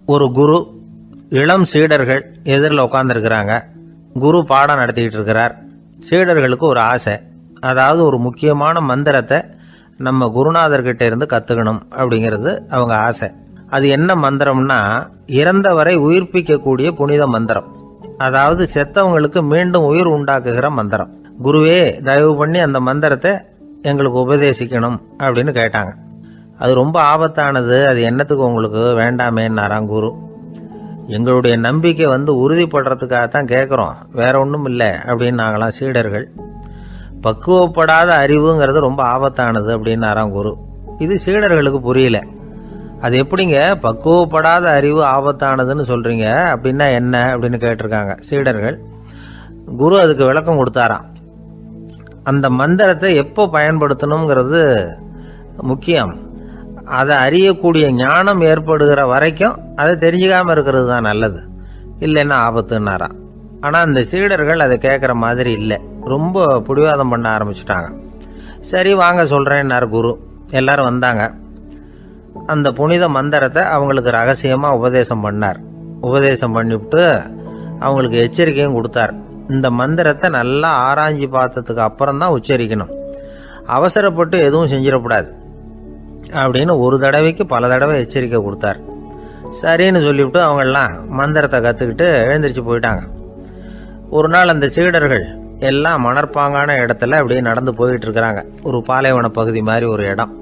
ஒரு குரு, இளம் சீடர்கள் எதிரில் உட்காந்துருக்கிறாங்க. குரு பாடம் நடத்திக்கிட்டு இருக்கிறார். சீடர்களுக்கு ஒரு ஆசை, அதாவது ஒரு முக்கியமான மந்திரத்தை நம்ம குருநாதர்கிட்ட இருந்து கற்றுக்கணும் அப்படிங்கிறது அவங்க ஆசை. அது என்ன மந்திரம்னா, இறந்தவரை உயிர்ப்பிக்கக்கூடிய புனித மந்திரம், அதாவது செத்தவங்களுக்கு மீண்டும் உயிர் உண்டாக்குகிற மந்திரம். குருவே, தயவு பண்ணி அந்த மந்திரத்தை எங்களுக்கு உபதேசிக்கணும் அப்படின்னு கேட்டாங்க. அது ரொம்ப ஆபத்தானது, அது என்னத்துக்கு உங்களுக்கு வேண்டாமேன்னாராம் குரு. எங்களுடைய நம்பிக்கை உறுதிப்படுறதுக்காகத்தான் கேட்குறோம், வேற ஒன்றும் இல்லை அப்படின்னு நாங்களாம் சீடர்கள். பக்குவப்படாத அறிவுங்கிறது ரொம்ப ஆபத்தானது அப்படின்னாராம் குரு. இது சீடர்களுக்கு புரியல. அது எப்படிங்க பக்குவப்படாத அறிவு ஆபத்தானதுன்னு சொல்றீங்க, அப்படின்னா என்ன அப்படின்னு கேட்டிருக்காங்க சீடர்கள். குரு அதுக்கு விளக்கம் கொடுத்தாராம். அந்த மந்திரத்தை எப்போ பயன்படுத்தணுங்கிறது முக்கியம். அதை அறியக்கூடிய ஞானம் ஏற்படுகிற வரைக்கும் அதை தெரிஞ்சுக்காம இருக்கிறது தான் நல்லது, இல்லைன்னா ஆபத்துன்னாராம். ஆனால் அந்த சீடர்கள் அதை கேட்குற மாதிரி இல்லை, ரொம்ப பிடிவாதம் பண்ண ஆரம்பிச்சுட்டாங்க. சரி வாங்க சொல்கிறேன்னார் குரு. எல்லாரும் வந்தாங்க. அந்த புனித மந்திரத்தை அவங்களுக்கு ரகசியமாக உபதேசம் பண்ணார். உபதேசம் பண்ணிவிட்டு அவங்களுக்கு எச்சரிக்கையும் கொடுத்தார். இந்த மந்திரத்தை நல்லா ஆராய்ச்சி பார்த்ததுக்கு அப்புறம் தான் உச்சரிக்கணும், அவசரப்பட்டு எதுவும் செஞ்சிடக்கூடாது அப்படின்னு ஒரு தடவைக்கு பல தடவை எச்சரிக்கை கொடுத்தார். சரின்னு சொல்லிவிட்டு அவங்கெல்லாம் மந்திரத்தை கற்றுக்கிட்டு எழுந்திரிச்சு போயிட்டாங்க. ஒரு நாள் அந்த சீடர்கள் எல்லாம் மணற்பாங்கான இடத்துல அப்படியே நடந்து போயிட்டு இருக்கிறாங்க. ஒரு பாலைவன பகுதி மாதிரி ஒரு இடம்.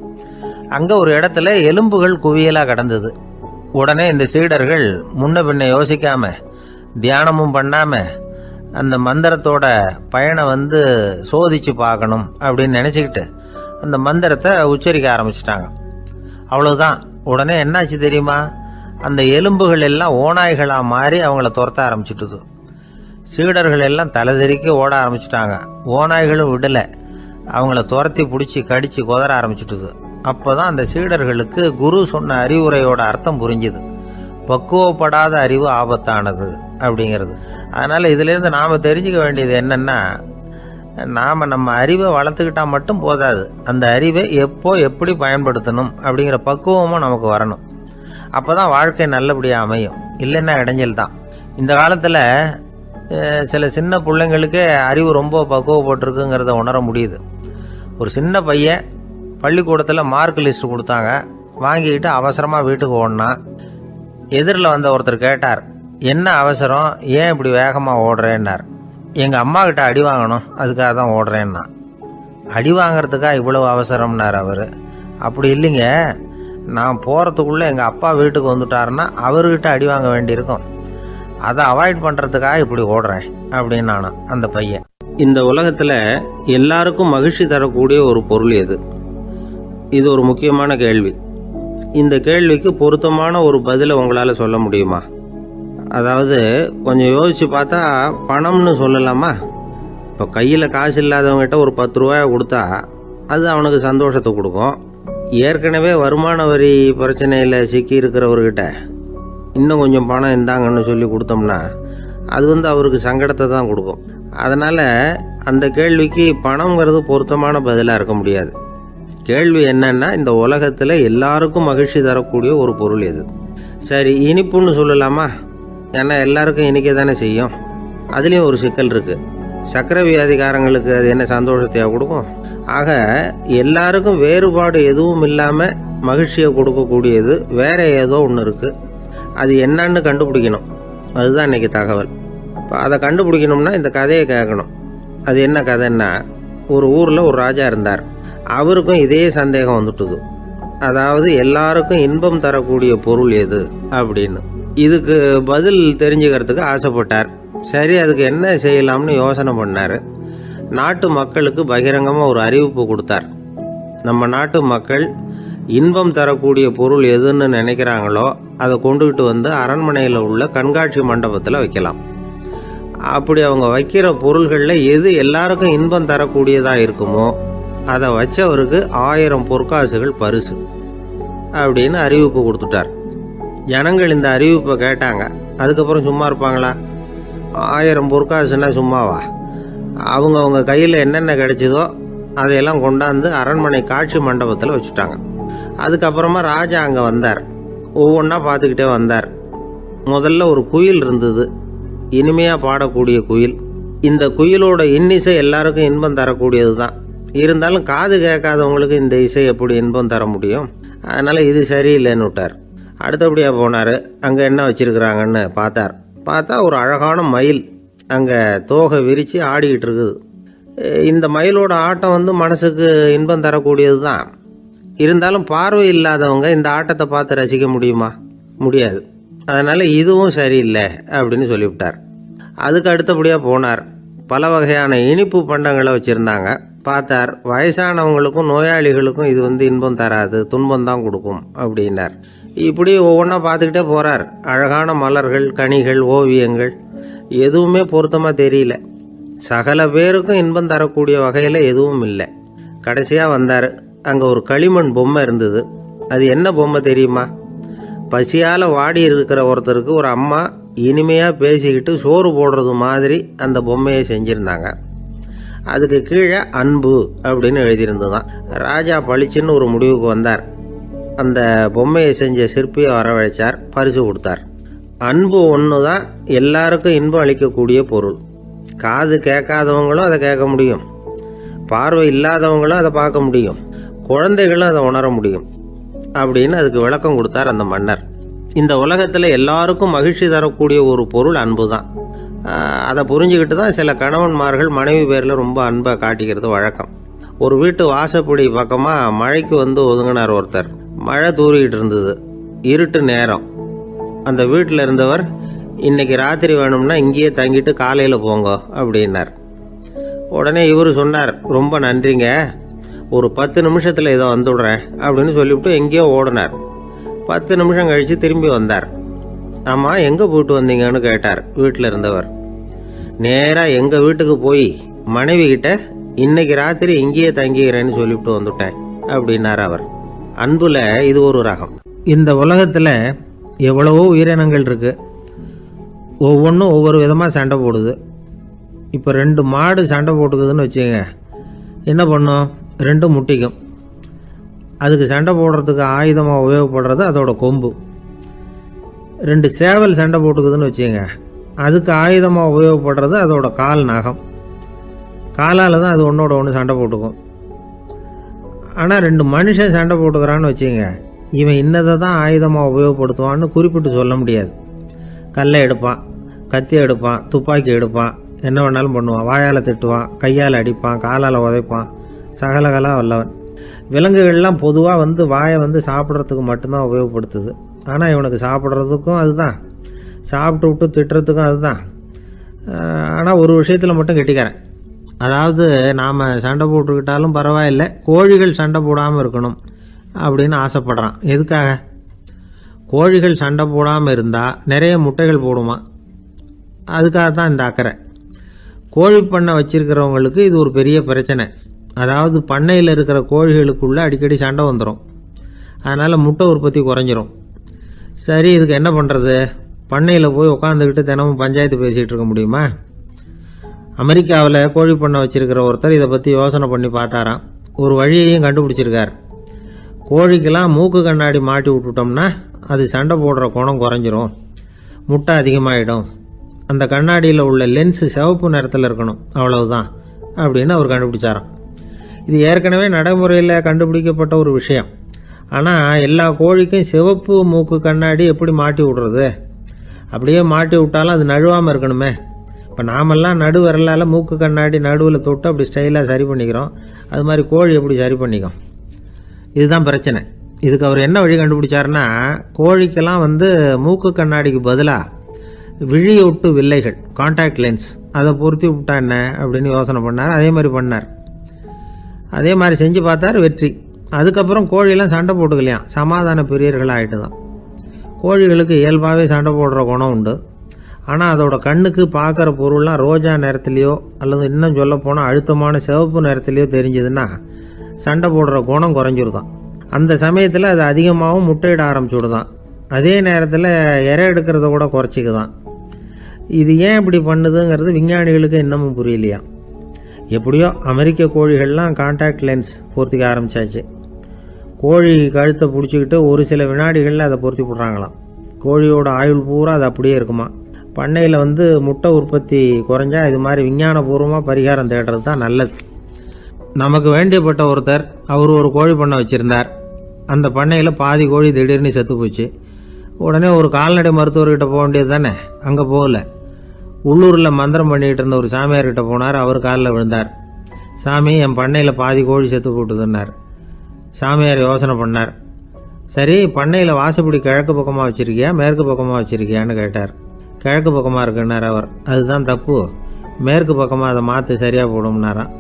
அங்கே ஒரு இடத்துல எலும்புகள் குவியலாக கிடந்தது. உடனே இந்த சீடர்கள் முன்ன பின்ன யோசிக்காம, தியானமும் பண்ணாம, அந்த மந்திரத்தோட பயனை சோதிச்சு பார்க்கணும் அப்படின்னு நினச்சிக்கிட்டு அந்த மந்திரத்தை உச்சரிக்க ஆரம்பிச்சிட்டாங்க. அவ்வளவுதான். உடனே என்னாச்சு தெரியுமா, அந்த எலும்புகள் எல்லாம் ஓநாய்களாக மாறி அவங்கள துரத்த ஆரம்பிச்சுட்டுது. சீடர்கள் எல்லாம் தலைதெறிக்க ஓட ஆரம்பிச்சிட்டாங்க. ஓநாய்களும் விடலை, அவங்கள துரத்தி பிடிச்சி கடிச்சு குதற ஆரம்பிச்சுட்டுது. அப்போதான் அந்த சீடர்களுக்கு குரு சொன்ன அறிவுரையோட அர்த்தம் புரிஞ்சுது. பக்குவப்படாத அறிவு ஆபத்தானது அப்படிங்கிறது. அதனால இதுலேருந்து நாம் தெரிஞ்சுக்க வேண்டியது என்னன்னா, நாம் நம்ம அறிவை வளர்த்துக்கிட்டா மட்டும் போதாது, அந்த அறிவை எப்போ எப்படி பயன்படுத்தணும் அப்படிங்கிற பக்குவமும் நமக்கு வரணும். அப்போ தான் வாழ்க்கை நல்லபடியாக அமையும், இல்லைன்னா இடைஞ்சல் தான். இந்த காலத்தில் சில சின்ன பிள்ளைங்களுக்கே அறிவு ரொம்ப பக்குவப்பட்டிருக்குங்கிறத உணர முடியுது. ஒரு சின்ன பையன் பள்ளிக்கூடத்தில் மார்க் லிஸ்ட் கொடுத்தாங்க, வாங்கிக்கிட்டு அவசரமாக வீட்டுக்கு ஓடினான். எதிரில் வந்த ஒருத்தர் கேட்டார், என்ன அவசரம், ஏன் இப்படி வேகமாக ஓடுறேன்னார். எங்கள் அம்மா கிட்ட அடி வாங்கணும், அதுக்காக தான் ஓடுறேன்னா. அடி வாங்கிறதுக்கா இவ்வளவு அவசரம்னார் அவர். அப்படி இல்லைங்க, நான் போகிறதுக்குள்ளே எங்கள் அப்பா வீட்டுக்கு வந்துட்டாருன்னா அவர்கிட்ட அடி வாங்க வேண்டியிருக்கும், அதை அவாய்ட் பண்ணுறதுக்காக இப்படி ஓடுறேன் அப்படின்னு நானும் அந்த பையன். இந்த உலகத்தில் எல்லாருக்கும் மகிழ்ச்சி தரக்கூடிய ஒரு பொருள் எது? இது ஒரு முக்கியமான கேள்வி. இந்த கேள்விக்கு பொருத்தமான ஒரு பதிலை உங்களால் சொல்ல முடியுமா? அதாவது கொஞ்சம் யோசித்து பார்த்தா பணம்னு சொல்லலாமா? இப்போ கையில் காசு இல்லாதவங்ககிட்ட ஒரு 10 ரூபாயை கொடுத்தா அது அவனுக்கு சந்தோஷத்தை கொடுக்கும். ஏற்கனவே வருமான வரி பிரச்சனையில் சிக்கி இருக்கிறவர்கிட்ட இன்னும் கொஞ்சம் பணம் இருந்தாங்கன்னு சொல்லி கொடுத்தோம்னா அது அவருக்கு சங்கடத்தை தான் கொடுக்கும். அதனால் அந்த கேள்விக்கு பணங்கிறது பொருத்தமான பதிலாக இருக்க முடியாது. கேள்வி என்னன்னா, இந்த உலகத்தில் எல்லாருக்கும் மகிழ்ச்சி தரக்கூடிய ஒரு பொருள் எது? சரி, இனிப்புன்னு சொல்லலாமா? ஏன்னா எல்லாருக்கும் இனிக்க தானே செய்யும். அதுலேயும் ஒரு சிக்கல் இருக்குது. சர்க்கரை வியாதிக்காரங்களுக்கு அது என்ன சந்தோஷத்தையாக கொடுக்கும்? ஆக எல்லாருக்கும் வேறுபாடு எதுவும் இல்லாமல் மகிழ்ச்சியை கொடுக்கக்கூடியது வேற ஏதோ ஒன்று இருக்குது. அது என்னன்னு கண்டுபிடிக்கணும். அதுதான் இன்றைக்கி தகவல். இப்போ அதை கண்டுபிடிக்கணும்னா இந்த கதையை கேட்கணும். அது என்ன கதைன்னா, ஒரு ஊரில் ஒரு ராஜா இருந்தார். அவருக்கும் இதே சந்தேகம் வந்துட்டுது. அதாவது எல்லாருக்கும் இன்பம் தரக்கூடிய பொருள் எது அப்படின்னு. இதுக்கு பதில் தெரிஞ்சுக்கிறதுக்கு ஆசைப்பட்டார். சரி, அதுக்கு என்ன செய்யலாம்னு யோசனை பண்ணார். நாட்டு மக்களுக்கு பகிரங்கமாக ஒரு அறிவிப்பு கொடுத்தார். நம்ம நாட்டு மக்கள் இன்பம் தரக்கூடிய பொருள் எதுன்னு நினைக்கிறாங்களோ அதை கொண்டுகிட்டு அரண்மனையில் உள்ள கண்காட்சி மண்டபத்தில் வைக்கலாம். அப்படி அவங்க வைக்கிற பொருள்களில் எது எல்லாருக்கும் இன்பம் தரக்கூடியதாக இருக்குமோ அதை வச்சவருக்கு 1000 பொற்காசுகள் பரிசு அப்படின்னு அறிவிப்பு கொடுத்துட்டார். ஜனங்கள் இந்த அறிவிப்பை கேட்டாங்க. அதுக்கப்புறம் சும்மா இருப்பாங்களா? 1000 பொற்காசுன்னா சும்மாவா? அவங்க கையில் என்னென்ன கிடைச்சதோ அதையெல்லாம் கொண்டாந்து அரண்மனை காட்சி மண்டபத்தில் வச்சுட்டாங்க. அதுக்கப்புறமா ராஜா அங்கே வந்தார். ஒவ்வொன்றா பார்த்துக்கிட்டே வந்தார். முதல்ல ஒரு குயில் இருந்தது, இனிமையாக பாடக்கூடிய குயில். இந்த குயிலோட இன்னிசை எல்லாருக்கும் இன்பம் தரக்கூடியது தான். இருந்தாலும் காது கேட்காதவங்களுக்கு இந்த இசை எப்படி இன்பம் தர முடியும்? அதனால் இது சரியில்லைன்னு விட்டார். அடுத்தபடியாக போனார். அங்கே என்ன வச்சுருக்குறாங்கன்னு பார்த்தா ஒரு அழகான மயில் அங்கே தோகை விரித்து ஆடிக்கிட்டு இருக்குது. இந்த மயிலோட ஆட்டம் மனசுக்கு இன்பம் தரக்கூடியது தான். இருந்தாலும் பார்வை இல்லாதவங்க இந்த ஆட்டத்தை பார்த்து ரசிக்க முடியுமா? முடியாது. அதனால் இதுவும் சரியில்லை அப்படின்னு சொல்லிவிட்டார். அதுக்கு அடுத்தபடியாக போனார். பல வகையான இனிப்பு பண்டங்களை வச்சுருந்தாங்க. பார்த்தார், வயசானவங்களுக்கும் நோயாளிகளுக்கும் இது இன்பம் தராது, துன்பம் தான் கொடுக்கும் அப்படின்னார். இப்படி ஒவ்வொன்றா பார்த்துக்கிட்டே போகிறார். அழகான மலர்கள், கனிகள், ஓவியங்கள் எதுவுமே பொருத்தமாக தெரியல. சகல பேருக்கும் இன்பம் தரக்கூடிய வகையில் எதுவும் இல்லை. கடைசியாக வந்தார். அங்கே ஒரு களிமண் பொம்மை இருந்தது. அது என்ன பொம்மை தெரியுமா? பசியால் வாடி இருக்கிற ஒருத்தருக்கு ஒரு அம்மா இனிமையாக பேசிக்கிட்டு சோறு போடுறது மாதிரி அந்த பொம்மையை செஞ்சுருந்தாங்க. அதுக்கு கீழே அன்பு அப்படின்னு எழுதியிருந்ததுதான். ராஜா பளிச்சுன்னு ஒரு முடிவுக்கு வந்தார். அந்த பொம்மையை செஞ்ச சிற்பியை வரவழைச்சார், பரிசு கொடுத்தார். அன்பு ஒன்று தான் எல்லாருக்கும் இன்பம் அளிக்கக்கூடிய பொருள். காது கேட்காதவங்களும் அதை கேட்க முடியும், பார்வை இல்லாதவங்களும் அதை பார்க்க முடியும், குழந்தைகளும் அதை உணர முடியும் அப்படின்னு அதுக்கு விளக்கம் கொடுத்தார் அந்த மன்னர். இந்த உலகத்தில் எல்லாருக்கும் மகிழ்ச்சி தரக்கூடிய ஒரு பொருள் அன்பு தான். அதை புரிஞ்சுக்கிட்டு தான் சில கணவன்மார்கள் மனைவி பேரில் ரொம்ப அன்பை காட்டிக்கிறது வழக்கம். ஒரு வீட்டு வாசப்படி பக்கமாக மழைக்கு ஒதுங்கினார் ஒருத்தர். மழை தூரிக்கிட்டு இருந்தது, இருட்டு நேரம். அந்த வீட்டில் இருந்தவர், இன்னைக்கு ராத்திரி வேணும்னா இங்கேயே தங்கிட்டு காலையில் போங்க அப்படின்னார். உடனே இவர் சொன்னார், ரொம்ப நன்றிங்க, ஒரு 10 நிமிஷத்தில் இதை வந்துவிடுறேன் அப்படின்னு சொல்லிவிட்டு எங்கேயோ ஓடினார். 10 நிமிஷம் கழித்து திரும்பி வந்தார். ஆமாம், எங்கே போயிட்டு வந்தீங்கன்னு கேட்டார் வீட்டில் இருந்தவர். நேராக எங்கள் வீட்டுக்கு போய் மனைவி கிட்ட இன்னைக்கு ராத்திரி இங்கேயே தங்கிக்கிறேன்னு சொல்லிவிட்டு வந்துட்டேன் அப்படின்னார் அவர். அன்புல இது ஒரு ரகம். இந்த உலகத்தில் எவ்வளவோ உயிரினங்கள் இருக்குது. ஒவ்வொன்றும் ஒவ்வொரு விதமாக சண்டை போடுது. இப்போ 2 மாடு சண்டை போட்டுக்குதுன்னு வச்சுங்க, என்ன பண்ணும்? 2 முட்டிக்கும். அதுக்கு சண்டை போடுறதுக்கு ஆயுதமாக உபயோகப்படுறது அதோட கொம்பு. 2 சேவல் சண்டை போட்டுக்குதுன்னு வச்சுங்க, அதுக்கு ஆயுதமாக உபயோகப்படுறது அதோட கால் நகம். காலால் தான் அது ஒன்றோட ஒன்று சண்டை போட்டுக்கும். ஆனால் 2 மனுஷன் சண்டை போட்டுக்கிறான்னு வச்சுங்க, இவன் இன்னதை தான் ஆயுதமாக உபயோகப்படுத்துவான்னு குறிப்பிட்டு சொல்ல முடியாது. கல்லை எடுப்பான், கத்தி எடுப்பான், துப்பாக்கி எடுப்பான், என்ன வேணாலும் பண்ணுவான். வாயால் திட்டுவான், கையால் அடிப்பான், காலால் உதைப்பான், சகலகலா வல்லவன். விலங்குகள்லாம் பொதுவாக வாயை சாப்பிட்றதுக்கு மட்டும்தான் உபயோகப்படுத்துது. ஆனால் இவனுக்கு சாப்பிட்றதுக்கும் அதுதான், சாப்பிட்டு விட்டு திட்டுறதுக்கும் அதுதான். ஆனால் ஒரு விஷயத்தில் மட்டும் கெட்டிக்கிறேன். அதாவது நாம் சண்டை போட்டுக்கிட்டாலும் பரவாயில்லை, கோழிகள் சண்டை போடாமல் இருக்கணும் அப்படின்னு ஆசைப்படுறான். எதுக்காக? கோழிகள் சண்டை போடாமல் இருந்தால் நிறைய முட்டைகள் போடுமா, அதுக்காக தான் இந்த அக்கறை. கோழி பண்ணை வச்சிருக்கிறவங்களுக்கு இது ஒரு பெரிய பிரச்சனை. அதாவது பண்ணையில் இருக்கிற கோழிகளுக்குள்ளே அடிக்கடி சண்டை வந்துடும். அதனால் முட்டை உற்பத்தி குறைஞ்சிரும். சரி, இதுக்கு என்ன பண்ணுறது? பண்ணையில் போய் உட்காந்துக்கிட்டு தினமும் பஞ்சாயத்து பேசிகிட்டு இருக்க முடியுமா? அமெரிக்காவில் கோழி பண்ணை வச்சிருக்கிற ஒருத்தர் இதை பற்றி யோசனை பண்ணி பார்த்தாராம். ஒரு வழியையும் கண்டுபிடிச்சிருக்கார். கோழிக்கெல்லாம் மூக்கு கண்ணாடி மாட்டி விட்டுட்டோம்னா அது சண்டை போடுற குணம் குறைஞ்சிரும், முட்டை அதிகமாகிடும். அந்த கண்ணாடியில் உள்ள லென்ஸு சிவப்பு நிறத்தில் இருக்கணும், அவ்வளவுதான் அப்படின்னு அவர் கண்டுபிடிச்சாராம். இது ஏற்கனவே நடைமுறையில் கண்டுபிடிக்கப்பட்ட ஒரு விஷயம். ஆனால் எல்லா கோழிக்கும் சிவப்பு மூக்கு கண்ணாடி எப்படி மாட்டி விடுறது? அப்படியே மாட்டி விட்டாலும் அது நழுவாமல் இருக்கணுமே. இப்போ நாமெல்லாம் நடு விரலால் மூக்கு கண்ணாடி நடுவில் தொட்டு அப்படி ஸ்டைலாக சரி பண்ணிக்கிறோம். அது மாதிரி கோழி எப்படி சரி பண்ணிக்கும்? இதுதான் பிரச்சனை. இதுக்கு அவர் என்ன வழி கண்டுபிடிச்சாருன்னா, கோழிக்கெல்லாம் மூக்கு கண்ணாடிக்கு பதிலாக விழியொட்டு வில்லைகள், கான்டாக்ட் லென்ஸ், அதை பொருத்தி விட்டா என்ன அப்படின்னு யோசனை பண்ணார். அதே மாதிரி பண்ணார். அதே மாதிரி செஞ்சு பார்த்தார், வெற்றி. அதுக்கப்புறம் கோழியெல்லாம் சண்டை போட்டுக்கலையாம், சமாதான பிரியர்கள் ஆகிட்டு தான். கோழிகளுக்கு இயல்பாகவே சண்டை போடுற குணம் உண்டு. ஆனால் அதோட கண்ணுக்கு பார்க்குற பொருள்லாம் ரோஜா நிறத்துலையோ அல்லது இன்னும் சொல்ல போனால் அழுத்தமான சிவப்பு நிறத்துலையோ தெரிஞ்சதுன்னா சண்டை போடுற குணம் குறைஞ்சிருதான். அந்த சமயத்தில் அது அதிகமாகவும் முட்டையிட ஆரம்பிச்சுடுதான். அதே நேரத்தில் இறை எடுக்கிறத கூட குறைச்சிக்குதான். இது ஏன் இப்படி பண்ணுதுங்கிறது விஞ்ஞானிகளுக்கு இன்னமும் புரியலையா. எப்படியோ அமெரிக்க கோழிகள்லாம் கான்டாக்ட் லென்ஸ் பொருத்திக்க ஆரம்பித்தாச்சு. கோழி கழுத்தை பிடிச்சிக்கிட்டு ஒரு சில வினாடிகளில் அதை பொருத்தி போடுறாங்களாம். கோழியோட ஆயுள் பூரா அது அப்படியே இருக்குமா. பண்ணையில் முட்டை உற்பத்தி குறைஞ்சா இது மாதிரி விஞ்ஞானபூர்வமாக பரிகாரம் தேடுறது தான் நல்லது. நமக்கு வேண்டியப்பட்ட ஒருத்தர் அவர் ஒரு கோழி பண்ணை வச்சுருந்தார். அந்த பண்ணையில் பாதி கோழி திடீர்னு செத்து போச்சு. உடனே ஒரு கால்நடை மருத்துவர்கிட்ட போக வேண்டியது தானே. அங்கே போகல. உள்ளூரில் மந்திரம் பண்ணிகிட்டு இருந்த ஒரு சாமியார்கிட்ட போனார். அவர் காலில் விழுந்தார். சாமி, என் பண்ணையில் பாதி கோழி செத்து போட்டுதுன்னார். சாமியார் யோசனை பண்ணார். சரி, பண்ணையில் வாசப்படி கிழக்கு பக்கமாக வச்சுருக்கியா மேற்கு பக்கமாக வச்சுருக்கியான்னு கேட்டார். கிழக்கு பக்கமாக இருக்குன்னார் அவர். அதுதான் தப்பு, மேற்கு பக்கமாக அதை மாற்று சரியாக போடும்னாராம்.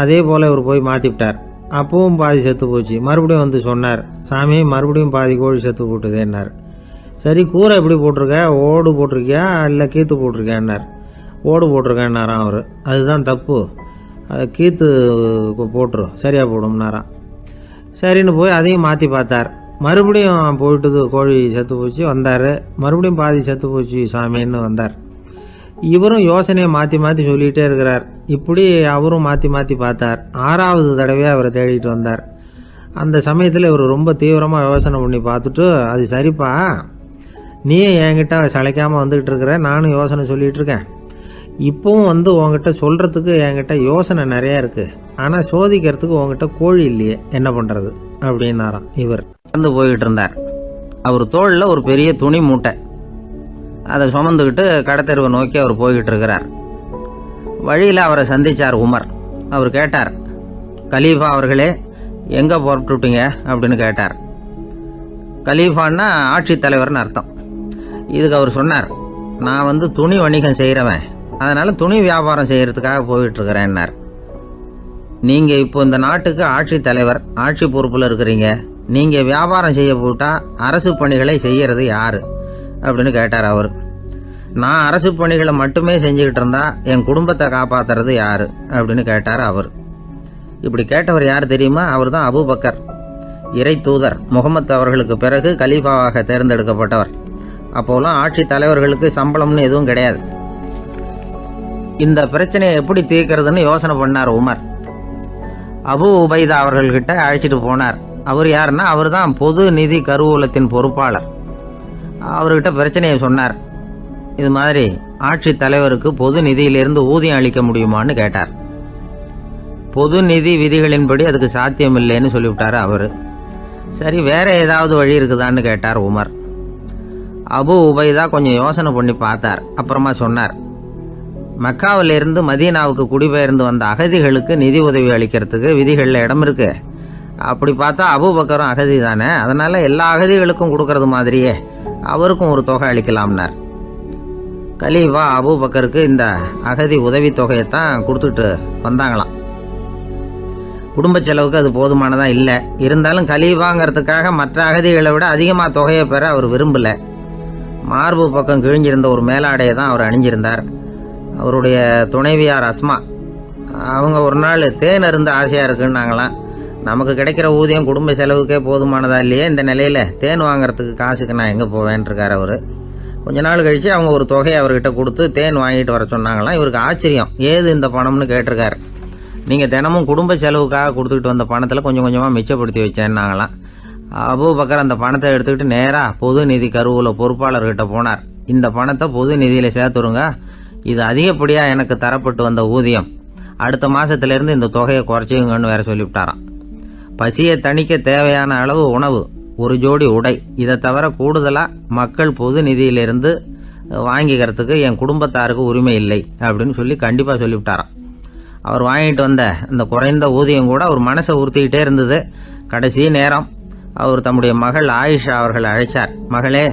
அதே போல் இவர் போய் மாற்றிவிட்டார். அப்பவும் பாதி செத்து போச்சு. மறுபடியும் சொன்னார், சாமி மறுபடியும் பாதி கோழி செத்து போட்டுதேன்னார். சரி, கூரை எப்படி போட்டிருக்க, ஓடு போட்டிருக்கியா இல்லை கீத்து போட்டிருக்கியான்னார். ஓடு போட்டிருக்கேன்னாராம் அவர். அதுதான் தப்பு, அது கீத்து போட்டுரும் சரியாக போடும்னாராம். சரின்னு போய் அதையும் மாற்றி பார்த்தார். மறுபடியும் போயிட்டுது, கோழி செத்து போச்சு. வந்தார். மறுபடியும் பாதி செத்து போச்சு சாமின்னு வந்தார். இவரும் யோசனையை மாற்றி மாற்றி சொல்லிகிட்டே இருக்கிறார். இப்படி அவரும் மாற்றி மாற்றி பார்த்தார். 6வது தடவையாக அவரை தேடிட்டு வந்தார். அந்த சமயத்தில் இவர் ரொம்ப தீவிரமாக யோசனை பண்ணி பார்த்துட்டு, அது சரிப்பா, நீயே என்கிட்ட சளைக்காமல் வந்துக்கிட்டு இருக்கிற, நானும் யோசனை சொல்லிகிட்டு இருக்கேன். இப்போவும் உங்ககிட்ட சொல்கிறதுக்கு என்கிட்ட யோசனை நிறையா இருக்குது. ஆனால் சோதிக்கிறதுக்கு உங்ககிட்ட கோழி இல்லையே, என்ன பண்ணுறது அப்படின்னாராம். இவர் போய்கிட்டு இருந்தார். அவர் தோளில் ஒரு பெரிய துணி மூட்டை, அதை சுமந்துக்கிட்டு கடத்தெருவை நோக்கி அவர் போய்கிட்டு இருக்கிறார். வழியில் அவரை சந்தித்தார் உமர். அவர் கேட்டார், கலீஃபா அவர்களே, எங்கே புறப்பட்டுட்டீங்க அப்படின்னு கேட்டார். கலீஃபான்னா ஆட்சித்தலைவர்னு அர்த்தம். இதுக்கு அவர் சொன்னார், நான் துணி வணிகம் செய்கிறவன், அதனால் துணி வியாபாரம் செய்கிறதுக்காக போயிட்டுருக்கிறேன்னார். நீங்கள் இப்போ இந்த நாட்டுக்கு ஆட்சித்தலைவர், ஆட்சி பொறுப்பில் இருக்கிறீங்க. நீங்கள் வியாபாரம் செய்ய போட்டால் அரசு பணிகளை செய்கிறது யார் அப்படின்னு கேட்டார் அவர். நான் அரசு பணிகளை மட்டுமே செஞ்சுக்கிட்டு இருந்தா என் குடும்பத்தை காப்பாற்றுறது யார் அப்படின்னு கேட்டார் அவர். இப்படி கேட்டவர் யார் தெரியுமா? அவர் தான் அபூபக்கர், இறை தூதர் முகமது அவர்களுக்கு பிறகு கலீஃபாவாக தேர்ந்தெடுக்கப்பட்டவர். அப்போலாம் ஆட்சி தலைவர்களுக்கு சம்பளம்னு எதுவும் கிடையாது. இந்த பிரச்சனையை எப்படி தீர்க்கிறதுன்னு யோசனை பண்ணார் உமர். அபு உபைதா அவர்கள்கிட்ட அழைச்சிட்டு போனார். அவர் யாருன்னா, அவர் தான் பொது நிதி கருவூலத்தின் பொறுப்பாளர். அவர்கிட்ட பிரச்சனையை சொன்னார். இது மாதிரி ஆட்சி தலைவருக்கு பொது நிதியிலிருந்து ஊதியம் அளிக்க முடியுமான்னு கேட்டார். பொது நிதி விதிகளின்படி அதுக்கு சாத்தியம் இல்லைன்னு சொல்லிவிட்டார் அவர். சரி, வேற ஏதாவது வழி இருக்குதான்னு கேட்டார் உமர். அபு உபைதா கொஞ்சம் யோசனை பண்ணி பார்த்தார். அப்புறமா சொன்னார், மக்காவிலிருந்து மதீனாவுக்கு குடிபெயர்ந்து வந்த அகதிகளுக்கு நிதி உதவி அளிக்கிறதுக்கு விதிகளில் இடம் இருக்கு. அப்படி பார்த்தா அபூபக்கரும் அகதி தானே, அதனால எல்லா அகதிகளுக்கும் கொடுக்கறது மாதிரியே அவருக்கும் ஒரு தொகை அளிக்கலாம்னார். கலீஃபா அபூபக்கருக்கு இந்த அகதி உதவி தொகையைத்தான் கொடுத்துட்டு வந்தாங்களாம். குடும்ப செலவுக்கு அது போதுமானதா இல்லை. இருந்தாலும் கலீஃபாங்கிறதுக்காக மற்ற அகதிகளை விட அதிகமாக தொகையை பெற அவர் விரும்பல. மார்பு பக்கம் கிழிஞ்சிருந்த ஒரு மேலாடையை தான் அவர் அணிஞ்சிருந்தார். அவருடைய துணைவியார் அஸ்மா, அவங்க ஒரு நாள் தேன் அருந்த ஆசையாக இருக்குன்னாங்களாம். நமக்கு கிடைக்கிற ஊதியம் குடும்ப செலவுக்கே போதுமானதா இல்லையே, இந்த நிலையில் தேன் வாங்குறதுக்கு காசுக்கு நான் எங்கே போவேன்ருக்கார் அவர். கொஞ்ச நாள் கழித்து அவங்க ஒரு தொகையை அவர்கிட்ட கொடுத்து தேன் வாங்கிட்டு வர சொன்னாங்களாம். இவருக்கு ஆச்சரியம், ஏது இந்த பணம்னு கேட்டிருக்காரு. நீங்கள் தினமும் குடும்ப செலவுக்காக கொடுத்துக்கிட்டு வந்த பணத்தில் கொஞ்சம் கொஞ்சமாக மிச்சப்படுத்தி வச்சேன்னாங்களாம். அபூபக்கர் அந்த பணத்தை எடுத்துக்கிட்டு நேராக பொது நிதி கருவூல பொறுப்பாளர்கிட்ட போனார். இந்த பணத்தை பொது நிதியில் சேர்த்துருங்க, இது அதிகப்படியாக எனக்கு தரப்பட்டு வந்த ஊதியம், அடுத்த மாதத்துலேருந்து இந்த தொகையை குறைச்சிங்கன்னு வேற சொல்லிவிட்டாராம். பசியை தணிக்க தேவையான அளவு உணவு, ஒரு ஜோடி உடை, இதை தவிர கூடுதலாக மக்கள் பொது நிதியிலிருந்து வாங்கிக்கிறதுக்கு என் குடும்பத்தாருக்கு உரிமை இல்லை அப்படின்னு சொல்லி கண்டிப்பாக சொல்லிவிட்டாராம். அவர் வாங்கிட்டு வந்த இந்த குறைந்த ஊதியம் கூட அவர் மனசை உறுத்திக்கிட்டே இருந்தது. கடைசி நேரம் அவர் தம்முடைய மகள் ஆயிஷா அவர்களை அழைச்சார். மகளே,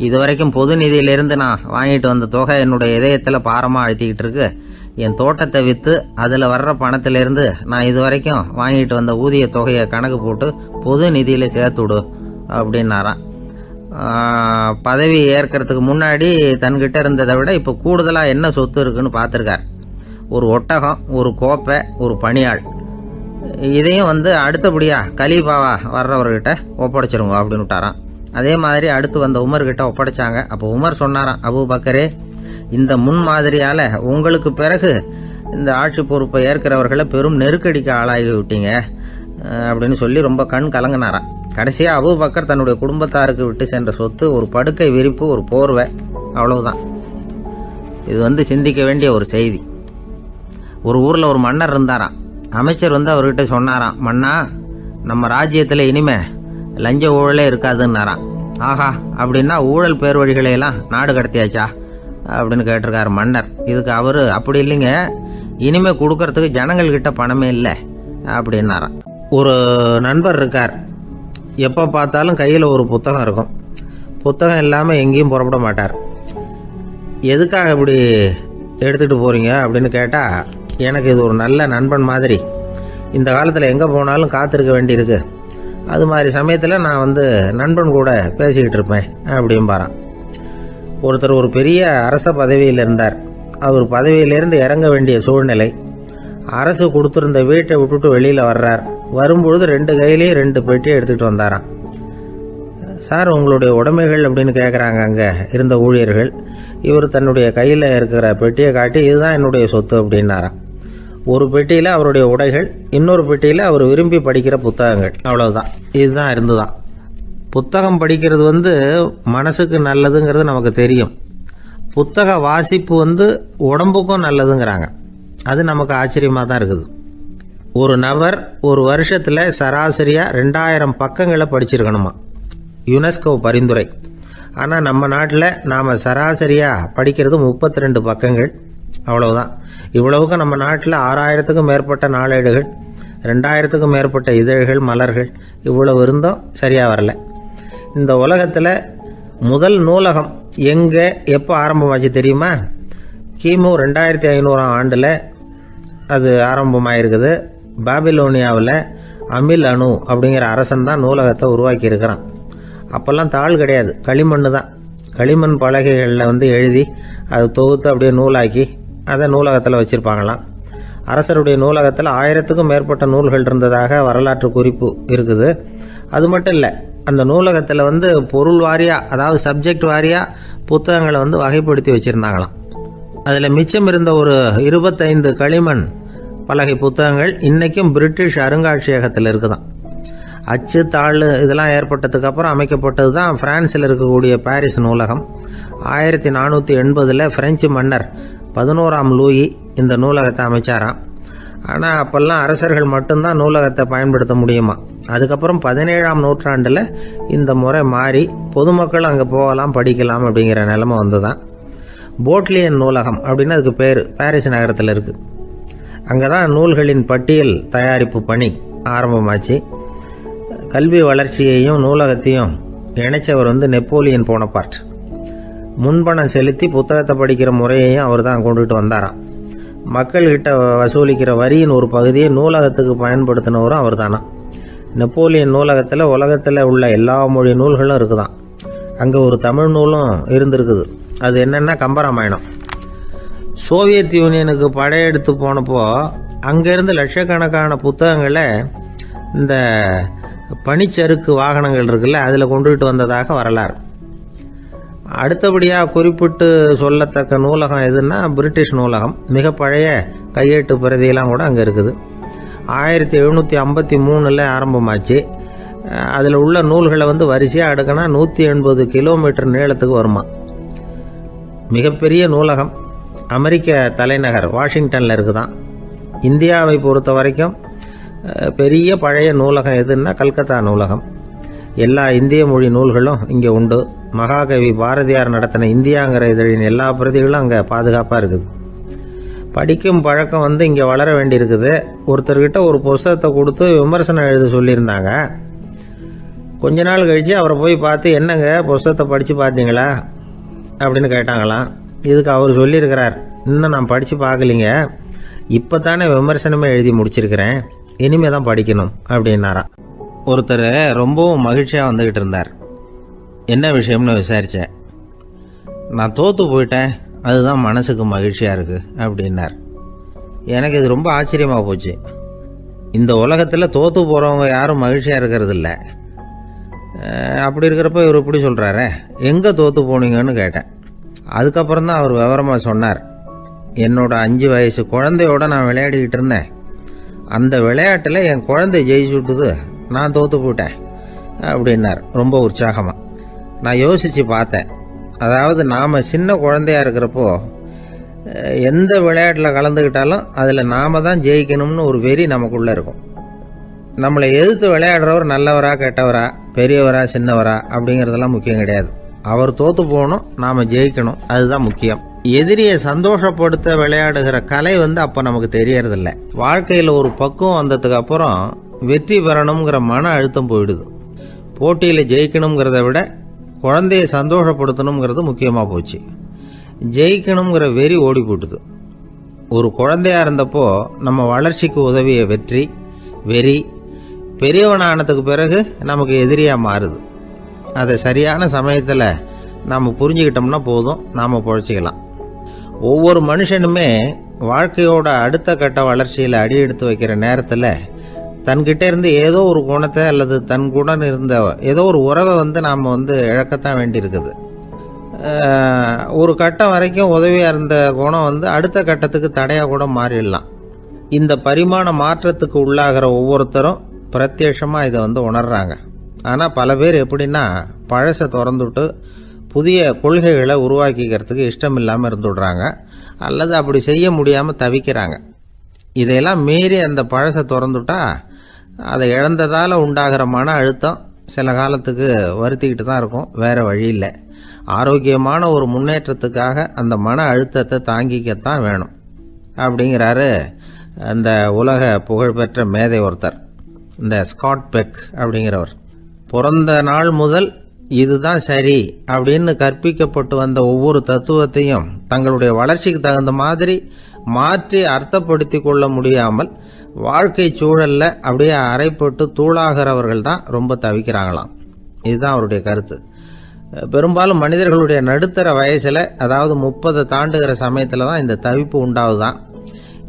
இதுவரைக்கும் பொது நிதியிலிருந்து நான் வாங்கிட்டு வந்த தொகை என்னுடைய இதயத்தில் பாரமாக அழுத்திக்கிட்டு இருக்கு. என் தோட்டத்தை விற்று அதில் வர்ற பணத்திலிருந்து நான் இதுவரைக்கும் வாங்கிட்டு வந்த ஊதிய தொகையை கணக்கு போட்டு பொது நிதியில் சேர்த்துடு அப்படின்னாராம். பதவி ஏற்கிறதுக்கு முன்னாடி தன்கிட்ட இருந்ததை விட இப்போ கூடுதலாக என்ன சொத்து இருக்குன்னு பார்த்துருக்கார். ஒரு ஒட்டகம், ஒரு கோப்பை, ஒரு பணியாள். இதையும் அடுத்தபடியாக கலீஃபாவா வர்றவர்கிட்ட ஒப்படைச்சிருங்க அப்படின்னு விட்டாராம். அதே மாதிரி அடுத்து வந்த உமர்கிட்ட ஒப்படைச்சாங்க. அப்போ உமர் சொன்னாராம், அபூபக்கரே, இந்த முன்மாதிரியால் உங்களுக்கு பிறகு இந்த ஆட்சி பொறுப்பை ஏற்கிறவர்களை பெரும் நெருக்கடிக்கு ஆளாகி விட்டீங்க. அப்படின்னு சொல்லி ரொம்ப கண் கலங்கினாராம். கடைசியாக அபூபக்கர் தன்னுடைய குடும்பத்தாருக்கு விட்டு சென்ற சொத்து ஒரு படுக்கை விரிப்பு, ஒரு போர்வை, அவ்வளவுதான். இது சிந்திக்க வேண்டிய ஒரு செய்தி. ஒரு ஊரில் ஒரு மன்னர் இருந்தாராம். அமைச்சர் அவர்கிட்ட சொன்னாராம், மன்னா, நம்ம ராஜ்யத்தில் இனிமே லஞ்ச ஊழலே இருக்காதுன்னாராம். ஆஹா, அப்படின்னா ஊழல் பேர் வழிகளையெல்லாம் நாடு கடத்தியாச்சா அப்படின்னு கேட்டிருக்காரு மன்னர். இதுக்கு அவர், அப்படி இல்லைங்க, இனிமே கொடுக்கறதுக்கு ஜனங்கள்கிட்ட பணமே இல்லை அப்படின்னாராம். ஒரு நண்பர் இருக்கார். எப்போ பார்த்தாலும் கையில் ஒரு புத்தகம் இருக்கும். புத்தகம் இல்லாமல் எங்கேயும் புறப்பட மாட்டார். எதுக்காக இப்படி எடுத்துகிட்டு போகிறீங்க அப்படின்னு கேட்டால், எனக்கு இது ஒரு நல்ல நண்பன் மாதிரி. இந்த காலத்தில் எங்கே போனாலும் காத்திருக்க வேண்டியிருக்கு. அது மாதிரி சமயத்தில் நான் நண்பன் கூட பேசிக்கிட்டு இருப்பேன் அப்படிம்பாரான். ஒருத்தர் ஒரு பெரிய அரச பதவியில் இருந்தார். அவர் பதவியிலேருந்து இறங்க வேண்டிய சூழ்நிலை. அரசு கொடுத்துருந்த வீட்டை விட்டுட்டு வெளியில் வர்றார். வரும்பொழுது 2 கையிலையும் 2 பெட்டியை எடுத்துகிட்டு வந்தாராம். சார், உங்களுடைய உடைமைகள் அப்படின்னு கேட்குறாங்க அங்கே இருந்த ஊழியர்கள். இவர் தன்னுடைய கையில் இருக்கிற பெட்டியை காட்டி, இதுதான் என்னுடைய சொத்து அப்படின்னாராம். ஒரு பெட்டியில் அவருடைய உடைகள், இன்னொரு பெட்டியில் அவர் விரும்பி படிக்கிற புத்தகங்கள், அவ்வளவுதான். இதுதான் இருந்துதான். புத்தகம் படிக்கிறது மனசுக்கு நல்லதுங்கிறது நமக்கு தெரியும். புத்தக வாசிப்பு உடம்புக்கும் நல்லதுங்கிறாங்க. அது நமக்கு ஆச்சரியமாக தான் இருக்குது. ஒரு நபர் ஒரு வருஷத்தில் சராசரியாக 2000 பக்கங்களை படிச்சிருக்கணுமா, யுனெஸ்கோ பரிந்துரை. ஆனால் நம்ம நாட்டில் நாம் சராசரியாக படிக்கிறது 32 பக்கங்கள், அவ்வளவுதான். இவ்வளவுக்கு நம்ம நாட்டில் 6000த்துக்கும் மேற்பட்ட நாளேடுகள், 2000த்துக்கும் மேற்பட்ட இதழ்கள், மலர்கள், இவ்வளவு இருந்தும் சரியாக வரல. இந்த உலகத்தில் முதல் நூலகம் எங்கே எப்போ ஆரம்பமாச்சு தெரியுமா? கிமு 2500ஆம் ஆண்டில் அது ஆரம்பமாயிருக்குது. பாபிலோனியாவில் அமில் அணு அப்படிங்கிற அரசன் தான் நூலகத்தை உருவாக்கி இருக்கிறான். அப்போல்லாம் தாள் கிடையாது, களிமண் தான். களிமண் பலகைகளில் எழுதி அது தொகுத்து அப்படியே நூலாக்கி அதை நூலகத்தில் வச்சுருப்பாங்களாம். அரசருடைய நூலகத்தில் 1000த்துக்கும் மேற்பட்ட நூல்கள் இருந்ததாக வரலாற்று குறிப்பு இருக்குது. அது மட்டும் இல்லை, அந்த நூலகத்தில் பொருள் வாரியாக, அதாவது சப்ஜெக்ட் வாரியாக புத்தகங்களை வகைப்படுத்தி வச்சுருந்தாங்களாம். அதில் மிச்சம் இருந்த ஒரு 25 களிமண் பலகை புத்தகங்கள் இன்றைக்கும் பிரிட்டிஷ் அருங்காட்சியகத்தில் இருக்குதான். அச்சு, தாள் இதெல்லாம் ஏற்பட்டதுக்கு அப்புறம் அமைக்கப்பட்டது தான் பிரான்சில் இருக்கக்கூடிய பாரிஸ் நூலகம். 1480 பிரெஞ்சு மன்னர் 11ஆம் லூயி இந்த நூலகத்தை அமைச்சாராம். ஆனால் அப்போல்லாம் அரசர்கள் மட்டும்தான் நூலகத்தை பயன்படுத்த முடியுமா. அதுக்கப்புறம் 17ஆம் நூற்றாண்டில் இந்த முறை மாறி பொதுமக்கள் அங்கே போகலாம், படிக்கலாம் அப்படிங்கிற நிலைமை வந்துதான். போட்லியன் நூலகம் அப்படின்னு அதுக்கு பேர், பாரிஸ் நகரத்தில் இருக்குது. அங்கே தான் நூல்களின் பட்டியல் தயாரிப்பு பணி ஆரம்பமாச்சு. கல்வி வளர்ச்சியையும் நூலகத்தையும் இணைச்சவர் நெப்போலியன் போனபார்ட். முன்பணம் செலுத்தி புத்தகத்தை படிக்கிற முறையையும் அவர் தான் கொண்டுட்டு வந்தாராம். மக்கள்கிட்ட வசூலிக்கிற வரியின் ஒரு பகுதியை நூலகத்துக்கு பயன்படுத்தினவரும் அவர் தானா. நெப்போலியன் நூலகத்தில் உலகத்தில் உள்ள எல்லா மொழி நூல்களும் இருக்குதான். அங்கே ஒரு தமிழ் நூலும் இருந்திருக்குது. அது என்னென்னா கம்பராமாயணம். சோவியத் யூனியனுக்கு படையெடுத்து போனப்போ அங்கேருந்து லட்சக்கணக்கான புத்தகங்களை இந்த பனிச்சறுக்கு வாகனங்கள் இருக்குல்ல, அதில் கொண்டுகிட்டு வந்ததாக வரலாறு. அடுத்தபடியாக குறிப்பிட்டு சொல்லத்தக்க நூலகம் எதுன்னா பிரிட்டிஷ் நூலகம். மிக பழைய கையெழுத்து பிரதியெல்லாம் கூட அங்கே இருக்குது. 1753 ஆரம்பமாச்சு. அதில் உள்ள நூல்களை வரிசையாக அடுக்கினா 180 கிலோமீட்டர் நீளத்துக்கு வருமா. மிகப்பெரிய நூலகம் அமெரிக்க தலைநகர் வாஷிங்டனில் இருக்குதான். இந்தியாவை பொறுத்த வரைக்கும் பெரிய பழைய நூலகம் எதுன்னா கல்கத்தா நூலகம். எல்லா இந்திய மொழி நூல்களும் இங்கே உண்டு. மகாகவி பாரதியார் நடத்தின இந்தியாங்கிற இதழின் எல்லா பிரதிகளும் அங்கே பாதுகாப்பாக இருக்குது. படிக்கும் பழக்கம் இங்கே வளர வேண்டியிருக்குது. ஒருத்தர்கிட்ட ஒரு புஸ்தகத்தை கொடுத்து விமர்சனம் எழுத சொல்லியிருந்தாங்க. கொஞ்ச நாள் கழித்து அவரை போய் பார்த்து, என்னங்க புஸ்தகத்தை படித்து பார்த்தீங்களா அப்படின்னு கேட்டாங்களாம். இதுக்கு அவர் சொல்லியிருக்கிறார், இன்னும் நான் படித்து பார்க்கலிங்க, இப்போ தானே விமர்சனமே எழுதி முடிச்சிருக்கிறேன், இனிமே தான் படிக்கணும் அப்படின்னாராம். ஒருத்தர் ரொம்பவும் மகிழ்ச்சியாக வந்துக்கிட்டு இருந்தார். என்ன விஷயம்னு விசாரித்தேன். நான் தோற்று போயிட்டேன், அதுதான் மனசுக்கு மகிழ்ச்சியாக இருக்குது அப்படின்னார். எனக்கு இது ரொம்ப ஆச்சரியமாக போச்சு. இந்த உலகத்தில் தோற்று போகிறவங்க யாரும் மகிழ்ச்சியாக இருக்கிறது இல்லை. அப்படி இருக்கிறப்ப இவர் இப்படி சொல்கிறாரே, எங்கே தோற்று போனீங்கன்னு கேட்டேன். அதுக்கப்புறம் தான் அவர் விவரமாக சொன்னார். என்னோட 5 வயசு குழந்தையோட நான் விளையாடிக்கிட்டு இருந்தேன். அந்த விளையாட்டில் என் குழந்தை ஜெயிச்சு விட்டுது, நான் தோற்று போயிட்டேன் அப்படின்னார் ரொம்ப உற்சாகமாக. நான் யோசித்து பார்த்தேன். அதாவது நாம் சின்ன குழந்தையாக இருக்கிறப்போ எந்த விளையாட்டில் கலந்துக்கிட்டாலும் அதில் நாம் தான் ஜெயிக்கணும்னு ஒரு வெறி நமக்குள்ளே இருக்கும். நம்மளை எதிர்த்து விளையாடுறவர் நல்லவரா கெட்டவரா, பெரியவரா சின்னவரா அப்படிங்கிறதெல்லாம் முக்கியம் கிடையாது. அவர் தோற்று போகணும், நாம் ஜெயிக்கணும், அதுதான் முக்கியம். எதிரியை சந்தோஷப்படுத்த விளையாடுகிற கலை அப்போ நமக்கு தெரியறதில்ல. வாழ்க்கையில் ஒரு பக்குவம் வந்ததுக்கு அப்புறம் வெற்றி பெறணுங்கிற மன அழுத்தம் போயிடுது. போட்டியில் ஜெயிக்கணுங்கிறத விட குழந்தைய சந்தோஷப்படுத்தணுங்கிறது முக்கியமாக போச்சு. ஜெயிக்கணுங்கிற வெறி ஓடி போட்டுது. ஒரு குழந்தையா இருந்தப்போ நம்ம வளர்ச்சிக்கு உதவிய வெறி பெரியவனானதுக்கு பிறகு நமக்கு எதிரியாக மாறுது. அதை சரியான சமயத்தில் நாம் புரிஞ்சுக்கிட்டோம்னா போதும், நாம் பொழைச்சிக்கலாம். ஒவ்வொரு மனுஷனுமே வாழ்க்கையோட அடுத்த கட்ட வளர்ச்சியில் அடி எடுத்து வைக்கிற நேரத்தில் தன்கிட்ட இருந்து ஏதோ ஒரு குணத்தை அல்லது தன் குணம் இருந்த ஏதோ ஒரு உறவை நாம் இழக்கத்தான் வேண்டியிருக்குது. ஒரு கட்டம் வரைக்கும் உதவியாக இருந்த குணம் அடுத்த கட்டத்துக்கு தடையாக கூட மாறிடலாம். இந்த பரிமாண மாற்றத்துக்கு உள்ளாகிற ஒவ்வொருத்தரும் பிரத்யட்சமாக இதை உணர்றாங்க. ஆனால் பல பேர் எப்படின்னா பழசை திறந்துட்டு புதிய கொள்கைகளை உருவாக்கிக்கிறதுக்கு இஷ்டம் இல்லாமல் இருந்துடுறாங்க, அல்லது அப்படி செய்ய முடியாமல் தவிக்கிறாங்க. இதையெல்லாம் மீறி அந்த பழசை திறந்துட்டா அதை இழந்ததால் உண்டாகிற மன அழுத்தம் சில காலத்துக்கு வருத்திக்கிட்டு தான் இருக்கும், வேறு வழி இல்லை. ஆரோக்கியமான ஒரு முன்னேற்றத்துக்காக அந்த மன அழுத்தத்தை தாங்கிக்கத்தான் வேணும் அப்படிங்கிறாரு அந்த உலக புகழ்பெற்ற மேதை ஒருத்தர், இந்த ஸ்காட் பெக் அப்படிங்கிறவர். பிறந்த நாள் முதல் இதுதான் சரி அப்படின்னு கற்பிக்கப்பட்டு வந்த ஒவ்வொரு தத்துவத்தையும் தங்களுடைய வளர்ச்சிக்கு தகுந்த மாதிரி மாற்றி அர்த்தப்படுத்தி கொள்ள முடியாமல் வாழ்க்கை சூழல்ல அப்படியே அரைப்பட்டு தூளாகிறவர்கள் தான் ரொம்ப தவிக்கிறாங்களாம். இதுதான் அவருடைய கருத்து. பெரும்பாலும் மனிதர்களுடைய நடுத்தர வயசில், அதாவது 30 தாண்டுகிற சமயத்தில் தான் இந்த தவிப்பு உண்டாகுதான்.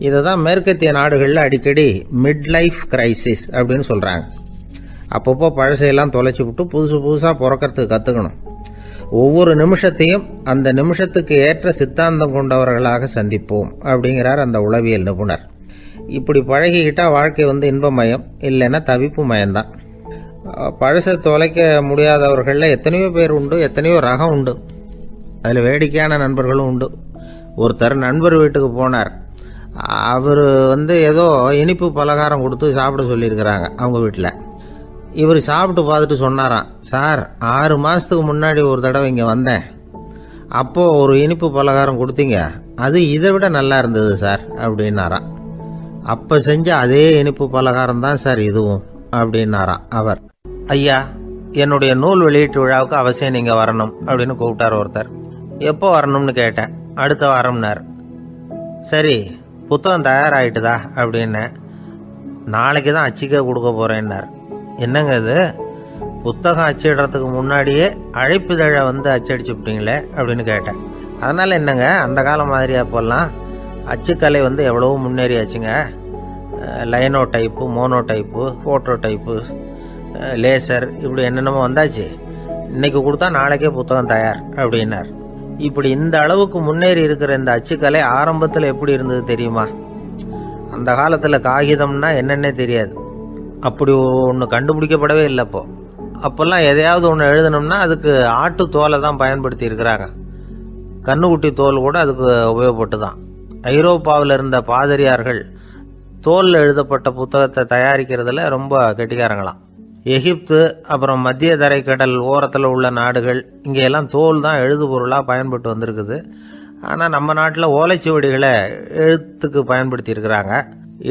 இதை தான் மேற்கத்திய நாடுகளில் அடிக்கடி மிட் லைஃப் கிரைசிஸ் அப்படின்னு சொல்கிறாங்க. அப்பப்போ பழசையெல்லாம் தொலைச்சி விட்டு புதுசாக பிறக்கிறதுக்கு கற்றுக்கணும். ஒவ்வொரு நிமிஷத்தையும் அந்த நிமிஷத்துக்கு ஏற்ற சித்தாந்தம் கொண்டவர்களாக சந்திப்போம் அப்படிங்கிறார் அந்த உளவியல் நிபுணர். இப்படி பழகிக்கிட்டால் வாழ்க்கை இன்பமயம், இல்லைன்னா தவிப்பு மயம்தான். பழசை தொலைக்க முடியாதவர்களில் எத்தனையோ பேர் உண்டு, எத்தனையோ ரகம் உண்டு. அதில் வேடிக்கையான நண்பர்களும் உண்டு. ஒருத்தர் நண்பர் வீட்டுக்கு போனார். அவர் ஏதோ இனிப்பு பலகாரம் கொடுத்து சாப்பிட சொல்லியிருக்கிறாங்க அவங்க வீட்டில். இவர் சாப்பிட்டு பார்த்துட்டு சொன்னாராம், சார் 6 மாதத்துக்கு முன்னாடி ஒரு தடவை இங்கே வந்தேன், அப்போது ஒரு இனிப்பு பலகாரம் கொடுத்தீங்க, அது இதை விட நல்லா இருந்தது சார் அப்படின்னாராம். அப்போ செஞ்ச அதே இனிப்பு பலகாரம் தான் சார் இதுவும் அப்படின்னாராம் அவர். ஐயா, என்னுடைய நூல் வெளியீட்டு விழாவுக்கு அவசியம் நீங்கள் வரணும் அப்படின்னு கூப்பிட்டார் ஒருத்தர். எப்போ வரணும்னு கேட்டேன். அடுத்த வாரம்னார். சரி, புத்தகம் தயாராகிட்டுதா அப்படின்னேன். நாளைக்கு தான் அச்சிக்க கொடுக்க போகிறேன்னார். என்னங்க இது, புத்தகம் அச்சிடுறதுக்கு முன்னாடியே அழைப்பிதழை அச்சடிச்சு விட்டீங்களே அப்படின்னு கேட்டேன். அதனால் என்னங்க, அந்த காலம் மாதிரியா இப்போல்லாம் அச்சுக்கலை எவ்வளவோ முன்னேறியாச்சுங்க. Linotype, monotype, photo type, laser, இப்படி என்னென்னமோ வந்தாச்சு. இன்னைக்கு கொடுத்தா நாளைக்கே புத்தகம் தயார் அப்படின்னார். இப்படி இந்த அளவுக்கு முன்னேறி இருக்கிற இந்த அச்சுக்கலை ஆரம்பத்தில் எப்படி இருந்தது தெரியுமா? அந்த காலத்தில் காகிதம்னா என்னன்னே தெரியாது. அப்படி ஒன்று கண்டுபிடிக்கப்படவே இல்லை. அப்போல்லாம் எதையாவது ஒன்று எழுதணும்னா அதுக்கு ஆட்டு தோலை தான் பயன்படுத்தி இருக்கிறாங்க. கண்ணுக்குட்டி தோல் கூட அதுக்கு உபயோகப்பட்டு தான். ஐரோப்பாவில் இருந்த பாதிரியார்கள் தோலில் எழுதப்பட்ட புத்தகத்தை தயாரிக்கிறதுல ரொம்ப கெட்டிக்காரங்களாம். எகிப்து, அப்புறம் மத்திய தரைக்கடல் ஓரத்தில் உள்ள நாடுகள், இங்கெல்லாம் தோல் தான் எழுது பொருளாக பயன்பட்டு வந்திருக்குது. ஆனால் நம்ம நாட்டில் ஓலைச்சுவடிகளை எழுத்துக்கு பயன்படுத்தி இருக்கிறாங்க.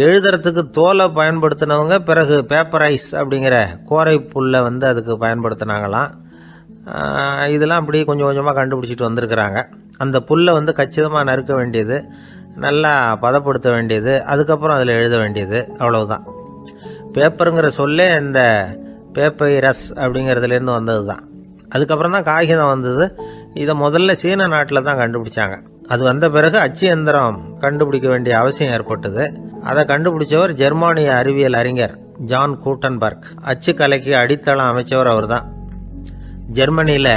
எழுதுறதுக்கு தோலை பயன்படுத்தினவங்க பிறகு பேப்பரைஸ் அப்படிங்கிற கோரை புல்லை அதுக்கு பயன்படுத்தினாங்களாம். இதெல்லாம் அப்படி கொஞ்சம் கொஞ்சமாக கண்டுபிடிச்சிட்டு வந்திருக்கிறாங்க. அந்த புல்லை கச்சிதமாக நறுக்க வேண்டியது, நல்லா பதப்படுத்த வேண்டியது, அதுக்கப்புறம் அதில் எழுத வேண்டியது, அவ்வளவுதான். பேப்பருங்கிற சொல்லே இந்த பேப்பைரஸ் அப்படிங்கிறதுலேருந்து வந்தது தான். அதுக்கப்புறம் தான் காகிதம் வந்தது. இதை முதல்ல சீன நாட்டில் தான் கண்டுபிடிச்சாங்க. அது வந்த பிறகு அச்சு எந்திரம் கண்டுபிடிக்க வேண்டிய அவசியம் ஏற்பட்டது. அதை கண்டுபிடிச்சவர் ஜெர்மானிய அறிவியல் அறிஞர் ஜான் கூட்டன்பர்க். அச்சு கலைக்கு அடித்தளம் அமைச்சவர் அவர் தான். ஜெர்மனியில்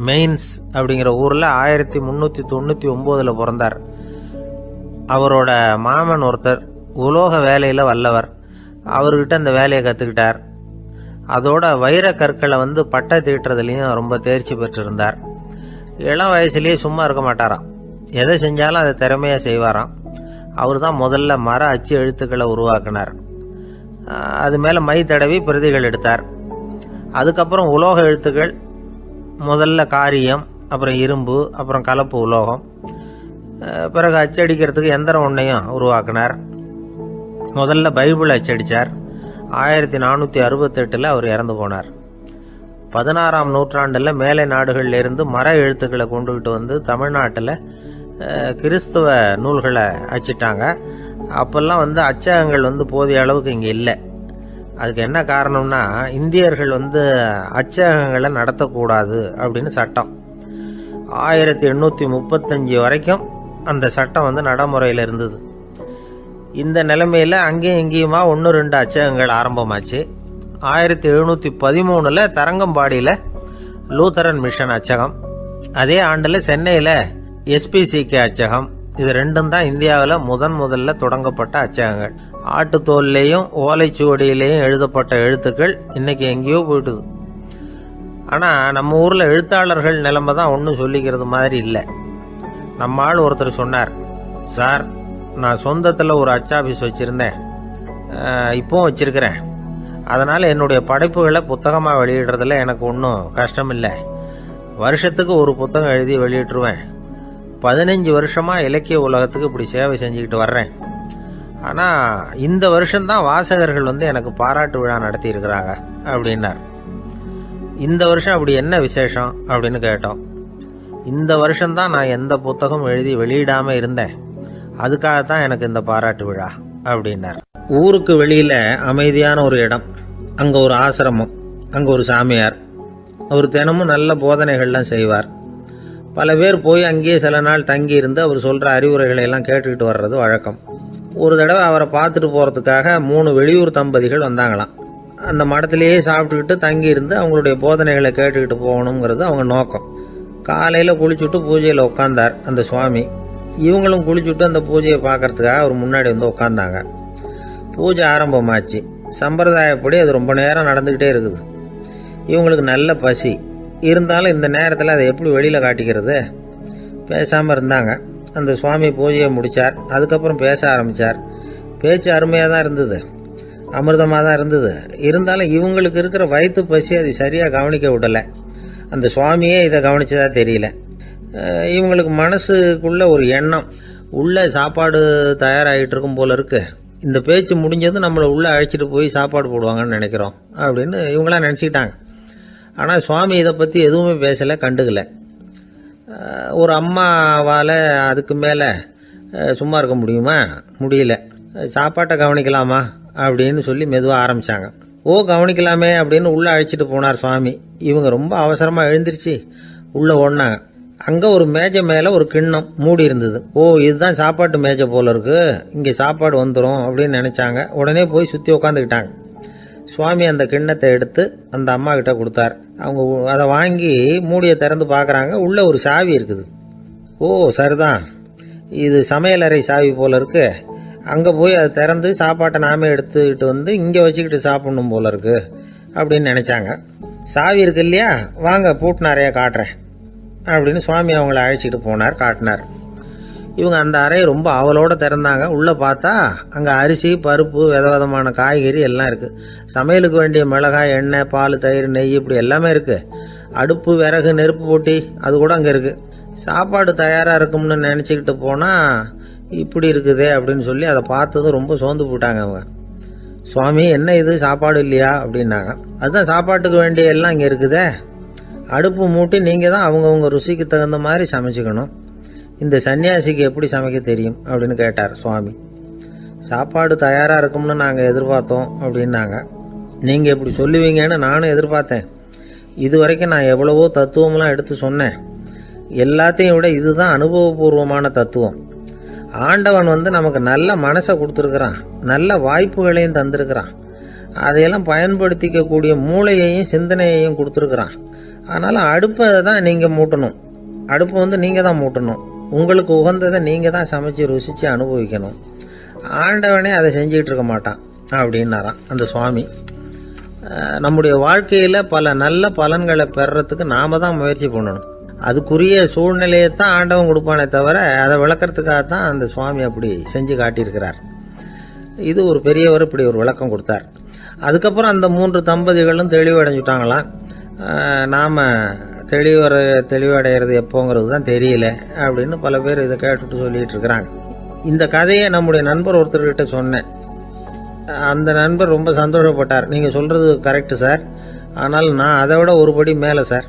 மெயின்ஸ் அப்படிங்கிற ஊரில் 1399 பிறந்தார். அவரோட மாமன் ஒருத்தர் உலோக வேலையில் வல்லவர். அவர்கிட்ட அந்த வேலையை கற்றுக்கிட்டார். அதோட வைர கற்களை பட்டை தீட்டுறதுலையும் ரொம்ப தேர்ச்சி பெற்றிருந்தார். இளம் வயசுலேயே சும்மா இருக்க மாட்டாராம். எதை செஞ்சாலும் அதை திறமையாக செய்வாராம். அவர் தான் முதல்ல மர அச்சு எழுத்துக்களை உருவாக்கினார். அது மேலே மை தடவி பிரதிகள் எடுத்தார். அதுக்கப்புறம் உலோக எழுத்துக்கள், முதல்ல காரியம், அப்புறம் இரும்பு, அப்புறம் கலப்பு உலோகம், பிறகு அச்சடிக்கிறதுக்கு எந்திரம் ஒன்றையும் உருவாக்கினார். முதல்ல பைபிள் அச்சடித்தார். 1468 அவர் இறந்து போனார். 16ஆம் நூற்றாண்டில் மேலை நாடுகளிலிருந்து மர எழுத்துக்களை கொண்டுகிட்டு தமிழ்நாட்டில் கிறிஸ்துவ நூல்களை அச்சிட்டாங்க. அப்போல்லாம் அச்சகங்கள் போதிய அளவுக்கு இங்கே இல்லை. அதுக்கு என்ன காரணம்னா, இந்தியர்கள் அச்சகங்களை நடத்தக்கூடாது அப்படின்னு சட்டம். 1835 வரைக்கும் அந்த சட்டம் நடைமுறையில் இருந்தது. இந்த நிலைமையில் அங்கேயும் இங்கேயுமா 1-2 அச்சகங்கள் ஆரம்பமாச்சு. 1713 தரங்கம்பாடியில் லூத்தரன் மிஷன் அச்சகம், அதே ஆண்டில் சென்னையில் எஸ்பிசிகே அச்சகம். இது ரெண்டும் தான் இந்தியாவில் முதல்ல தொடங்கப்பட்ட அச்சகங்கள். ஆட்டுத்தோல்லையும் ஓலைச்சுவடியிலையும் எழுதப்பட்ட எழுத்துக்கள் இன்னைக்கு எங்கேயோ போயிட்டுது. ஆனால் நம்ம ஊரில் எழுத்தாளர்கள் நிலைமை தான் ஒன்றும் சொல்லிக்கிறது மாதிரி இல்லை. நம்ம ஆள் ஒருத்தர் சொன்னார், சார், நான் சொந்தத்தில் ஒரு அச்சாபீஸ் வச்சுருந்தேன், இப்போவும் வச்சுருக்கிறேன். அதனால் என்னுடைய படைப்புகளை புத்தகமாக வெளியிடுறதுல எனக்கு ஒன்றும் கஷ்டம் இல்லை. வருஷத்துக்கு ஒரு புத்தகம் எழுதி வெளியிட்டுருவேன். 15 வருஷமாக இலக்கிய உலகத்துக்கு இப்படி சேவை செஞ்சுக்கிட்டு வர்றேன். ஆனால் இந்த வருஷம்தான் வாசகர்கள் எனக்கு பாராட்டு விழா நடத்தி இருக்கிறாங்க அப்படின்னார். இந்த வருஷம் அப்படி என்ன விசேஷம் அப்படின்னு கேட்டோம். இந்த வருஷம்தான் நான் எந்த புத்தகம் எழுதி வெளியிடாமல் இருந்தேன், அதுக்காகத்தான் எனக்கு இந்த பாராட்டு விழா அப்படின்னார். ஊருக்கு வெளியில் அமைதியான ஒரு இடம், அங்கே ஒரு ஆசிரமம், அங்கே ஒரு சாமியார். அவர் தினமும் நல்ல போதனைகள்லாம் செய்வார். பல பேர் போய் அங்கேயே சில நாள் தங்கி இருந்து அவர் சொல்கிற அறிவுரைகளை எல்லாம் கேட்டுக்கிட்டு வர்றது வழக்கம். ஒரு தடவை அவரை பார்த்துட்டு போகிறதுக்காக 3 வெளியூர் தம்பதிகள் வந்தாங்களாம். அந்த மடத்திலேயே சாப்பிட்டுக்கிட்டு தங்கி இருந்து அவங்களுடைய போதனைகளை கேட்டுக்கிட்டு போகணுங்கிறது அவங்க நோக்கம். காலையில் குளிச்சுட்டு பூஜையில் உட்காந்தார் அந்த சுவாமி. இவங்களும் குளிச்சுட்டு அந்த பூஜையை பார்க்கறதுக்காக அவர் முன்னாடி உட்காந்தாங்க. பூஜை ஆரம்பமாச்சு. சம்பிரதாயப்படி அது ரொம்ப நேரம் நடந்துக்கிட்டே இருக்குது. இவங்களுக்கு நல்ல பசி இருந்தாலும் இந்த நேரத்தில் அதை எப்படி வெளியில் காட்டிக்கிறது? பேசாமல் இருந்தாங்க. அந்த சுவாமி பூஜையை முடித்தார். அதுக்கப்புறம் பேச ஆரம்பித்தார். பேச்சு அருமையாக தான் இருந்தது, அமிர்தமாக தான் இருந்தது. இருந்தாலும் இவங்களுக்கு இருக்கிற வயிற்று பசி அது சரியாக கவனிக்க விடலை. அந்த சுவாமியே இதை கவனிச்சதா தெரியல. இவங்களுக்கு மனசுக்குள்ள ஒரு எண்ணம், உள்ளே சாப்பாடு தயாராகிட்டு இருக்கும் போல இருக்கு, இந்த பேச்சு முடிஞ்சது நம்மளை உள்ளே அழைச்சிட்டு போய் சாப்பாடு போடுவாங்கன்னு நினைக்கிறோம் அப்படின்னு இவங்களாம் நினச்சிக்கிட்டாங்க. ஆனால் சுவாமி இதை பற்றி எதுவுமே பேசலை, கண்டுக்கலை. ஒரு அம்மாவால் அதுக்கு மேலே சும்மா இருக்க முடியுமா? முடியல. சாப்பாட்டை கவனிக்கலாமா அப்படின்னு சொல்லி மெதுவாக ஆரம்பித்தாங்க. கவனிக்கலாமே அப்படின்னு உள்ளே அழைச்சிட்டு போனார் சுவாமி. இவங்க ரொம்ப அவசரமாக எழுந்திருச்சு உள்ளே ஓடினாங்க. அங்கே ஒரு மேஜை மேலே ஒரு கிண்ணம் மூடி இருந்தது. இதுதான் சாப்பாட்டு மேஜை போல இருக்கு, இங்கே சாப்பாடு வந்துடும் அப்படின்னு நினச்சாங்க. உடனே போய் சுற்றி உட்காந்துக்கிட்டாங்க. சுவாமி அந்த கிண்ணத்தை எடுத்து அந்த அம்மா கிட்ட கொடுத்தார். அவங்க அதை வாங்கி மூடியை திறந்து பார்க்குறாங்க. உள்ளே ஒரு சாவி இருக்குது. சரிதான், இது சமையலறை சாவி போல இருக்கு, அங்கே போய் அதை திறந்து சாப்பாட்டை நாமே எடுத்துக்கிட்டு இங்கே வச்சுக்கிட்டு சாப்பிடணும் போல இருக்கு அப்படின்னு நினச்சாங்க. சாவி இருக்கு இல்லையா, வாங்க பூட்டு நிறையா காட்டுறேன் அப்படின்னு சுவாமி அவங்கள அழைச்சிட்டு போனார், காட்டினார். இவங்க அந்த அறையை ரொம்ப அவளோடு திறந்தாங்க. உள்ளே பார்த்தா அங்கே அரிசி, பருப்பு, விதவிதமான காய்கறி எல்லாம் இருக்குது. சமையலுக்கு வேண்டிய மிளகாய், எண்ணெய், பால், தயிர், நெய் இப்படி எல்லாமே இருக்குது. அடுப்பு, விறகு, நெருப்பு போட்டி அது கூட அங்கே இருக்குது. சாப்பாடு தயாராக இருக்கும்னு நினச்சிக்கிட்டு போனால் இப்படி இருக்குதே அப்படின்னு சொல்லி அதை பார்த்ததும் ரொம்ப சோர்ந்து போட்டாங்க அவங்க. சுவாமி, என்ன இது சாப்பாடு இல்லையா அப்படின்னாங்க. அதுதான் சாப்பாட்டுக்கு வேண்டிய எல்லாம் இங்கே இருக்குதே, அடுப்பு மூட்டி நீங்கள் தான் அவங்கவுங்க ருசிக்கு தகுந்த மாதிரி சமைச்சிக்கணும். இந்த சன்னியாசிக்கு எப்படி சமைக்க தெரியும் அப்படின்னு கேட்டார் சுவாமி. சாப்பாடு தயாராக இருக்கும்னு நாங்கள் எதிர்பார்த்தோம் அப்படின்னாங்க. நீங்கள் இப்படி சொல்லுவீங்கன்னு நானும் எதிர்பார்த்தேன். இது வரைக்கும் நான் எவ்வளவோ தத்துவம்லாம் எடுத்து சொன்னேன். எல்லாத்தையும் விட இதுதான் அனுபவபூர்வமான தத்துவம். ஆண்டவன் நமக்கு நல்ல மனசை கொடுத்துருக்குறான், நல்ல வாய்ப்புகளையும் தந்திருக்கிறான், அதையெல்லாம் பயன்படுத்திக்கக்கூடிய மூளையையும் சிந்தனையையும் கொடுத்துருக்குறான். அதனால் அடுப்பை தான் நீங்கள் மூட்டணும், அடுப்பு நீங்கள் தான் மூட்டணும், உங்களுக்கு உகந்ததை நீங்கள் தான் சமைச்சு ருசித்து அனுபவிக்கணும். ஆண்டவனே அதை செஞ்சுக்கிட்டு இருக்க மாட்டான் அப்படின்னாராம் அந்த சுவாமி. நம்முடைய வாழ்க்கையில் பல நல்ல பலன்களை பெறறதுக்கு நாம தான் முயற்சி பண்ணணும். அதுக்குரிய சூழ்நிலையை தான் ஆண்டவன் கொடுப்பானே தவிர அதை விளக்கறதுக்காக தான் அந்த சுவாமி அப்படி செஞ்சு காட்டியிருக்கிறார். இது ஒரு பெரியவர் இப்படி ஒரு விளக்கம் கொடுத்தார். அதுக்கப்புறம் அந்த 3 தம்பதிகளும் தெளிவடைஞ்சுட்டாங்களாம். நாம் தெளிவடைகிறது எப்போங்கிறது தான் தெரியல அப்படின்னு பல பேர் இதை கேட்டுட்டு சொல்லிட்டு இருக்கிறாங்க. இந்த கதையை நம்முடைய நண்பர் ஒருத்தர்கிட்ட சொன்னேன். அந்த நண்பர் ரொம்ப சந்தோஷப்பட்டார். நீங்கள் சொல்கிறது கரெக்டு சார், ஆனால் நான் அதை விட ஒரு படி மேலே சார்.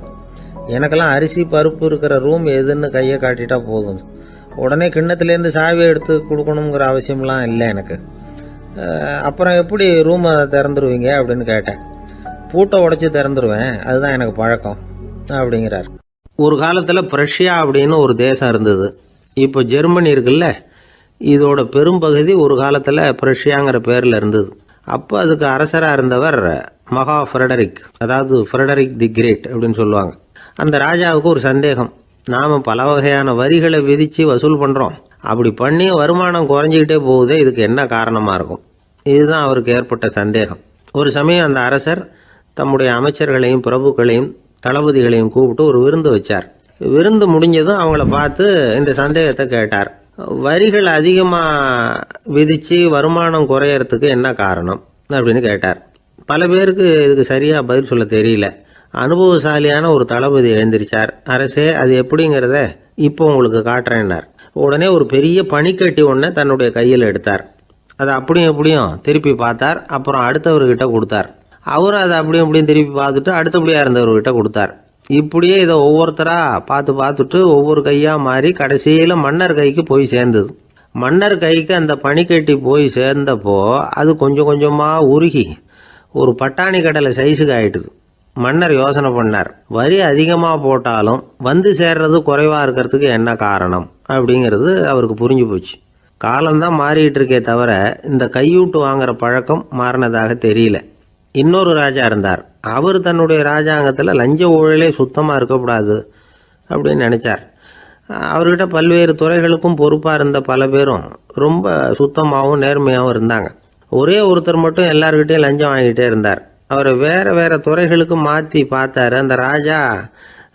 எனக்கெல்லாம் அரிசி பருப்பு இருக்கிற ரூம் எதுன்னு கையை காட்டிட்டா போதும், உடனே கிண்ணத்துலேருந்து சாவியை எடுத்து கொடுக்கணுங்கிற அவசியம்லாம் இல்லை எனக்கு. அப்புறம் எப்படி ரூமை திறந்துருவீங்க அப்படின்னு கேட்டேன். பூட்டை உடைச்சி திறந்துருவேன், அதுதான் எனக்கு பழக்கம் அப்படிங்கிறார். ஒரு காலத்தில் பிரஷ்யா அப்படின்னு ஒரு தேசம் இருந்தது. இப்போ ஜெர்மனி இருக்குல்ல, இதோட பெரும்பகுதி ஒரு காலத்தில் பிரஷ்யாங்கிற பேரில் இருந்தது. அப்போ அதுக்கு அரசராக இருந்தவர் மகா ஃப்ரெடரிக், அதாவது ஃப்ரெடரிக் தி கிரேட் அப்படின்னு சொல்லுவாங்க. அந்த ராஜாவுக்கு ஒரு சந்தேகம். நாம் பல வகையான வரிகளை விதித்து வசூல் பண்ணுறோம், அப்படி பண்ணி வருமானம் குறைஞ்சிக்கிட்டே போகுதே, இதுக்கு என்ன காரணமாக இருக்கும்? இதுதான் அவருக்கு ஏற்பட்ட சந்தேகம். ஒரு சமயம் அந்த அரசர் தம்முடைய அமைச்சர்களையும் பிரபுக்களையும் தளபதிகளையும் கூப்பிட்டு ஒரு விருந்து வச்சார். விருந்து முடிஞ்சதும் அவங்கள பார்த்து இந்த சந்தேகத்தை கேட்டார். வரிகள் அதிகமாக விதித்து வருமானம் குறையறதுக்கு என்ன காரணம் அப்படின்னு கேட்டார். பல பேருக்கு இதுக்கு சரியாக பதில் சொல்ல தெரியல. அனுபவசாலியான ஒரு தளபதி எழுந்திருச்சார். அரசே, அது எப்படிங்கிறத இப்போ உங்களுக்கு காட்டுறேன்னார். உடனே ஒரு பெரிய பனிக்கட்டி ஒன்றை தன்னுடைய கையில் எடுத்தார். அதை அப்படியும் எப்படியும் திருப்பி பார்த்தார். அப்புறம் அடுத்தவர்கிட்ட கொடுத்தார். அவரும் அதை அப்படியும் எப்படியும் திருப்பி பார்த்துட்டு அடுத்தபடியாக இருந்தவர்கிட்ட கொடுத்தார். இப்படியே இதை ஒவ்வொருத்தராக பார்த்துட்டு ஒவ்வொரு கையாக மாறி கடைசியில் மன்னர் கைக்கு போய் சேர்ந்தது. மன்னர் கைக்கு அந்த பனிக்கட்டி போய் சேர்ந்தப்போ அது கொஞ்சம் கொஞ்சமாக உருகி ஒரு பட்டாணி கடலை சைஸுக்கு ஆயிட்டுது. மன்னர் யோசனை பண்ணார், வரி அதிகமாக போட்டாலும் வந்து சேர்றது குறைவாக இருக்கிறதுக்கு என்ன காரணம் அப்படிங்கிறது அவருக்கு புரிஞ்சு போச்சு. காலம்தான் மாறிட்டு இருக்கே தவிர இந்த கையூட்டு வாங்குற பழக்கம் மாறினதாக தெரியல. இன்னொரு ராஜா இருந்தார். அவர் தன்னுடைய ராஜாங்கத்தில் லஞ்ச ஊழலே சுத்தமாக இருக்கக்கூடாது அப்படின்னு நினச்சார். அவர்கிட்ட பல்வேறு துறைகளுக்கும் பொறுப்பாக இருந்த பல பேரும் ரொம்ப சுத்தமாகவும் நேர்மையாகவும் இருந்தாங்க. ஒரே ஒருத்தர் மட்டும் எல்லார்கிட்டையும் லஞ்சம் வாங்கிட்டே இருந்தார். அவரை வேறு துறைகளுக்கு மாற்றி பார்த்தாரு. அந்த ராஜா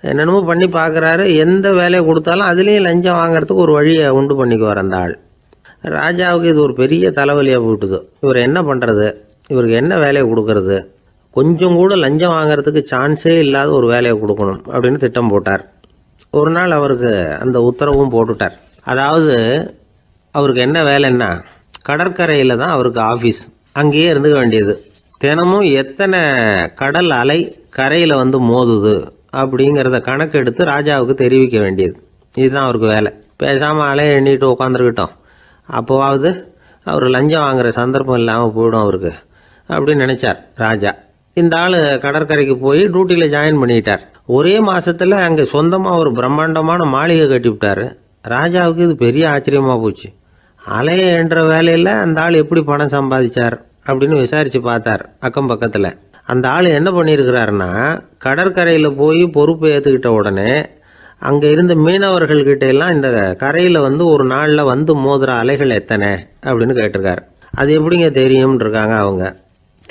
என்னென்னமோ பண்ணி பார்க்குறாரு. எந்த வேலையை கொடுத்தாலும் அதுலேயும் லஞ்சம் வாங்கிறதுக்கு ஒரு வழியை உண்டு பண்ணிக்குவார் அந்த ஆள். ராஜாவுக்கு இது ஒரு பெரிய தலைவலியாக போட்டுது. இவர் என்ன பண்ணுறது, இவருக்கு என்ன வேலையை கொடுக்கறது, கொஞ்சம் கூட லஞ்சம் வாங்கிறதுக்கு சான்ஸே இல்லாத ஒரு வேலையை கொடுக்கணும் அப்படின்னு திட்டம் போட்டார். ஒரு நாள் அவருக்கு அந்த உத்தரவும் போட்டுட்டார். அதாவது அவருக்கு என்ன வேலைன்னா, கடற்கரையில் தான் அவருக்கு ஆஃபீஸ். அங்கேயே இருந்துக்க வேண்டியது. தினமும் எத்தனை கடல் அலை கரையில் வந்து மோதுது அப்படிங்கிறத கணக்கெடுத்து ராஜாவுக்கு தெரிவிக்க வேண்டியது. இதுதான் அவருக்கு வேலை. பேசாமல் அலையை எண்ணிட்டு உட்காந்துருக்கிட்டோம், அப்போவாவது அவர் லஞ்சம் வாங்குகிற சந்தர்ப்பம் இல்லாமல் போயிடும் அவருக்கு அப்படின்னு நினச்சார் ராஜா. இந்த ஆள் கடற்கரைக்கு போய் டியூட்டியில் ஜாயின் பண்ணிட்டார். ஒரே மாதத்தில் அங்கே சொந்தமாக ஒரு பிரம்மாண்டமான மாளிகை கட்டி விட்டார். ராஜாவுக்கு இது பெரிய ஆச்சரியமாக போச்சு. அலையை என்ற வேலையில் அந்த ஆள் எப்படி பணம் சம்பாதிச்சார் அப்படின்னு விசாரித்து பார்த்தார் அக்கம் பக்கத்தில். அந்த ஆள் என்ன பண்ணியிருக்கிறாருன்னா, கடற்கரையில் போய் பொறுப்பு ஏற்றுக்கிட்ட உடனே அங்கே இருந்த மீனவர்கள்கிட்ட எல்லாம் இந்த கரையில் வந்து ஒரு நாளில் வந்து மோதுற அலைகள் எத்தனை அப்படின்னு கேட்டிருக்காரு. அது எப்படிங்க தெரியும்னு இருக்காங்க அவங்க.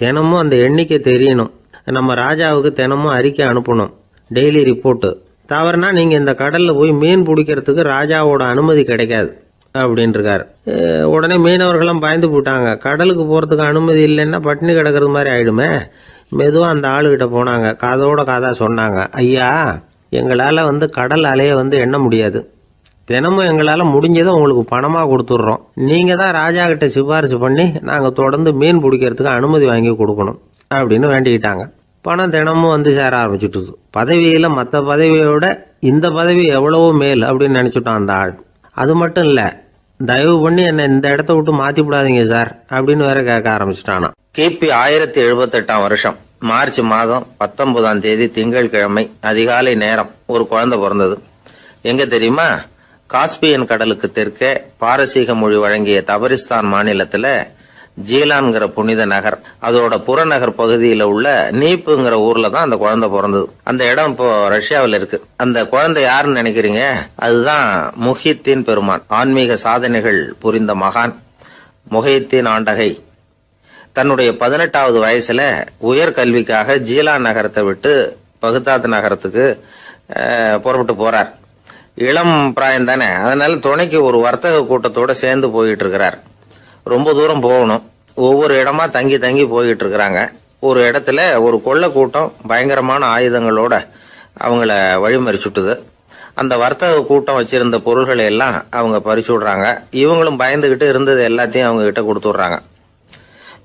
தினமும் அந்த எண்ணிக்கை தெரியணும். நம்ம ராஜாவுக்கு தினமும் அறிக்கை அனுப்பணும், டெய்லி ரிப்போர்ட்டு. தவறுனா நீங்கள் இந்த கடலில் போய் மீன் பிடிக்கிறதுக்கு ராஜாவோட அனுமதி கிடைக்காது அப்படின்ட்டுருக்காரு. உடனே மீனவர்களும் பயந்து போட்டாங்க. கடலுக்கு போகிறதுக்கு அனுமதி இல்லைன்னா பட்டினி கிடக்கிறது மாதிரி ஆகிடுமே. மெதுவாக அந்த ஆளுகிட்ட போனாங்க. காதோட காதாக சொன்னாங்க, ஐயா, எங்களால் வந்து கடல் அலையை வந்து எண்ண முடியாது. தினமும் எங்களால் முடிஞ்சதை உங்களுக்கு பணமாக கொடுத்துட்றோம். நீங்கள் தான் ராஜா கிட்ட சிபாரிசு பண்ணி நாங்கள் தொடர்ந்து மீன் பிடிக்கிறதுக்கு அனுமதி வாங்கி கொடுக்கணும் அப்படின்னு வேண்டிக்கிட்டாங்க. பணம் தினமும் வந்து சேர ஆரம்பிச்சுட்டுது. பதவியில் மற்ற பதவியோட இந்த பதவி எவ்வளவோ மேல் அப்படின்னு நினச்சிட்டான் அந்த ஆள். அது மட்டும் இல்லை, தயவு பண்ணி என்னை இந்த இடத்த விட்டு மாற்றி விடாதீங்க சார் அப்படின்னு வேற கேட்க ஆரம்பிச்சிட்டானா. கிபி 1078 வருஷம் மார்ச் மாதம் 19ஆம் தேதி திங்கட்கிழமை அதிகாலை நேரம் ஒரு குழந்தை பிறந்தது. எங்க தெரியுமா? காஸ்பியன் கடலுக்கு தெற்கே பாரசீக மொழி வழங்கிய தபரிஸ்தான் மாநிலத்துல ஜீலான்கிற புனித நகர், அதோட புறநகர் பகுதியில உள்ள நீப்புங்கிற ஊர்ல தான் அந்த குழந்தை பிறந்தது. அந்த இடம் இப்போ ரஷ்யாவில் இருக்கு. அந்த குழந்தை யாருன்னு நினைக்கிறீங்க? அதுதான் முஹித்தீன் பெருமான். ஆன்மீக சாதனைகள் புரிந்த மகான். முஹைத்தீன் ஆண்டகை தன்னுடைய 18வது வயசுல உயர்கல்விக்காக ஜீலான் நகரத்தை விட்டு பகுதாத் நகரத்துக்கு புறப்பட்டு போறார். இளம் பிராயம் தானே, அதனால துணைக்கு ஒரு வர்த்தக கூட்டத்தோட சேர்ந்து போயிட்டு இருக்கிறார். ரொம்ப தூரம் போகணும். ஒவ்வொரு இடமா தங்கி தங்கி போயிட்டு இருக்கிறாங்க. ஒரு இடத்துல ஒரு கொள்ளை கூட்டம் பயங்கரமான ஆயுதங்களோட அவங்கள வழிமறிச்சுட்டுது. அந்த வர்த்தக கூட்டம் வச்சிருந்த பொருள்களை எல்லாம் அவங்க பறிச்சு விடுறாங்க. இவங்களும் பயந்துகிட்டு இருந்தது எல்லாத்தையும் அவங்க கிட்ட கொடுத்துடுறாங்க.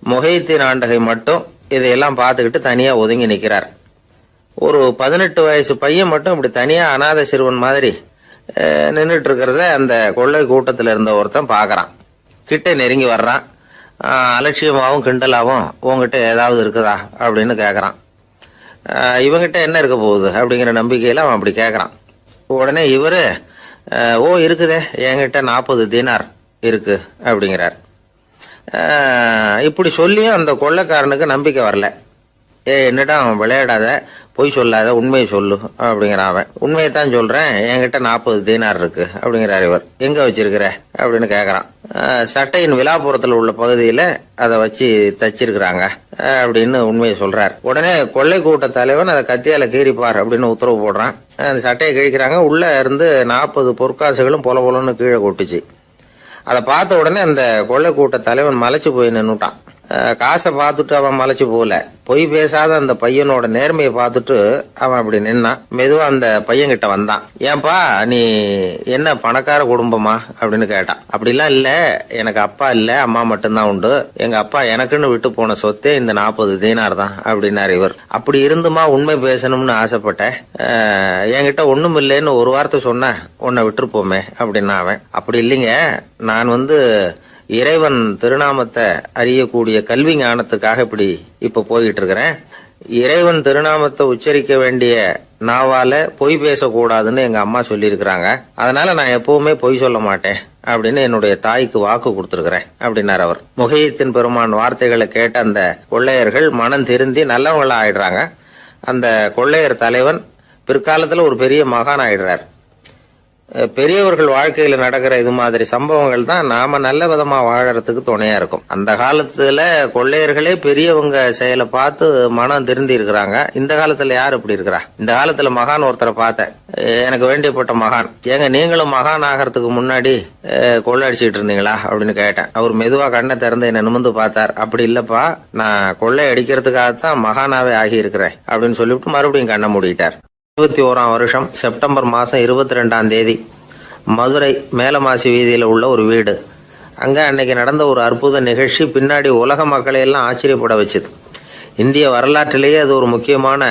முஹைத்தீன் ஆண்டகை மட்டும் இதையெல்லாம் பார்த்துக்கிட்டு தனியா ஒதுங்கி நிக்கிறார். ஒரு 18 வயசு பையன் மட்டும் இப்படி தனியா அநாத சிறுவன் மாதிரி நின்றுட்டு இருக்கிறத அந்த கொள்ளை கூட்டத்தில் இருந்த ஒருத்தன் பாக்குறான். கிட்ட நெருங்கி வர்றான். அலட்சியமாவும் கிண்டலாவும் உங்ககிட்ட ஏதாவது இருக்குதா அப்படின்னு கேக்குறான். இவங்கிட்ட என்ன இருக்க போகுது அப்படிங்கிற நம்பிக்கையில அவன் அப்படி கேக்குறான். உடனே இவரு இருக்குதே, என்கிட்ட 40 தீனார் இருக்கு அப்படிங்கிறார். இப்படி சொல்லியும் அந்த கொள்ளைக்காரனுக்கு நம்பிக்கை வரல. என்னடா விளையாடாத, பொய் சொல்லாத, உண்மையை சொல்லு அப்படிங்கிறான் அவன். உண்மையைத்தான் சொல்றேன், என்கிட்ட 40 தீனார் இருக்கு அப்படிங்கிறார் இவர். எங்க வச்சிருக்கிற அப்படின்னு கேக்குறான். சட்டையின் விழாப்புறத்துல உள்ள பகுதியில அதை வச்சு தச்சிருக்கிறாங்க அப்படின்னு உண்மையை சொல்றார். உடனே கொள்ளை கூட்ட தலைவன் அதை கத்தியால கீறிப்பார் அப்படின்னு உத்தரவு போடுறான். அந்த சட்டையை கிழிக்கிறாங்க. உள்ள இருந்து 40 பொற்காசுகளும் பொல பொலன்னு கீழே கொட்டுச்சு. அதை பார்த்த உடனே அந்த கொள்ளை கூட்ட தலைவன் மலைச்சு போய் நின்னுட்டான். காசை பார்த்துட்டு அவன் மலைச்சு போகல, பொய் பேசாத அந்த பையனோட நேர்மையை பார்த்துட்டு அவன் அப்படி நின்னான். மெதுவா அந்த பையன் கிட்ட வந்தான். ஏன்பா, நீ என்ன பணக்கார குடும்பமா அப்படின்னு கேட்டான். அப்படிலாம் இல்ல, எனக்கு அப்பா இல்ல, அம்மா மட்டும்தான் உண்டு. எங்க அப்பா எனக்குன்னு விட்டு போன சொத்தே இந்த 40 தீனார் தான் அப்படின்னாரு இவர். அப்படி இருந்துமா உண்மை பேசணும்னு ஆசைப்பட்டேன். என்கிட்ட ஒண்ணும் இல்லைன்னு ஒரு வார்த்தை சொன்ன உன்னை விட்டுருப்போமே அப்படின்னா அவன். அப்படி இல்லைங்க, நான் இறைவன் திருநாமத்தை அறியக்கூடிய கல்வி ஞானத்துக்காக இப்ப போயிட்டு இருக்கிறேன். இறைவன் திருநாமத்தை உச்சரிக்க வேண்டிய நாவால பொய் பேசக்கூடாதுன்னு எங்க அம்மா சொல்லியிருக்கிறாங்க. அதனால நான் எப்பவுமே பொய் சொல்ல மாட்டேன் அப்படின்னு என்னுடைய தாய்க்கு வாக்கு கொடுத்திருக்கிறேன் அப்படின்னார் அவர். முஹைத்தீன் பெருமான் வார்த்தைகளை கேட்ட அந்த கொள்ளையர்கள் மனம் திருந்தி நல்லவங்களா ஆயிடுறாங்க. அந்த கொள்ளையர் தலைவன் பிற்காலத்துல ஒரு பெரிய மகான் ஆயிடுறார். பெரியவர்கள் வாழ்க்கையில நடக்கிற இது மாதிரி சம்பவங்கள் தான் நாம நல்ல விதமா வாழறதுக்கு துணையா இருக்கும். அந்த காலத்துல கொள்ளையர்களே பெரியவங்க செயலை பார்த்து மனம் திருந்தி இருக்கிறாங்க. இந்த காலத்துல யாரு இப்படி இருக்கிறா? இந்த காலத்துல மகான் ஒருத்தரை பார்த்தேன், எனக்கு வேண்டியப்பட்ட மகான். ஏங்க, நீங்களும் மகான் ஆகிறதுக்கு முன்னாடி கொள்ளை அடிச்சுட்டு இருந்தீங்களா அப்படின்னு கேட்டேன். அவர் மெதுவா கண்ணை திறந்து என்ன நிமிந்து பார்த்தார். அப்படி இல்லப்பா, நான் கொள்ளை அடிக்கிறதுக்காகத்தான் மகானாவே ஆகி இருக்கிறேன் அப்படின்னு சொல்லிவிட்டு மறுபடியும் கண்ணை மூடிட்டார். 21ஆம் வருஷம் செப்டம்பர் மாசம் 22ஆம் தேதி மதுரை மேலமாசி வீதியில உள்ள ஒரு வீடு. அங்க அன்னைக்கு நடந்த ஒரு அற்புத நிகழ்ச்சி பின்னாடி உலக மக்களை எல்லாம் ஆச்சரியப்பட வச்சுது. இந்திய வரலாற்றிலேயே அது ஒரு முக்கியமான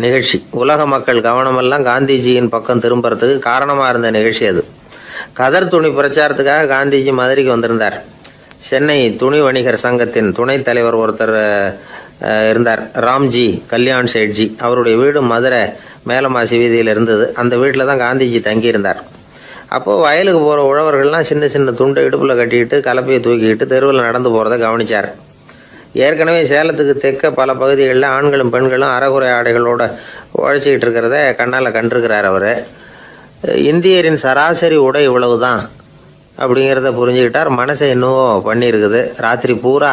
நிகழ்ச்சி. உலக மக்கள் கவனமெல்லாம் காந்திஜியின் பக்கம் திரும்புறதுக்கு காரணமா இருந்த நிகழ்ச்சி அது. கதர் துணி பிரச்சாரத்துக்காக காந்திஜி மதுரைக்கு வந்திருந்தார். சென்னை துணி வணிகர் சங்கத்தின் துணைத் தலைவர் ஒருத்தர் இருந்தார், ராம்ஜி கல்யாண் சேட்ஜி. அவருடைய வீடு மதுரை மேலமாசி வீதியில் இருந்தது. அந்த வீட்டில் தான் காந்திஜி தங்கியிருந்தார். அப்போ வயலுக்கு போற உழவர்கள்லாம் சின்ன சின்ன துண்டை இடுப்புல கட்டிக்கிட்டு கலப்பையை தூக்கிக்கிட்டு தெருவில் நடந்து போறதை கவனிச்சார். ஏற்கனவே சேலத்துக்கு தெற்க பல பகுதிகளில் ஆண்களும் பெண்களும் அறகுறை ஆடைகளோட உழைச்சிக்கிட்டு இருக்கிறத கண்ணால கண்டிருக்கிறார் அவரு. இந்தியரின் சராசரி உடை இவ்வளவுதான் அப்படிங்கிறத புரிஞ்சுக்கிட்டார். மனசை என்னவோ பண்ணியிருக்குது. ராத்திரி பூரா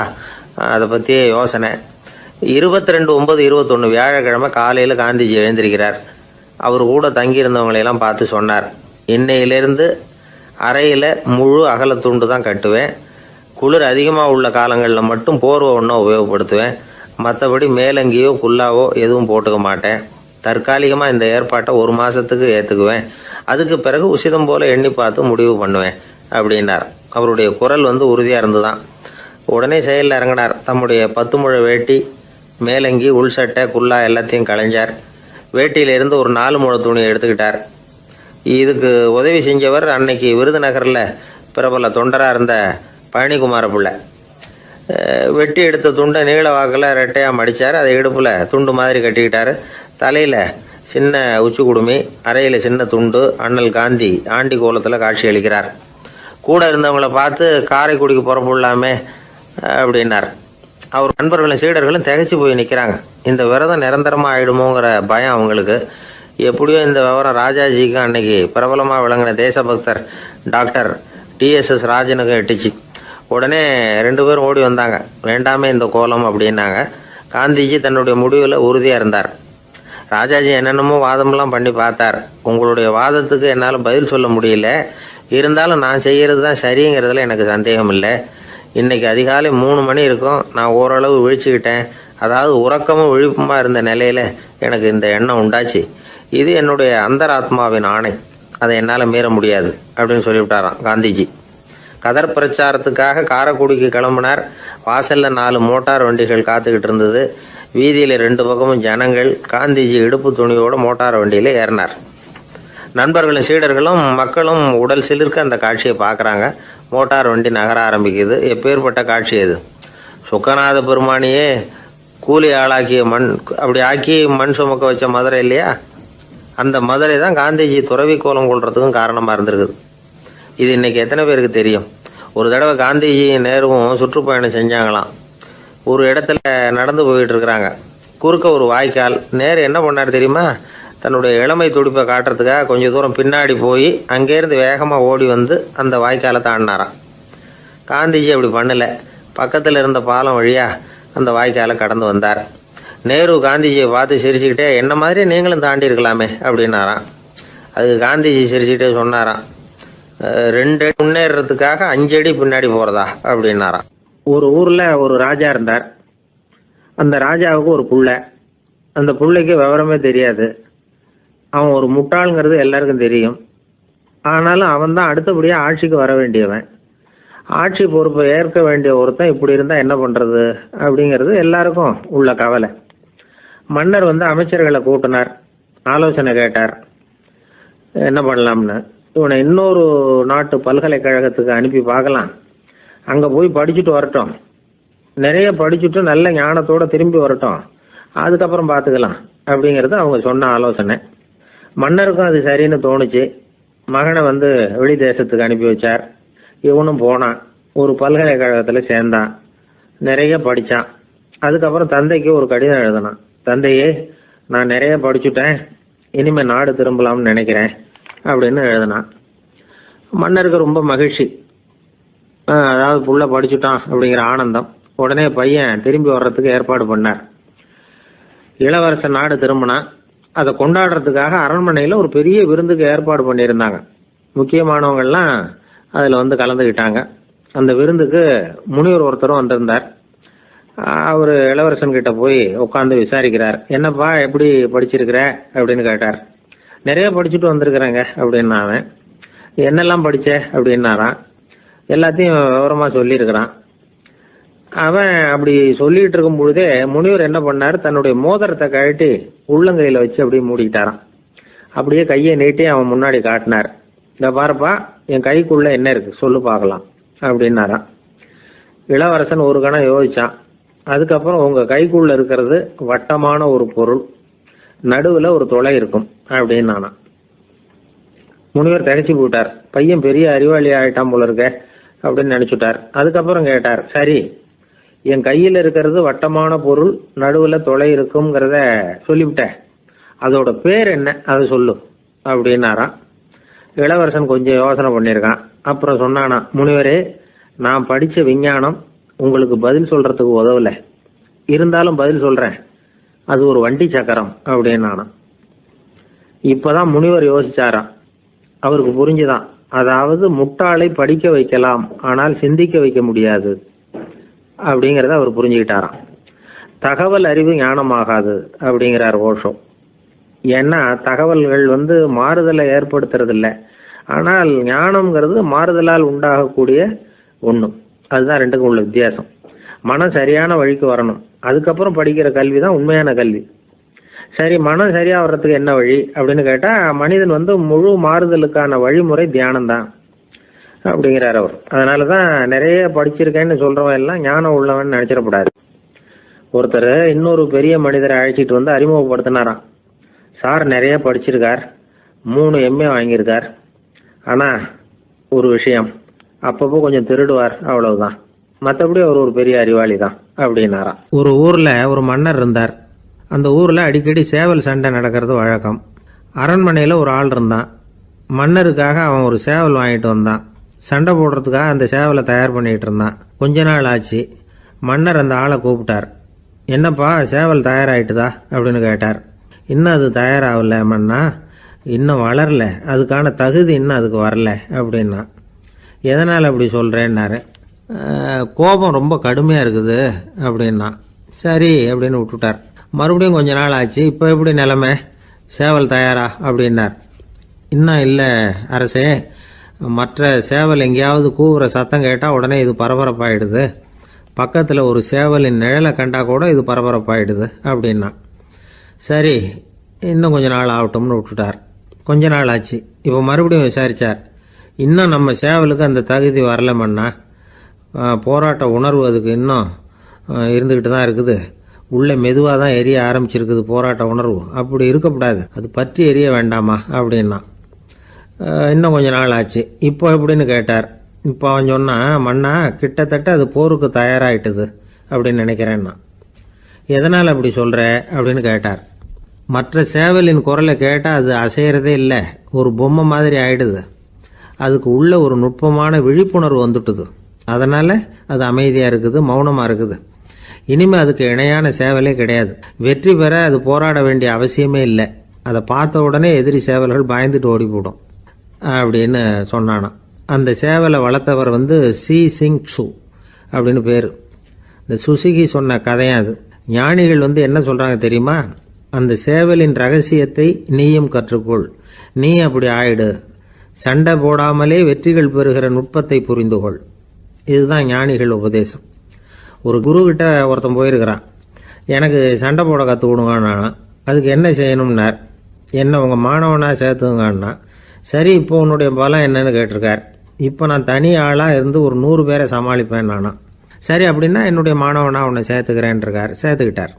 அதை பத்தியே யோசனை. 22/9/21 வியாழக்கிழமை காலையில காந்திஜி எழுந்திருக்கிறார். அவர் கூட தங்கியிருந்தவங்களையெல்லாம் பார்த்து சொன்னார், இன்னையிலிருந்து அறையில முழு அகலத்துண்டு தான் கட்டுவேன். குளிர் அதிகமாக உள்ள காலங்களில் மட்டும் போர்வை ஒன்றும் உபயோகப்படுத்துவேன். மற்றபடி மேலங்கியோ குல்லாவோ எதுவும் போட்டுக்க மாட்டேன். தற்காலிகமாக இந்த ஏற்பாட்டை 1 மாசத்துக்கு ஏற்றுக்குவேன். அதுக்கு பிறகு உசிதம் போல எண்ணி பார்த்து முடிவு பண்ணுவேன் அப்படின்னார். அவருடைய குரல் உறுதியாக இருந்துதான். உடனே செயலில் இறங்கினார். தம்முடைய 10 முழ வேட்டி, மேலங்கி, உள் சட்டை, குல்லா எல்லாத்தையும் களைஞ்சார். வேட்டியிலிருந்து ஒரு 4 முழ துணியை எடுத்துக்கிட்டார். இதுக்கு உதவி செஞ்சவர் அன்னைக்கு விருதுநகரில் பிரபல தொண்டரா இருந்த பழனிக்குமார பிள்ளை. வெட்டி எடுத்த துண்டை நீள வாக்கில் ரெட்டையா மடிச்சார். அதை இடுப்புல துண்டு மாதிரி கட்டிக்கிட்டாரு. தலையில சின்ன உச்சி குடுமி, அறையில சின்ன துண்டு. அண்ணல் காந்தி ஆண்டி கோலத்துல காட்சி அளிக்கிறார். கூட இருந்தவங்கள பார்த்து காரைக்குடிக்கு புறப்படலாமே அப்படின்னார். அவர் நண்பர்களும் சீடர்களும் திகைச்சு போய் நிற்கிறாங்க. இந்த விரதம் நிரந்தரமா ஆயிடுமோங்கிற பயம் அவங்களுக்கு. எப்படியோ இந்த விவரம் ராஜாஜிக்கும் அன்னைக்கு பிரபலமா விளங்கின தேசபக்தர் டாக்டர் TSS ராஜனுக்கும் எட்டுச்சு. உடனே 2 பேரும் ஓடி வந்தாங்க. வேண்டாமே இந்த கோலம் அப்படின்னாங்க. காந்திஜி தன்னுடைய முடிவில் உறுதியாக இருந்தார். ராஜாஜி என்னென்னமோ வாதமெல்லாம் பண்ணி பார்த்தார். உங்களுடைய வாதத்துக்கு என்னால் பதில் சொல்ல முடியல, இருந்தாலும் நான் செய்கிறது தான் சரிங்கிறதுல எனக்கு சந்தேகம் இல்லை. இன்னைக்கு அதிகாலை 3 மணி இருக்கும். நான் ஓரளவு விழிச்சுக்கிட்டேன். அதாவது உறக்கமும் விழிப்புமா இருந்த நிலையில எனக்கு இந்த எண்ணம் உண்டாச்சு. இது என்னுடைய அந்தராத்மாவின் ஆணை, அதை என்னால் மீற முடியாது அப்படின்னு சொல்லிவிட்டாராம் காந்திஜி. கதர் பிரச்சாரத்துக்காக காரைக்குடிக்கு கிளம்பினார். வாசல்ல 4 மோட்டார் வண்டிகள் காத்துக்கிட்டு இருந்தது. வீதியில 2 பக்கமும் ஜனங்கள். காந்திஜி இடுப்பு துணியோட மோட்டார் வண்டியில ஏறினார். நண்பர்களும் சீடர்களும் மக்களும் உடல் சிலிர்க்க அந்த காட்சியை பார்க்குறாங்க. மோட்டார் வண்டி நகர ஆரம்பிக்குது. எப்பேற்பட்ட காட்சி அது! சுக்கநாத பெருமானியே கூலி ஆளாக்கிய மண், அப்படி ஆக்கி மண் சுமக்க வச்ச மதுரை இல்லையா, அந்த மதுரை தான் காந்திஜி துறவி கோலம் கொள்றதுக்கும் காரணமாக இருந்திருக்குது. இது இன்னைக்கு எத்தனை பேருக்கு தெரியும்? ஒரு தடவை காந்திஜி நேருவும் சுற்றுப்பயணம் செஞ்சாங்களாம். ஒரு இடத்துல நடந்து போயிட்டு இருக்கிறாங்க. குறுக்க ஒரு வாய்க்கால். நேரு என்ன பண்ணார் தெரியுமா? தன்னுடைய இளமை துடிப்பை காட்டுறதுக்காக கொஞ்சம் தூரம் பின்னாடி போய் அங்கேருந்து வேகமாக ஓடி வந்து அந்த வாய்க்காலை தாண்டினாராம். காந்திஜி அப்படி பண்ணல. பக்கத்தில் இருந்த பாலம் வழியா அந்த வாய்க்காலை கடந்து வந்தார். நேரு காந்திஜியை பார்த்து சிரிச்சுக்கிட்டே, என்ன மாதிரி நீங்களும் தாண்டி இருக்கலாமே அப்படின்னாராம். அதுக்கு காந்திஜி சிரிச்சுக்கிட்டே சொன்னாராம், 2 அடி முன்னேறதுக்காக 5 அடி பின்னாடி போறதா அப்படின்னாராம். ஒரு ஊர்ல ஒரு ராஜா இருந்தார். அந்த ராஜாவுக்கு ஒரு புள்ள. அந்த புள்ளைக்கு விவரமே தெரியாது. அவன் ஒரு முட்டாளுங்கிறது எல்லாருக்கும் தெரியும். ஆனாலும் அவன் தான் அடுத்தபடியா ஆட்சிக்கு வர வேண்டியவன். ஆட்சி பொறுப்பை ஏற்க வேண்டிய ஒருத்தன் இப்படி இருந்தா என்ன பண்றது அப்படிங்கிறது எல்லாருக்கும் உள்ள கவலை. மன்னர் அமைச்சர்களை கூட்டினார். ஆலோசனை கேட்டார், என்ன பண்ணலாம்னு. இவனை இன்னொரு நாட்டு பல்கலைக்கழகத்துக்கு அனுப்பி பார்க்கலாம். அங்கே போய் படிச்சுட்டு வரட்டும். நிறைய படிச்சுட்டு நல்ல ஞானத்தோட திரும்பி வரட்டும். அதுக்கப்புறம் பார்த்துக்கலாம் அப்படிங்கிறது அவங்க சொன்ன ஆலோசனை. மன்னருக்கும் அது சரின்னு தோணுச்சு. மகனை வெளி தேசத்துக்கு அனுப்பி வச்சார். இவனும் போனான். ஒரு பல்கலைக்கழகத்தில் சேர்ந்தான். நிறைய படித்தான். அதுக்கப்புறம் தந்தைக்கு ஒரு கடிதம் எழுதினான். தந்தையே, நான் நிறைய படிச்சுட்டேன், இனிமேல் நாடு திரும்பலாம்னு நினைக்கிறேன் அப்படின்னு எழுதினான். மன்னருக்கு ரொம்ப மகிழ்ச்சி. அதாவது புள்ள படிச்சுட்டான் அப்படிங்கிற ஆனந்தம். உடனே பையன் திரும்பி வர்றதுக்கு ஏற்பாடு பண்ணார். இளவரசன் நாடு திரும்பினான். அதை கொண்டாடுறதுக்காக அரண்மனையில் ஒரு பெரிய விருந்துக்கு ஏற்பாடு பண்ணியிருந்தாங்க. முக்கியமானவங்கள்லாம் அதில் கலந்துக்கிட்டாங்க. அந்த விருந்துக்கு முனிவர் ஒருத்தரும் வந்திருந்தார். அவர் இளவரசன் கிட்ட போய் உட்காந்து விசாரிக்கிறார். என்னப்பா, எப்படி படிச்சிருக்கிற அப்படின்னு கேட்டார். நிறைய படிச்சுட்டு வந்திருக்கிறேங்க அப்படின்னா அவன். என்னெல்லாம் படிச்ச அப்படின்னாரான். எல்லாத்தையும் விவரமா சொல்லியிருக்கிறான். அவன் அப்படி சொல்லிட்டு இருக்கும் பொழுதே முனிவர் என்ன பண்ணார், தன்னுடைய மோதிரத்தை கழட்டி உள்ளங்கையில வச்சு அப்படியே மூடிக்கிட்டாரான். அப்படியே கையை நீட்டி அவன் முன்னாடி காட்டினார். இந்த பாருப்பா, என் கைக்குள்ள என்ன இருக்கு சொல்லு பார்க்கலாம் அப்படின்னாரான். இளவரசன் ஒரு கணம் யோசிச்சான். அதுக்கப்புறம் உங்க கைக்குள்ள இருக்கிறது வட்டமான ஒரு பொருள், நடுவுல ஒரு துளை இருக்கும் அப்படின்னு. முனிவர் தகைச்சு போட்டார். பையன் பெரிய அறிவாளி ஆயிட்டான் போல இருக்க அப்படின்னு நினைச்சுட்டார். அதுக்கப்புறம் கேட்டார், சரி, என் கையில் இருக்கிறது வட்டமான பொருள், நடுவுல துளை இருக்குங்கிறத சொல்லிவிட்டேன், அதோட பேர் என்ன, அதை சொல்லு அப்படின்னாராம். இளவரசன் கொஞ்சம் யோசனை பண்ணியிருக்கான். அப்புறம் சொன்னானா, முனிவரே, நான் படிச்ச விஞ்ஞானம் உங்களுக்கு பதில் சொல்றதுக்கு உதவல, இருந்தாலும் பதில் சொல்றேன், அது ஒரு வண்டி சக்கரம் அப்படின்னானா. இப்பதான் முனிவர் யோசிச்சாராம். அவருக்கு புரிஞ்சுதான், அதாவது முட்டாளை படிக்க வைக்கலாம், ஆனால் சிந்திக்க வைக்க முடியாது அப்படிங்கிறத அவர் புரிஞ்சுக்கிட்டாராம். தகவல் அறிவு ஞானமாகாது அப்படிங்கிறார் ஓஷோ. ஏன்னா தகவல்கள் மாறுதலை ஏற்படுத்துறது இல்லை, ஆனால் ஞானம்ங்கிறது மாறுதலால் உண்டாகக்கூடிய ஒன்று. அதுதான் ரெண்டுக்கும் உள்ள வித்தியாசம். மனம் சரியான வழிக்கு வரணும், அதுக்கப்புறம் படிக்கிற கல்வி தான் உண்மையான கல்வி. சரி, மனம் சரியா வர்றதுக்கு என்ன வழி அப்படின்னு கேட்டா, மனிதன் முழு மாறுதலுக்கான வழிமுறை தியானம் தான் அப்படிங்கிறார் அவர். அதனாலதான் நிறைய படிச்சிருக்கேன்னு சொல்றவன் எல்லாம் ஞானம் உள்ளவன் நினைச்சிடக்கூடாது. ஒருத்தர் இன்னொரு பெரிய மனிதரை அழைச்சிட்டு அறிமுகப்படுத்தினாராம். சார் நிறைய படிச்சிருக்கார், 3 MA வாங்கியிருக்கார், ஆனா ஒரு விஷயம், அப்பப்போ கொஞ்சம் திருடுவார், அவ்வளவுதான், மற்றபடி அவர் ஒரு பெரிய அறிவாளி தான் அப்படின்னாராம். ஒரு ஊர்ல ஒரு மன்னர் இருந்தார். அந்த ஊர்ல அடிக்கடி சேவல் சண்டை நடக்கிறது வழக்கம். அரண்மனையில ஒரு ஆள் இருந்தான். மன்னருக்காக அவன் ஒரு சேவல் வாங்கிட்டு வந்தான். சண்டை போடுறதுக்காக அந்த சேவலை தயார் பண்ணிகிட்டு இருந்தான். கொஞ்ச நாள் ஆச்சு. மன்னர் அந்த ஆளை கூப்பிட்டார். என்னப்பா சேவல் தயாராகிட்டுதா அப்படின்னு கேட்டார். இன்னும் அது தயாராகல மன்னா, இன்னும் வளரல, அதுக்கான தகுதி இன்னும் அதுக்கு வரல அப்படின்னா. எதனால் அப்படி சொல்கிறேன்னாரு. கோபம் ரொம்ப கடுமையாக இருக்குது அப்படின்னா. சரி அப்படின்னு விட்டுட்டார். மறுபடியும் கொஞ்ச நாள் ஆச்சு. இப்போ எப்படி நிலைமை, சேவல் தயாரா அப்படின்னார். இன்னும் இல்லை அரசே, மற்ற சேவல் எங்கேயாவது கூவுற சத்தம் கேட்டால் உடனே இது பரபரப்பாயிடுது, பக்கத்தில் ஒரு சேவலின் நிழலை கண்டா கூட இது பரபரப்பாயிடுது அப்படின்னா. சரி இன்னும் கொஞ்ச நாள் ஆகட்டும்னு விட்டுட்டார். கொஞ்ச நாள் ஆச்சு. இப்போ மறுபடியும் விசாரித்தார். இன்னும் நம்ம சேவலுக்கு அந்த தகுதி வரலமன்னா, போராட்ட உணர்வு அதுக்கு இன்னும் இருந்துக்கிட்டு தான் இருக்குது, உள்ளே மெதுவாக தான் எரிய ஆரம்பிச்சிருக்குது போராட்ட உணர்வு, அப்படி இருக்கக்கூடாது, அது பற்றி எரிய வேண்டாமா அப்படின்னா. இன்னும் கொஞ்ச நாள் ஆச்சு. இப்போ எப்படின்னு கேட்டார். இப்போ அவன் சொன்னான், மன்னா கிட்டத்தட்ட அது போருக்கு தயாராகிட்டுது அப்படின்னு நினைக்கிறேன்னா. எதனால் அப்படி சொல்கிற அப்படின்னு கேட்டார். மற்ற சேவலின் குரலை கேட்டால் அது அசைகிறதே இல்லை, ஒரு பொம்மை மாதிரி ஆயிடுது, அதுக்கு உள்ள ஒரு நுட்பமான விழிப்புணர்வு வந்துட்டுது, அதனால் அது அமைதியாக இருக்குது, மௌனமாக இருக்குது. இனிமேல் அதுக்கு இணையான சேவலே கிடையாது. வெற்றி பெற அது போராட வேண்டிய அவசியமே இல்லை, அதை பார்த்த உடனே எதிரி சேவல்கள் பயந்துட்டு ஓடி போடும் அப்படின்னு சொன்னானான். அந்த சேவலை வளர்த்தவர் சி சிங் சு அப்படின்னு பேர். இந்த சுசுகி சொன்ன கதையும் அது. ஞானிகள் என்ன சொல்கிறாங்க தெரியுமா, அந்த சேவலின் ரகசியத்தை நீயும் கற்றுக்கொள், நீ அப்படி ஆயிடு, சண்டை போடாமலே வெற்றிகள் பெறுகிற நுட்பத்தை புரிந்துகொள். இதுதான் ஞானிகள் உபதேசம். ஒரு குருக்கிட்ட ஒருத்தன் போயிருக்கிறான். எனக்கு சண்டை போட கற்றுக் கொடுங்கண்ணா, அதுக்கு என்ன செய்யணும்னார். என்ன உங்கள் மாணவனாக சேர்த்துங்கண்ணா. சரி இப்போ உன்னுடைய பலம் என்னன்னு கேட்டிருக்கார். இப்போ நான் தனி ஆளாக இருந்து ஒரு 100 பேரை சமாளிப்பேன் நானா. சரி அப்படின்னா என்னுடைய மாணவனாக உன்னை சேர்த்துக்கிறேன்ருக்கார். சேர்த்துக்கிட்டார்.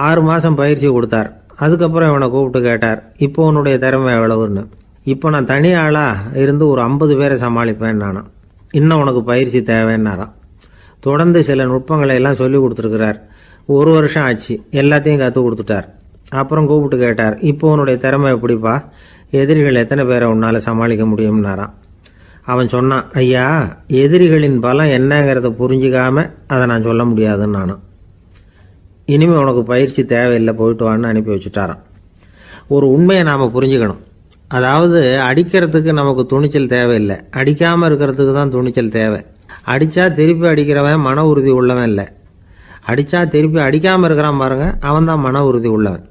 6 மாதம் பயிற்சி கொடுத்தார். அதுக்கப்புறம் இவனை கூப்பிட்டு கேட்டார், இப்போ உன்னுடைய திறமை எவ்வளவுன்னு. இப்போ நான் தனி ஆளாக இருந்து ஒரு 50 பேரை சமாளிப்பேன் நானா. இன்னும் உனக்கு பயிற்சி தேவைன்னாராம். தொடர்ந்து சில நுட்பங்களை எல்லாம் சொல்லி கொடுத்துருக்கிறார். 1 வருஷம் ஆச்சு. எல்லாத்தையும் கற்றுக் கொடுத்துட்டார். அப்புறம் கூப்பிட்டு கேட்டார், இப்போ உன்னுடைய திறமை எப்படிப்பா, எதிரிகள் எத்தனை பேரை உன்னால் சமாளிக்க முடியும்னாராம். அவன் சொன்னான், ஐயா எதிரிகளின் பலம் என்னங்கிறத புரிஞ்சிக்காம அதை நான் சொல்ல முடியாதுன்னு நானும். இனிமேல் உனக்கு பயிற்சி தேவையில்லை, போயிட்டு வான்னு அனுப்பி வச்சுட்டாரான். ஒரு உண்மையை நாம் புரிஞ்சுக்கணும். அதாவது அடிக்கிறதுக்கு நமக்கு துணிச்சல் தேவையில்லை, அடிக்காமல் இருக்கிறதுக்கு தான் துணிச்சல் தேவை. அடித்தா திருப்பி அடிக்கிறவன் மன உறுதி உள்ளவன் இல்லை, அடித்தா திருப்பி அடிக்காமல் இருக்கிறான் பாருங்க, அவன் தான் மன உறுதி உள்ளவன்.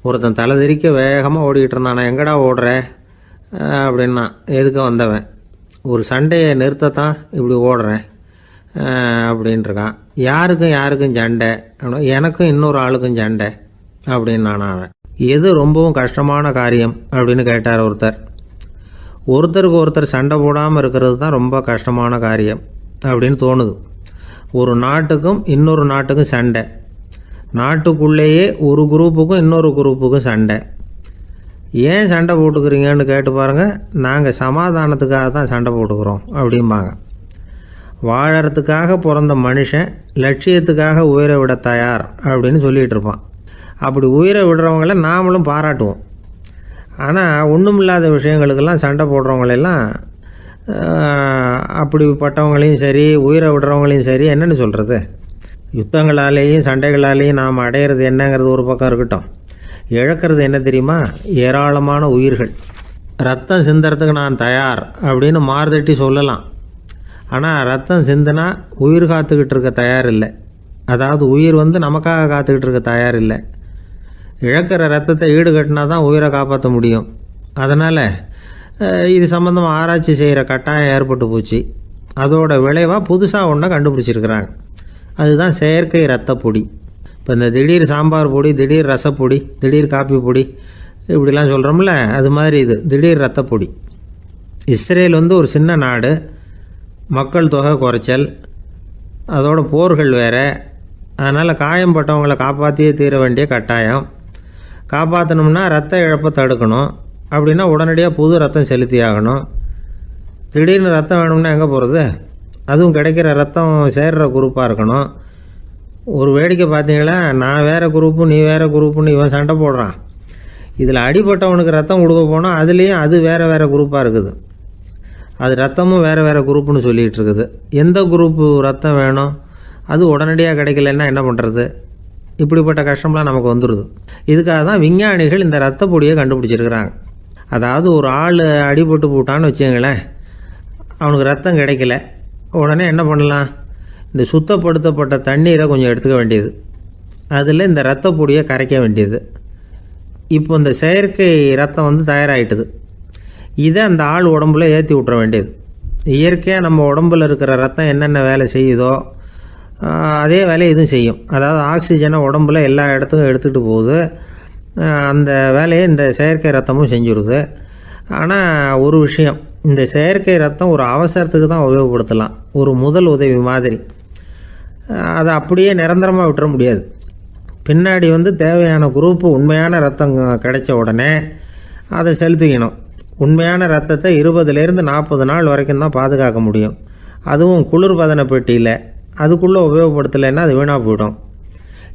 ஒருத்தன் தலை திரிக்க வேகமாக ஓடிக்கிட்டு இருந்தான். நான் எங்கடா ஓடுற அப்படின்னா, எதுக்கு வந்தவன், ஒரு சண்டையை நிறுத்தத்தான் இப்படி ஓடுறேன் அப்படின்ட்டுருக்கான். யாருக்கும் சண்டை, எனக்கும் இன்னொரு ஆளுக்கும் சண்டை அப்படின்னு நான். அவன் எது ரொம்பவும் கஷ்டமான காரியம் அப்படின்னு கேட்டார் ஒருத்தர். ஒருத்தருக்கு ஒருத்தர் சண்டை போடாமல் இருக்கிறது தான் ரொம்ப கஷ்டமான காரியம் அப்படின்னு தோணுது. ஒரு நாட்டுக்கும் இன்னொரு நாட்டுக்கும் சண்டை, நாட்டுக்குள்ளேயே ஒரு குரூப்புக்கும் இன்னொரு குரூப்புக்கும் சண்டை. ஏன் சண்டை போட்டுக்கிறீங்கன்னு கேட்டு பாருங்கள். நாங்கள் சமாதானத்துக்காக தான் சண்டை போட்டுக்கிறோம் அப்படிம்பாங்க. வாழறதுக்காக பிறந்த மனுஷன் லட்சியத்துக்காக உயிரை விட தயார் அப்படின்னு சொல்லிகிட்டு இருப்பான். அப்படி உயிரை விடுறவங்கள நாமளும் பாராட்டுவோம். ஆனால் ஒன்றுமில்லாத விஷயங்களுக்கெல்லாம் சண்டை போடுறவங்களெல்லாம், அப்படிப்பட்டவங்களையும் சரி உயிரை விடுறவங்களையும் சரி என்னென்னு சொல்கிறது, யுத்தங்களாலேயும் சண்டைகளாலேயும் நாம் அடையிறது என்னங்கிறது ஒரு பக்கம் இருக்கட்டும், இழக்கிறது என்ன தெரியுமா, ஏராளமான உயிர்கள். ரத்தம் சிந்துறதுக்கு நான் தயார் அப்படின்னு மார்தட்டி சொல்லலாம். ஆனால் ரத்தம் சிந்தினா உயிர் காத்துக்கிட்டு இருக்க தயார் இல்லை. அதாவது உயிர் நமக்காக காத்துக்கிட்டு இருக்க தயார் இல்லை. இழக்கிற ரத்தத்தை ஈடுகட்டினா தான் உயிரை காப்பாற்ற முடியும். அதனால் இது சம்மந்தமாக ஆராய்ச்சி செய்கிற கட்டாயம் ஏற்பட்டு போச்சு. அதோட விளைவாக புதுசாக ஒன்றை கண்டுபிடிச்சிருக்கிறாங்க. அதுதான் செயற்கை இரத்த பொடி. இப்போ இந்த திடீர் சாம்பார் பொடி, திடீர் ரசப்பொடி, திடீர் காப்பி பொடி இப்படிலாம் சொல்கிறோம்ல, அது மாதிரி இது திடீர் இரத்த பொடி. இஸ்ரேல் ஒரு சின்ன நாடு, மக்கள் தொகை குறைச்சல், அதோட போர்கள் வேறு. அதனால் காயம்பட்டவங்களை காப்பாற்றியே தீர வேண்டிய கட்டாயம். காப்பாற்றணும்னா ரத்த இழப்பை தடுக்கணும். அப்படின்னா உடனடியாக புது ரத்தம் செலுத்தி ஆகணும். திடீர்னு ரத்தம் வேணும்னா எங்கே போகிறது? அதுவும் கிடைக்கிற ரத்தம் சேர்கிற குரூப்பாக இருக்கணும். ஒரு வேடிக்கை பார்த்தீங்களா, நான் வேறு குரூப்பு நீ வேறு குரூப்புன்னு இவன் சண்டை போடுறான். இதில் அடிபட்டவனுக்கு ரத்தம் கொடுக்க போனால் அதுலேயும் அது வேறு குரூப்பாக இருக்குது. அது ரத்தமும் வேறு வேறு குரூப்புன்னு சொல்லிகிட்டு இருக்குது. எந்த குரூப்பு ரத்தம் வேணும், அது உடனடியாக கிடைக்கலன்னா என்ன பண்ணுறது? இப்படிப்பட்ட கஷ்டம்லாம் நமக்கு வந்துடுது. இதுக்காக தான் விஞ்ஞானிகள் இந்த ரத்த பொடியை கண்டுபிடிச்சிருக்கிறாங்க. அதாவது ஒரு ஆள் அடிபட்டு போட்டான்னு வச்சுங்களேன், அவனுக்கு ரத்தம் கிடைக்கல, உடனே என்ன பண்ணலாம்? இந்த சுத்தப்படுத்தப்பட்ட தண்ணீரை கொஞ்சம் எடுத்துக்க வேண்டியது, அதில் இந்த ரத்த பொடியை கரைக்க வேண்டியது. இப்போ இந்த செயற்கை ரத்தம் வந்து தயாராகிட்டுது. இதை அந்த ஆள் உடம்புல ஏற்றி விட்டுற வேண்டியது. இயற்கையாக நம்ம உடம்பில் இருக்கிற ரத்தம் என்னென்ன வேலை செய்யுதோ அதே வேலையை இதுவும் செய்யும். அதாவது ஆக்சிஜனை உடம்புல எல்லா இடத்துக்கும் எடுத்துகிட்டு போகுது. அந்த வேலையை இந்த செயற்கை ரத்தமும் செஞ்சுருது. ஆனால் ஒரு விஷயம், இந்த செயற்கை ரத்தம் ஒரு அவசரத்துக்கு தான் உபயோகப்படுத்தலாம், ஒரு முதல் உதவி மாதிரி. அதை அப்படியே நிரந்தரமாக விட்டுற முடியாது. பின்னாடி வந்து தேவையான குரூப்பு உண்மையான ரத்தம் கிடைச்ச உடனே அதை செலுத்திக்கணும். உண்மையான ரத்தத்தை 20லேருந்து 40 நாள் வரைக்கும் தான் பாதுகாக்க முடியும். அதுவும் குளிர்பதன பெட்டியில். அதுக்குள்ளே உபயோகப்படுத்தலைன்னா அது வீணாக போயிடும்.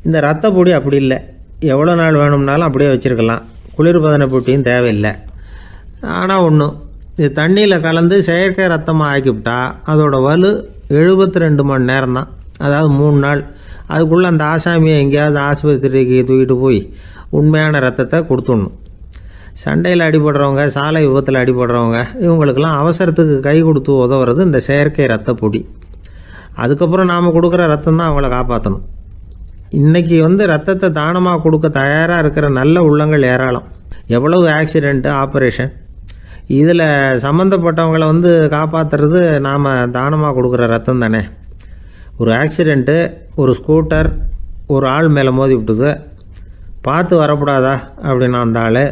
இந்த ரத்த பொடி அப்படி இல்லை, எவ்வளோ நாள் வேணும்னாலும் அப்படியே வச்சுருக்கலாம், குளிர்பதன பெட்டியும் தேவையில்லை. ஆனால் ஒன்று, இது தண்ணியில் கலந்து செயற்கை ரத்தமாக ஆக்கிவிட்டா அதோட வலு 72 மணி நேரம் தான், அதாவது 3 நாள். அதுக்குள்ளே அந்த ஆசாமியை எங்கேயாவது ஆஸ்பத்திரிக்கு தூக்கிட்டு போய் உண்மையான ரத்தத்தை கொடுத்துடணும். சண்டையில் அடிபடுறவங்க, சாலை விபத்தில் அடிபடுறவங்க, இவங்களுக்கெல்லாம் அவசரத்துக்கு கை கொடுத்து உதவுறது இந்த செயற்கை ரத்த பொடி. அதுக்கப்புறம் நாம் கொடுக்குற ரத்தம் தான் அவங்கள காப்பாற்றணும். இன்றைக்கி வந்து ரத்தத்தை தானமாக கொடுக்க தயாராக இருக்கிற நல்ல உள்ளங்கள் ஏராளம். எவ்வளவு ஆக்சிடெண்ட்டு, ஆப்ரேஷன், இதில் சம்மந்தப்பட்டவங்களை வந்து காப்பாற்றுறது நாம் தானமாக கொடுக்குற ரத்தம் தானே. ஒரு ஆக்சிடெண்ட்டு, ஒரு ஸ்கூட்டர் ஒரு ஆள் மேலே மோதி விட்டுது, பார்த்து வரக்கூடாதா அப்படின்னா அந்த ஆள்,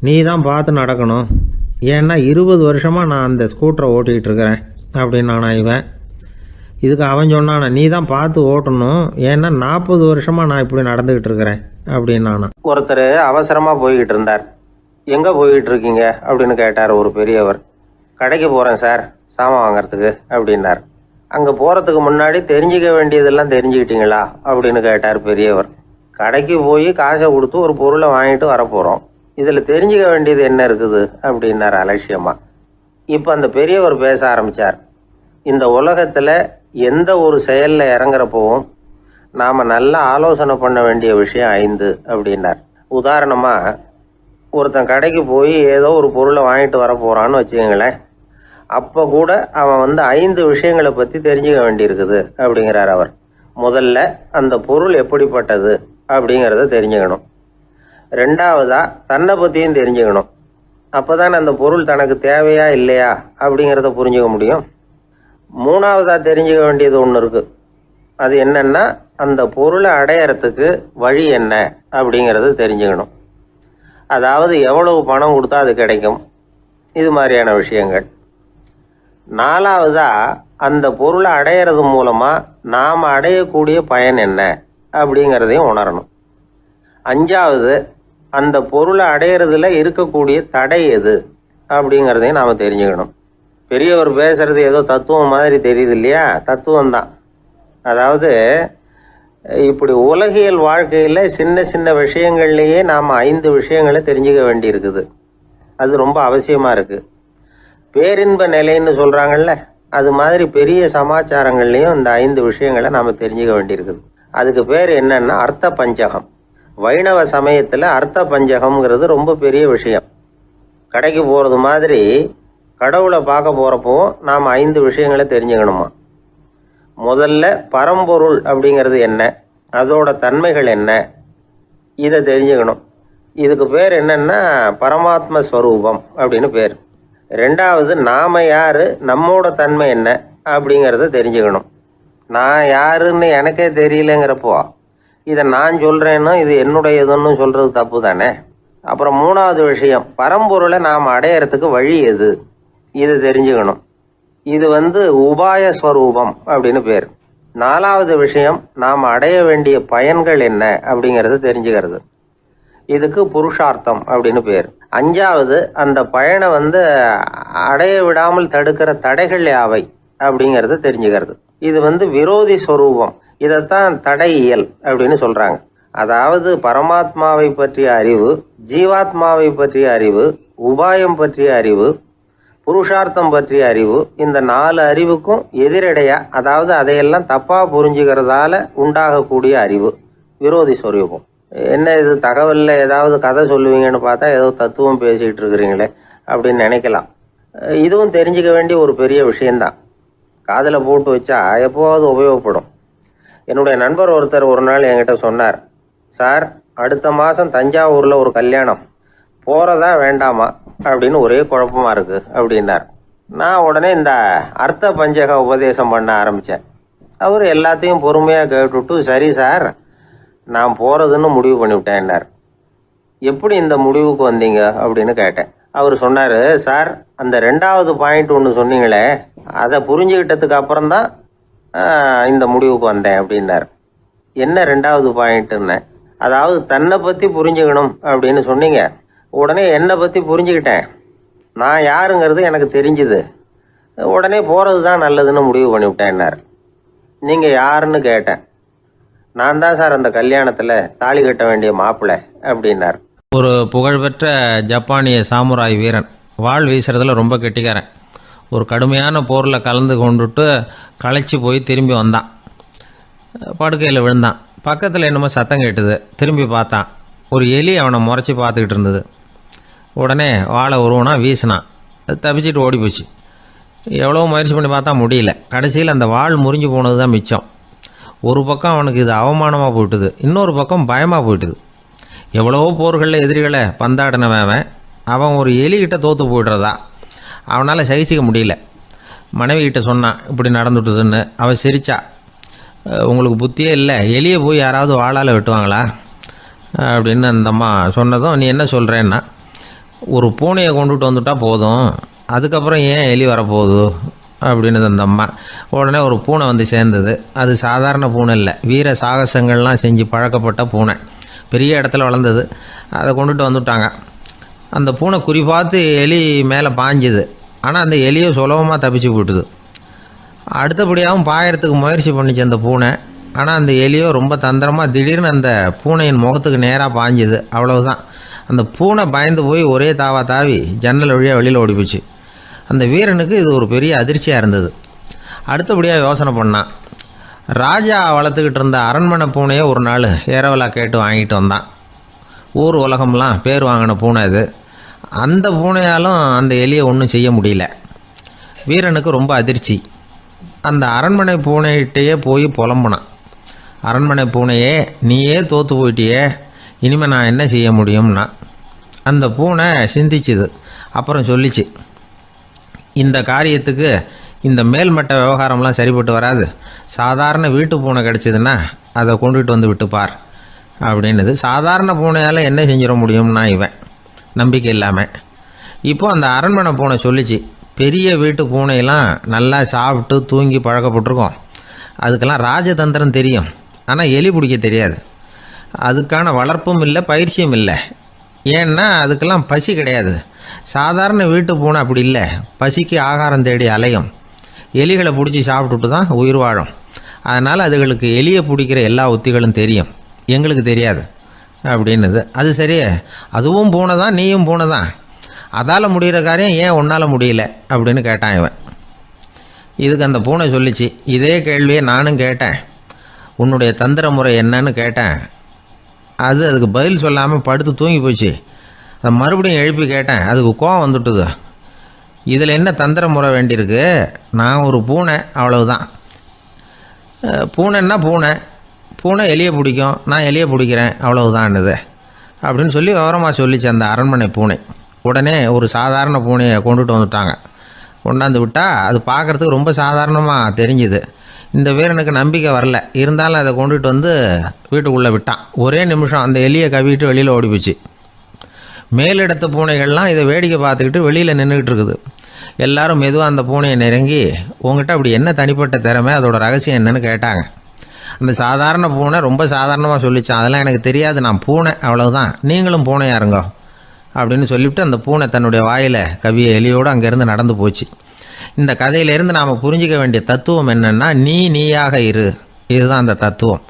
நீ தான் பார்த்து நடக்கணும், ஏன்னா 20 வருஷமாக நான் அந்த ஸ்கூட்டரை ஓட்டிகிட்டு இருக்கிறேன் அப்படின்னானா இவன். இதுக்கு அவன் சொன்னானா, நீ தான் பார்த்து ஓட்டணும், ஏன்னா 40 வருஷமாக நான் இப்படி நடந்துக்கிட்டு இருக்கிறேன் அப்படின்னானா. ஒருத்தர் அவசரமாக போய்கிட்டு இருந்தார். எங்கே போய்கிட்டு இருக்கீங்க அப்படின்னு கேட்டார் ஒரு பெரியவர். கடைக்கு போகிறேன் சார், சாமான் வாங்கிறதுக்கு அப்படின்னார். அங்கே போகிறதுக்கு முன்னாடி தெரிஞ்சிக்க வேண்டியதெல்லாம் தெரிஞ்சுக்கிட்டீங்களா அப்படின்னு கேட்டார் பெரியவர். கடைக்கு போய் காசை கொடுத்து ஒரு பொருளை வாங்கிட்டு வரப்போகிறோம், இதில் தெரிஞ்சிக்க வேண்டியது என்ன இருக்குது அப்படின்னார் அலட்சியமாக. இப்போ அந்த பெரியவர் பேச ஆரம்பித்தார். இந்த உலகத்தில் எந்த ஒரு செயலில் இறங்குறப்பவும் நாம் நல்லா ஆலோசனை பண்ண வேண்டிய விஷயம் 5 அப்படின்னார். உதாரணமாக, ஒருத்தன் கடைக்கு போய் ஏதோ ஒரு பொருளை வாங்கிட்டு வர போகிறான்னு வச்சுக்கோங்களேன். அப்போ கூட அவன் வந்து 5 விஷயங்களை பற்றி தெரிஞ்சுக்க வேண்டியிருக்குது அப்படிங்கிறார் அவர். முதல்ல அந்த பொருள் எப்படிப்பட்டது அப்படிங்கிறத தெரிஞ்சுக்கணும். 2வதாக தன்னை பற்றியும் தெரிஞ்சுக்கணும். அப்போ தான் அந்த பொருள் தனக்கு தேவையா இல்லையா அப்படிங்கிறத புரிஞ்சுக்க முடியும். 3வதாக தெரிஞ்சுக்க வேண்டியது ஒன்று இருக்குது. அது என்னென்னா, அந்த பொருளை அடையறதுக்கு வழி என்ன அப்படிங்கிறது தெரிஞ்சுக்கணும். அதாவது எவ்வளவு பணம் கொடுத்தா அது கிடைக்கும், இது மாதிரியான விஷயங்கள். 4வதாக அந்த பொருளை அடையிறது மூலமாக நாம் அடையக்கூடிய பயன் என்ன அப்படிங்கிறதையும் உணரணும். 5வது, அந்த பொருளை அடையிறதுல இருக்கக்கூடிய தடை எது அப்படிங்கிறதையும் நாம் தெரிஞ்சுக்கணும். பெரியவர் பேசுறது ஏதோ தத்துவம் மாதிரி தெரியுது இல்லையா? தத்துவம்தான். அதாவது இப்படி உலகியல் வாழ்க்கையில் சின்ன சின்ன விஷயங்கள்லேயே நாம் 5 விஷயங்களை தெரிஞ்சுக்க வேண்டி இருக்குது. அது ரொம்ப அவசியமாக இருக்குது. பேரின்ப நிலைன்னு சொல்கிறாங்கல்ல, அது மாதிரி பெரிய சமாச்சாரங்கள்லேயும் இந்த 5 விஷயங்களை நாம் தெரிஞ்சுக்க வேண்டியிருக்குது. அதுக்கு பேர் என்னன்னா அர்த்த பஞ்சகம். வைணவ சமயத்தில் அர்த்த பஞ்சகம்ங்கிறது ரொம்ப பெரிய விஷயம். கடைக்கு போகிறது மாதிரி கடவுளை பார்க்க போகிறப்போ நாம் 5 விஷயங்களை தெரிஞ்சுக்கணுமா. முதல்ல பரம்பொருள் அப்படிங்கிறது என்ன, அதோட தன்மைகள் என்ன, இதை தெரிஞ்சுக்கணும். இதுக்கு பேர் என்னன்னா பரமாத்ம ஸ்வரூபம் அப்படின்னு பேர். 2வது, நாம் யார், நம்மோட தன்மை என்ன அப்படிங்கிறத தெரிஞ்சுக்கணும். நான் யாருன்னு எனக்கே தெரியலங்கிறப்போ இதை நான் சொல்கிறேன்னு இது என்னுடையதுன்னு சொல்கிறது தப்பு தானே. அப்புறம் 3வது விஷயம், பரம்பொருளை நாம் அடையிறதுக்கு வழி எது, இதை தெரிஞ்சுக்கணும். இது வந்து உபாய ஸ்வரூபம் அப்படின்னு பேர். 4வது விஷயம், நாம் அடைய வேண்டிய பயன்கள் என்ன அப்படிங்கிறத தெரிஞ்சுக்கிறது. இதுக்கு புருஷார்த்தம் அப்படின்னு பேர். 5வது, அந்த பயனை வந்து அடைய விடாமல் தடுக்கிற தடைகள் யாவை அப்படிங்கிறத தெரிஞ்சுக்கிறது. இது வந்து விரோதி ஸ்வரூபம். இதைத்தான் தடையியல் அப்படின்னு சொல்கிறாங்க. அதாவது பரமாத்மாவை பற்றிய அறிவு, ஜீவாத்மாவை பற்றிய அறிவு, உபாயம் பற்றிய அறிவு, புருஷார்த்தம் பற்றிய அறிவு இந்த 4 அறிவுக்கும் எதிரடையா, அதாவது அதையெல்லாம் தப்பாக புரிஞ்சுக்கிறதால உண்டாகக்கூடிய அறிவு விரோதி சொரூபம். என்ன இது தகவலில் ஏதாவது கதை சொல்லுவீங்கன்னு பார்த்தா ஏதோ தத்துவம் பேசிகிட்டு இருக்கிறீங்களே அப்படின்னு நினைக்கலாம். இதுவும் தெரிஞ்சுக்க வேண்டிய ஒரு பெரிய விஷயந்தான். காதில் போட்டு வச்சா எப்போவாவது உபயோகப்படும். என்னுடைய நண்பர் ஒருத்தர் ஒரு நாள் என்கிட்ட சொன்னார், சார் அடுத்த மாதம் தஞ்சாவூரில் ஒரு கல்யாணம், போகிறதா வேண்டாமா அப்படின்னு ஒரே குழப்பமாக இருக்குது அப்படின்னார். நான் உடனே இந்த அர்த்த பஞ்சக உபதேசம் பண்ண ஆரம்பித்தேன். அவர் எல்லாத்தையும் பொறுமையாக கேட்டுவிட்டு, சரி சார் நான் போகிறதுன்னு முடிவு பண்ணிவிட்டேன்னார். எப்படி இந்த முடிவுக்கு வந்தீங்க அப்படின்னு கேட்டேன். அவர் சொன்னார், சார் அந்த 2வது பாயிண்ட் ஒன்று சொன்னீங்களே, அதை புரிஞ்சுக்கிட்டதுக்கு அப்புறம்தான் இந்த முடிவுக்கு வந்தேன் அப்படின்னார். என்ன 2வது பாயிண்ட்டுன்னு? அதாவது தன்னை பற்றி புரிஞ்சுக்கணும் அப்படின்னு சொன்னீங்க. உடனே என்னை பற்றி புரிஞ்சுக்கிட்டேன், நான் யாருங்கிறது எனக்கு தெரிஞ்சுது, உடனே போகிறது தான் நல்லதுன்னு முடிவு பண்ணிவிட்டேன்னார். நீங்கள் யாருன்னு கேட்டேன். நான் தான் சார் அந்த கல்யாணத்தில் தாலி கட்ட வேண்டிய மாப்பிள்ளை அப்படின்னார். ஒரு புகழ்பெற்ற ஜப்பானிய சாமுராய் வீரன், வாள் வீசுறதுல ரொம்ப கெட்டிக்காரன். ஒரு கடுமையான போரில் கலந்து கொண்டுட்டு களைச்சி போய் திரும்பி வந்தான். படுக்கையில் விழுந்தான். பக்கத்தில் என்னமோ சத்தம் கேட்டுது. திரும்பி பார்த்தான். ஒரு எலி அவனை முறைச்சி பார்த்துக்கிட்டு இருந்தது. உடனே வாழை உருவனா வீசினான். தப்பிச்சிட்டு ஓடி போச்சு. எவ்வளோ முயற்சி பண்ணி பார்த்தா முடியல. கடைசியில் அந்த வாள் முறிஞ்சு போனது தான் மிச்சம். ஒரு பக்கம் அவனுக்கு இது அவமானமாக போயிட்டுது, இன்னொரு பக்கம் பயமாக போயிட்டுது. எவ்வளவோ போர்களில் எதிரிகளை பந்தாடினவன் அவன் ஒரு எலிகிட்ட தோற்று போய்டுறதா அவனால் சகிச்சிக்க முடியல. மனைவி கிட்ட சொன்னான் இப்படி நடந்துட்டுதுன்னு. அவன் சிரிச்சா, உங்களுக்கு புத்தியே இல்லை, எலியை போய் யாராவது வாளால் வெட்டுவாங்களா அப்படின்னு அந்த அம்மா சொன்னதும், நீ என்ன சொல்கிறேன்னா, ஒரு பூனையை கொண்டுட்டு வந்துட்டா போதும், அதுக்கப்புறம் ஏன் எலி வரப்போகுது அப்படின்னு அந்த அம்மா. உடனே ஒரு பூனை வந்து சேர்ந்தது. அது சாதாரண பூனை இல்லை, வீர சாகசங்கள்லாம் செஞ்சு பழக்கப்பட்ட பூனை. பெரிய இடத்துல வளர்ந்தது. அதை கொண்டுட்டு வந்துட்டாங்க. அந்த பூனை குறி பார்த்து எலி மேலே பாஞ்சுது. ஆனால் அந்த எலியை சுலபமாக தப்பிச்சு போட்டுது. அடுத்தபடியாகவும் பாயறதுக்கு முயற்சி பண்ணிச்சு அந்த பூனை. ஆனால் அந்த எலியோ ரொம்ப தந்திரமாக திடீர்னு அந்த பூனையின் முகத்துக்கு நேராக பாஞ்சுது. அவ்வளவுதான். அந்த பூனை பயந்து போய் ஒரே தாவா தாவி ஜன்னல் வழியாக வெளியில் ஓடிப்போச்சு. அந்த வீரனுக்கு இது ஒரு பெரிய அதிர்ச்சியாக இருந்தது. அடுத்தபடியாக யோசனை பண்ணான். ராஜா வளர்த்துக்கிட்டு இருந்த அரண்மனை பூனையை ஒரு நாள் ஏரவலா கேட்டு வாங்கிட்டு வந்தான். ஊர் உலகம்லாம் பேர் வாங்கின பூனை இது. அந்த பூனையாலும் அந்த எலியை ஒன்றும் செய்ய முடியல. வீரனுக்கு ரொம்ப அதிர்ச்சி. அந்த அரண்மனை பூனைகிட்டையே போய் புலம்புனான். அரண்மனை பூனையே, நீயே தோற்று போயிட்டியே, இனிமேல் நான் என்ன செய்ய முடியும்னா. அந்த பூனை சிந்திச்சுது. அப்புறம் சொல்லிச்சு, இந்த காரியத்துக்கு இந்த மேல்மட்ட விவகாரம்லாம் சரிப்பட்டு வராது. சாதாரண வீட்டு பூனை கிடச்சிதுன்னா அதை கொண்டுகிட்டு வந்து விட்டுப்பார் அப்படின்னுது. சாதாரண பூனையால் என்ன செஞ்சிட முடியும்னா இவன் நம்பிக்கை இல்லாமல். இப்போது அந்த அரண்மனை பூனை சொல்லிச்சு, பெரிய வீட்டு பூனையெல்லாம் நல்லா சாப்பிட்டு தூங்கி பழக்கப்பட்டிருக்கோம். அதுக்கெல்லாம் ராஜதந்திரம் தெரியும், ஆனால் எலி பிடிக்க தெரியாது. அதுக்கான வளர்ப்பும் இல்லை, பயிற்சியும் இல்லை. ஏன்னா அதுக்கெல்லாம் பசி கிடையாது. சாதாரண வீட்டு பூனை அப்படி இல்லை, பசிக்கு ஆகாரம் தேடி அலையும். எலிகளை பிடிச்சி சாப்பிட்டுட்டு தான் உயிர் வாழும். அதனால் அதுகளுக்கு எலியை பிடிக்கிற எல்லா உத்திகளும் தெரியும், எங்களுக்கு தெரியாது அப்படின்னுது. அது சரியே, அதுவும் பூனை தான், நீயும் பூனை தான், அதால் முடிகிற காரியம் ஏன் உன்னால் முடியல அப்படின்னு கேட்டான் இவன். இதுக்கு அந்த பூனை சொல்லிச்சு, இதே கேள்வியை நானும் கேட்டேன், உன்னுடைய தந்திர முறை என்னன்னு கேட்டேன். அதுக்கு பதில் சொல்லாமல் படுத்து தூங்கி போச்சு. அதை மறுபடியும் எழுப்பி கேட்டேன், அதுக்கு கோவம் வந்துட்டுது. இதில் என்ன தந்திர முறை வேண்டியிருக்கு, நான் ஒரு பூனை அவ்வளவுதான். பூனைன்னா பூனை, பூனை எலியை பிடிக்கும், நான் எலியை பிடிக்கிறேன் அவ்வளவுதான்னுது அப்படின்னு சொல்லி விவரமாக சொல்லிச்சு அந்த அரண்மனை பூனை. உடனே ஒரு சாதாரண பூனையை கொண்டுட்டு வந்துட்டாங்க. கொண்டாந்து விட்டால் அது பார்க்குறதுக்கு ரொம்ப சாதாரணமாக தெரிஞ்சுது. இந்த வீரனுக்கு நம்பிக்கை வரல. இருந்தாலும் அதை கொண்டுட்டு வந்து வீட்டுக்குள்ளே விட்டான். ஒரே நிமிஷம் அந்த எலியை கவிட்டு வெளியில் ஓடிப்போச்சு. மேலிடத்து பூனைகள்லாம் இதை வேடிக்கை பார்த்துக்கிட்டு வெளியில் நின்றுக்கிட்டு இருக்குது. எல்லாரும் மெதுவாக அந்த பூனையை நெருங்கி, உங்ககிட்ட அப்படி என்ன தனிப்பட்ட திறமை, அதோட ரகசியம் என்னன்னு கேட்டாங்க. அந்த சாதாரண பூனை ரொம்ப சாதாரணமாக சொல்லிச்சான், அதெல்லாம் எனக்கு தெரியாது, நான் பூனை அவ்வளவுதான், நீங்களும் பூனையாக இருங்கோ அப்படின்னு சொல்லிவிட்டு அந்த பூனை தன்னுடைய வாயில் கவிய எலியோடு அங்கேருந்து நடந்து போச்சு. இந்த கதையிலேருந்து நாம் புரிஞ்சிக்க வேண்டிய தத்துவம் என்னென்னா, நீயாக இரு. இதுதான் அந்த தத்துவம்.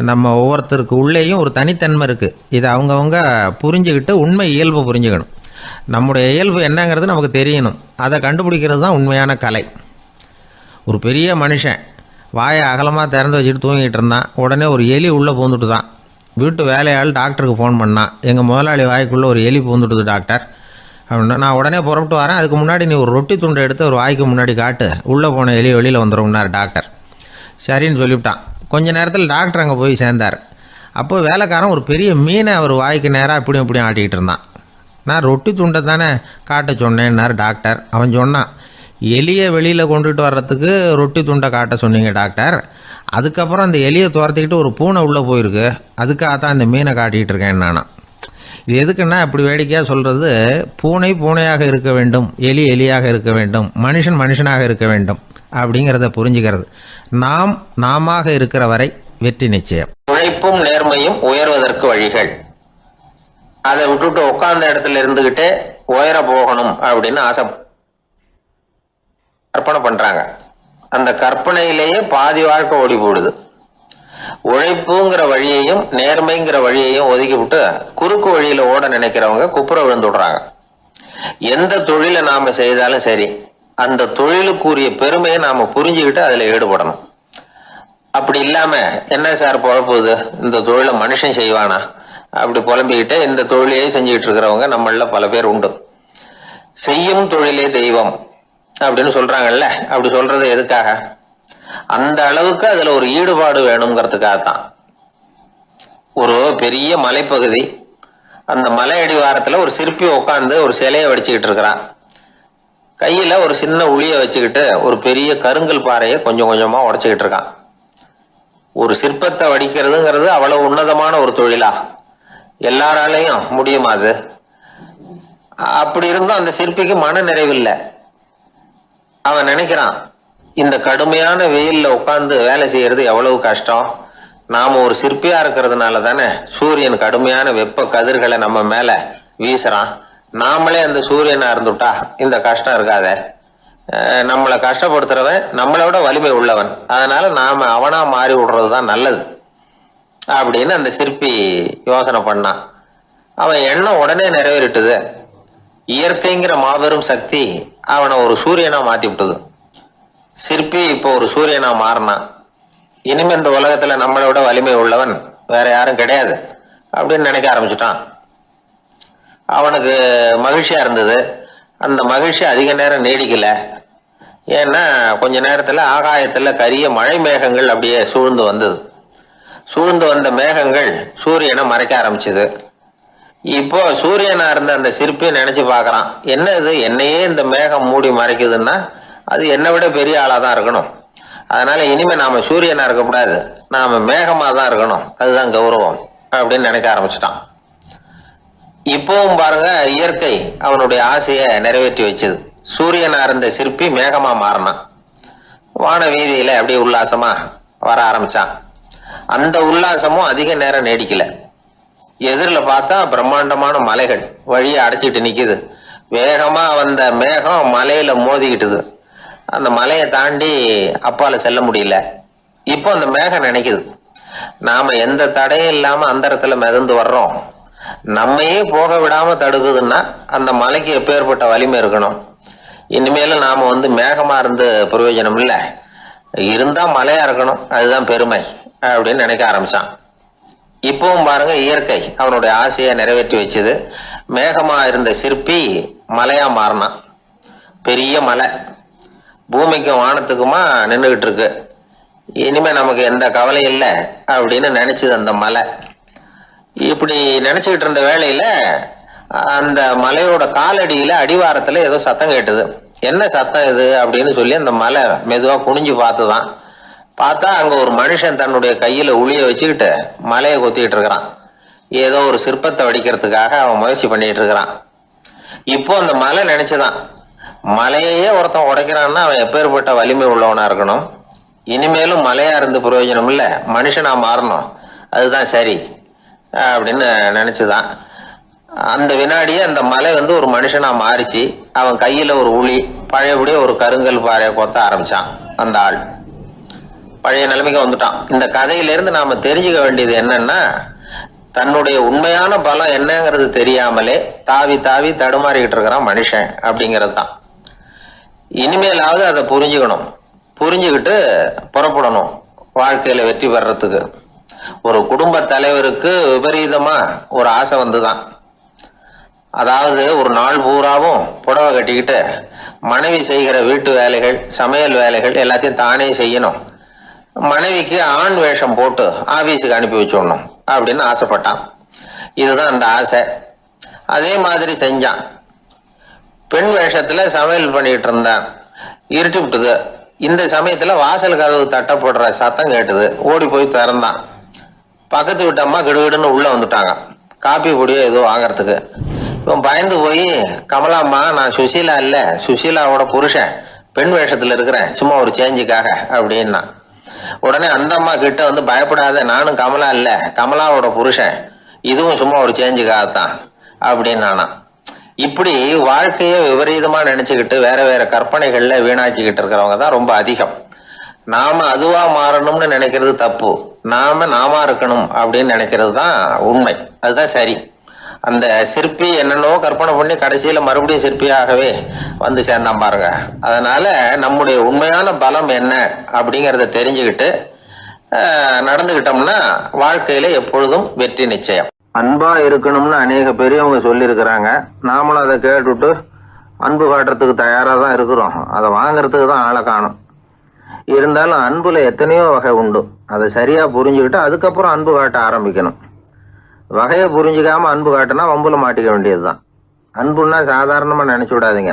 நம்ம ஒவ்வொருத்தருக்கு உள்ளேயும் ஒரு தனித்தன்மை இருக்குது. இதை அவங்கவுங்க புரிஞ்சுக்கிட்டு உண்மை இயல்பு புரிஞ்சுக்கணும். நம்முடைய இயல்பு என்னங்கிறது நமக்கு தெரியணும். அதை கண்டுபிடிக்கிறது தான் உண்மையான கலை. ஒரு பெரிய மனுஷன் வாயை அகலமாக திறந்து வச்சுட்டு தூங்கிட்டு இருந்தான். உடனே ஒரு எலி உள்ளே பூந்துட்டு தான். வீட்டு வேலையாள் டாக்டருக்கு ஃபோன் பண்ணான். எங்கள் முதலாளி வாய்க்குள்ளே ஒரு எலி பூந்துட்டுது டாக்டர் அப்படின்னா. நான் உடனே புறப்பட்டு வரேன், அதுக்கு முன்னாடி நீ ஒரு ரொட்டி துண்டை எடுத்து ஒரு வாய்க்கு முன்னாடி காட்டு, உள்ளே போன எலி வெளியில் வந்துடும்னார் டாக்டர். சரின்னு சொல்லிவிட்டான். கொஞ்ச நேரத்தில் டாக்டர் அங்கே போய் சேர்ந்தார். அப்போ வேலைக்காரன் ஒரு பெரிய மீனை அவர் வாய்க்கு நேராக இப்படியும் இப்படியும் ஆட்டிக்கிட்டு இருந்தான். நான் ரொட்டி துண்டை தானே காட்ட சொன்னேன்னார் டாக்டர். அவன் சொன்னான், எலியை வெளியில் கொண்டுகிட்டு வர்றதுக்கு ரொட்டி துண்டை காட்ட சொன்னீங்க டாக்டர், அதுக்கப்புறம் அந்த எலியை துரத்திக்கிட்டு ஒரு பூனை உள்ளே போயிருக்கு, அதுக்காக தான் இந்த மீனை காட்டிகிட்டு இருக்கேன் நானா. இது எதுக்குன்னா இப்படி வேடிக்கையாக சொல்கிறது, பூனை பூனையாக இருக்க வேண்டும், எலி எலியாக இருக்க வேண்டும், மனுஷன் மனுஷனாக இருக்க வேண்டும் அப்படிங்கிறத புரிஞ்சுக்கிறது. நாம் நாமாக இருக்கிற வரை வெற்றி நிச்சயம். உழைப்பும் நேர்மையும் உயர்வதற்கு வழிகள். அதை விட்டுட்டு உட்கார்ந்த இடத்துல இருந்துகிட்டே உயர போகணும் அப்படின்னு ஆசை கற்பனை பண்றாங்க. அந்த கற்பனையிலேயே பாதி வாழ்க்கை ஓடி போடுது. உழைப்புங்கிற வழியையும் நேர்மைங்கிற வழியையும் ஒதுக்கி விட்டு குறுக்கு வழியில ஓட நினைக்கிறவங்க குப்புற விழுந்துடுறாங்க. எந்த தொழிலை நாம செய்தாலும் சரி, அந்த தொழிலுக்குரிய பெருமையை நாம புரிஞ்சுக்கிட்டு அதுல ஈடுபடணும். அப்படி இல்லாம என்ன சார் பொழப்புது, இந்த தொழிலை மனுஷன் செய்வானா அப்படி புலம்பிக்கிட்டே இந்த தொழிலையே செஞ்சுக்கிட்டு இருக்கிறவங்க நம்மள பல பேர் உண்டு. செய்யும் தொழிலே தெய்வம் அப்படின்னு சொல்றாங்கல்ல, அப்படி சொல்றது எதுக்காக? அந்த அளவுக்கு அதுல ஒரு ஈடுபாடு வேணுங்கிறதுக்காகத்தான். ஒரு பெரிய மலைப்பகுதி, அந்த மலை அடிவாரத்துல ஒரு சிற்பி உட்காந்து ஒரு சிலையை வடிச்சுக்கிட்டு இருக்கிறான். கையில ஒரு சின்ன உளிய வச்சுக்கிட்டு ஒரு பெரிய கருங்கல் பாறையை கொஞ்சம் கொஞ்சமா உடைச்சுக்கிட்டு இருக்கான். ஒரு சிற்பத்தை வடிக்கிறதுங்கிறது அவ்வளவு உன்னதமான ஒரு தொழிலா? எல்லாராலையும் முடியுமா அது? அப்படி இருந்தும் அந்த சிற்பிக்கு மன நிறைவில்லை. அவன் நினைக்கிறான், இந்த கடுமையான வெயில்ல உட்கார்ந்து வேலை செய்யறது எவ்வளவு கஷ்டம். நாம ஒரு சிற்பியா இருக்கிறதுனால தானே சூரியன் கடுமையான வெப்ப கதிர்களை நம்ம மேல வீசுறான். நாமளே அந்த சூரியனா இருந்துட்டா இந்த கஷ்டம் இருக்காதே. நம்மளை கஷ்டப்படுத்துறவன் நம்மளோட வலிமை உள்ளவன், அதனால நாம அவனா மாறி விடுறதுதான் நல்லது அப்படின்னு அந்த சிற்பி யோசனை பண்ணான். அவன் எண்ணம் உடனே நிறைவேறிட்டுது. இயற்கைங்கிற மாபெரும் சக்தி அவனை ஒரு சூரியனா மாத்தி விட்டது. சிற்பி இப்போ ஒரு சூரியனா மாறினான். இனிமே இந்த உலகத்துல நம்மளோட வலிமை உள்ளவன் வேற யாரும் கிடையாது அப்படின்னு நினைக்க ஆரம்பிச்சுட்டான். அவனுக்கு மகிழ்ச்சியா இருந்தது. அந்த மகிழ்ச்சி அதிக நேரம் நீடிக்கல. ஏன்னா கொஞ்ச நேரத்துல ஆகாயத்துல கரிய மழை மேகங்கள் அப்படியே சூழ்ந்து வந்தது. சூழ்ந்து வந்த மேகங்கள் சூரியனை மறைக்க ஆரம்பிச்சது. இப்போ சூரியனா இருந்த அந்த சிற்பி நினைச்சு பாக்குறான், என்ன இது, என்னையே இந்த மேகம் மூடி மறைக்குதுன்னா அது என்னை விட பெரிய ஆளாதான் இருக்கணும். அதனால இனிமே நாம சூரியனா இருக்கக்கூடாது, நாம மேகமா தான் இருக்கணும், அதுதான் கௌரவம் அப்படின்னு நினைக்க ஆரம்பிச்சிட்டான். இப்பவும் பாருங்க, இயற்கை அவனுடைய ஆசையை நிறைவேற்றி வச்சது. சூரியனா இருந்த சிற்பி மேகமா மாறினான். வான வீதியில அப்படியே உல்லாசமா வர ஆரம்பிச்சான். அந்த உல்லாசமும் அதிக நேரம் நீடிக்கல. எதிரில் பார்த்தா பிரம்மாண்டமான மலைகள் வழியை அடைச்சிட்டு நிக்குது. வேகமா வந்த மேகம் மலையில மோதிக்கிட்டுது. அந்த மலையை தாண்டி அப்பால செல்ல முடியல. இப்போ அந்த மேகம் நினைக்குது, நாம எந்த தடையும் இல்லாம அந்த இடத்துல மிதந்து வர்றோம், நம்மையே போக விடாம தடுக்குதுன்னா அந்த மலைக்கு எப்பேற்பட்ட வலிமை இருக்கணும். இனிமேல நாம மேகமா இருந்து பிரயோஜனம் இல்லை, இருந்தா மலையா இருக்கணும், அதுதான் பெருமை அப்படின்னு நினைக்க ஆரம்பிச்சான். இப்பவும் பாருங்க, இயற்கை அவனுடைய ஆசையை நிறைவேற்றி வச்சது. மேகமா இருந்த சிற்பி மலையா மாறினான். பெரிய மலை பூமிக்கும் வானத்துக்குமா நின்றுகிட்டு இருக்கு. இனிமே நமக்கு எந்த கவலை இல்லை அப்படின்னு நினைச்சது அந்த மலை. இப்படி நினைச்சுக்கிட்டு இருந்த வேளையில அந்த மலையோட காலடியில அடிவாரத்துல ஏதோ சத்தம் கேட்டுது. என்ன சத்தம் இது அப்படின்னு சொல்லி அந்த மலை மெதுவா குனிஞ்சு பார்த்துதான். பார்த்தா அங்க ஒரு மனுஷன் தன்னுடைய கையில உளிய வச்சுக்கிட்டு மலையை கொத்திக்கிட்டு இருக்கிறான். ஏதோ ஒரு சிற்பத்தை வடிக்கிறதுக்காக அவன் முயற்சி பண்ணிட்டு இருக்கிறான். இப்போ அந்த மலை நினைச்சுதான், மலையே ஒருத்தன் உடைக்கிறான்னா அவன் எப்பேற்பட்ட வலிமை உள்ளவனா இருக்கணும். இனிமேலும் மலையா இருந்து பிரயோஜனம் இல்ல, மனுஷனா மாறணும், அதுதான் சரி அப்படின்னு நினைச்சுதான். அந்த வினாடியே அந்த மலை ஒரு மனுஷனா மாறிச்சு. அவன் கையில ஒரு உளி, பழையபடியே ஒரு கருங்கல் பாறையை கொத்த ஆரம்பிச்சான். அந்த ஆள் பழைய நிலைமைக்கு வந்துட்டான். இந்த கதையிலிருந்து நாம தெரிஞ்சுக்க வேண்டியது என்னன்னா, தன்னுடைய உண்மையான பலம் என்னங்கிறது தெரியாமலே தாவி தாவி தடுமாறிக்கிட்டு இருக்கிறான் மனுஷன் அப்படிங்கிறது தான். இனிமேலாவது அதை புரிஞ்சுக்கணும், புரிஞ்சுக்கிட்டு புறப்படணும் வாழ்க்கையில வெற்றி பெறறதுக்கு. ஒரு குடும்ப தலைவருக்கு விபரீதமா ஒரு ஆசை வந்துதான். அதாவது ஒரு நாள் பூராவும் புடவை கட்டிக்கிட்டு மனைவி செய்கிற வீட்டு வேலைகள், சமையல் வேலைகள் எல்லாத்தையும் தானே செய்யணும், மனைவிக்கு ஆண் வேஷம் போட்டு ஆபீஸுக்கு அனுப்பி வச்சுடணும் அப்படின்னு ஆசைப்பட்டான். இதுதான் அந்த ஆசை. அதே மாதிரி செஞ்சான். பெண் வேஷத்துல சமையல் பண்ணிட்டு இருந்தான். இருட்டி விட்டுது. இந்த சமயத்துல வாசல் கதவு தட்டப்படுற சத்தம் கேட்டுது. ஓடி போய் திறந்தான். பக்கத்து வீட்டு அம்மா கிடுகிடுன்னு உள்ள வந்துட்டாங்க, காப்பி பொடியோ ஏதோ வாங்கறதுக்கு. இவன் பயந்து போய், கமலாம்மா, நான் சுசீலா இல்ல, சுசீலாவோட புருஷன், பெண் வேஷத்துல இருக்கிறேன், சும்மா ஒரு சேஞ்சுக்காக அப்படின்னா. உடனே அந்த அம்மா கிட்ட வந்து, பயப்படாத, நானும் கமலா இல்ல, கமலாவோட புருஷன், இதுவும் சும்மா ஒரு சேஞ்சுக்காகத்தான் அப்படின்னானா. இப்படி வாழ்க்கைய விபரீதமா நினைச்சுக்கிட்டு வேற வேற கற்பனைகள்ல வீணாக்கிக்கிட்டு இருக்கிறவங்க தான் ரொம்ப அதிகம். நாம அதுவா மாறணும்னு நினைக்கிறது தப்பு, நாம இருக்கணும் அப்படின்னு நினைக்கிறது தான் உண்மை, அதுதான் சரி. அந்த சிற்பி என்னென்னோ கற்பனை பண்ணி கடைசியில மறுபடியும் சிற்பியாகவே வந்து சேர்ந்தான் பாருங்க. அதனால நம்முடைய உண்மையான பலம் என்ன அப்படிங்கறத தெரிஞ்சுக்கிட்டு நடந்துகிட்டோம்னா வாழ்க்கையில எப்பொழுதும் வெற்றி நிச்சயம். அன்பா இருக்கணும்னு அநேக பெரியவங்க சொல்லி இருக்கிறாங்க. நாமளும் அதை கேட்டுட்டு அன்பு காட்டுறதுக்கு தயாரா தான் இருக்கிறோம். அதை வாங்கறதுக்கு தான் ஆளை காணும். இருந்தாலும் அன்புல எத்தனையோ வகை உண்டு. அதை சரியா புரிஞ்சுக்கிட்டு அதுக்கப்புறம் அன்பு காட்ட ஆரம்பிக்கணும். வகையை புரிஞ்சுக்காம அன்பு காட்டினா வம்புல மாட்டிக்க வேண்டியதுதான். அன்புன்னா சாதாரணமா நினைச்சு விடாதீங்க.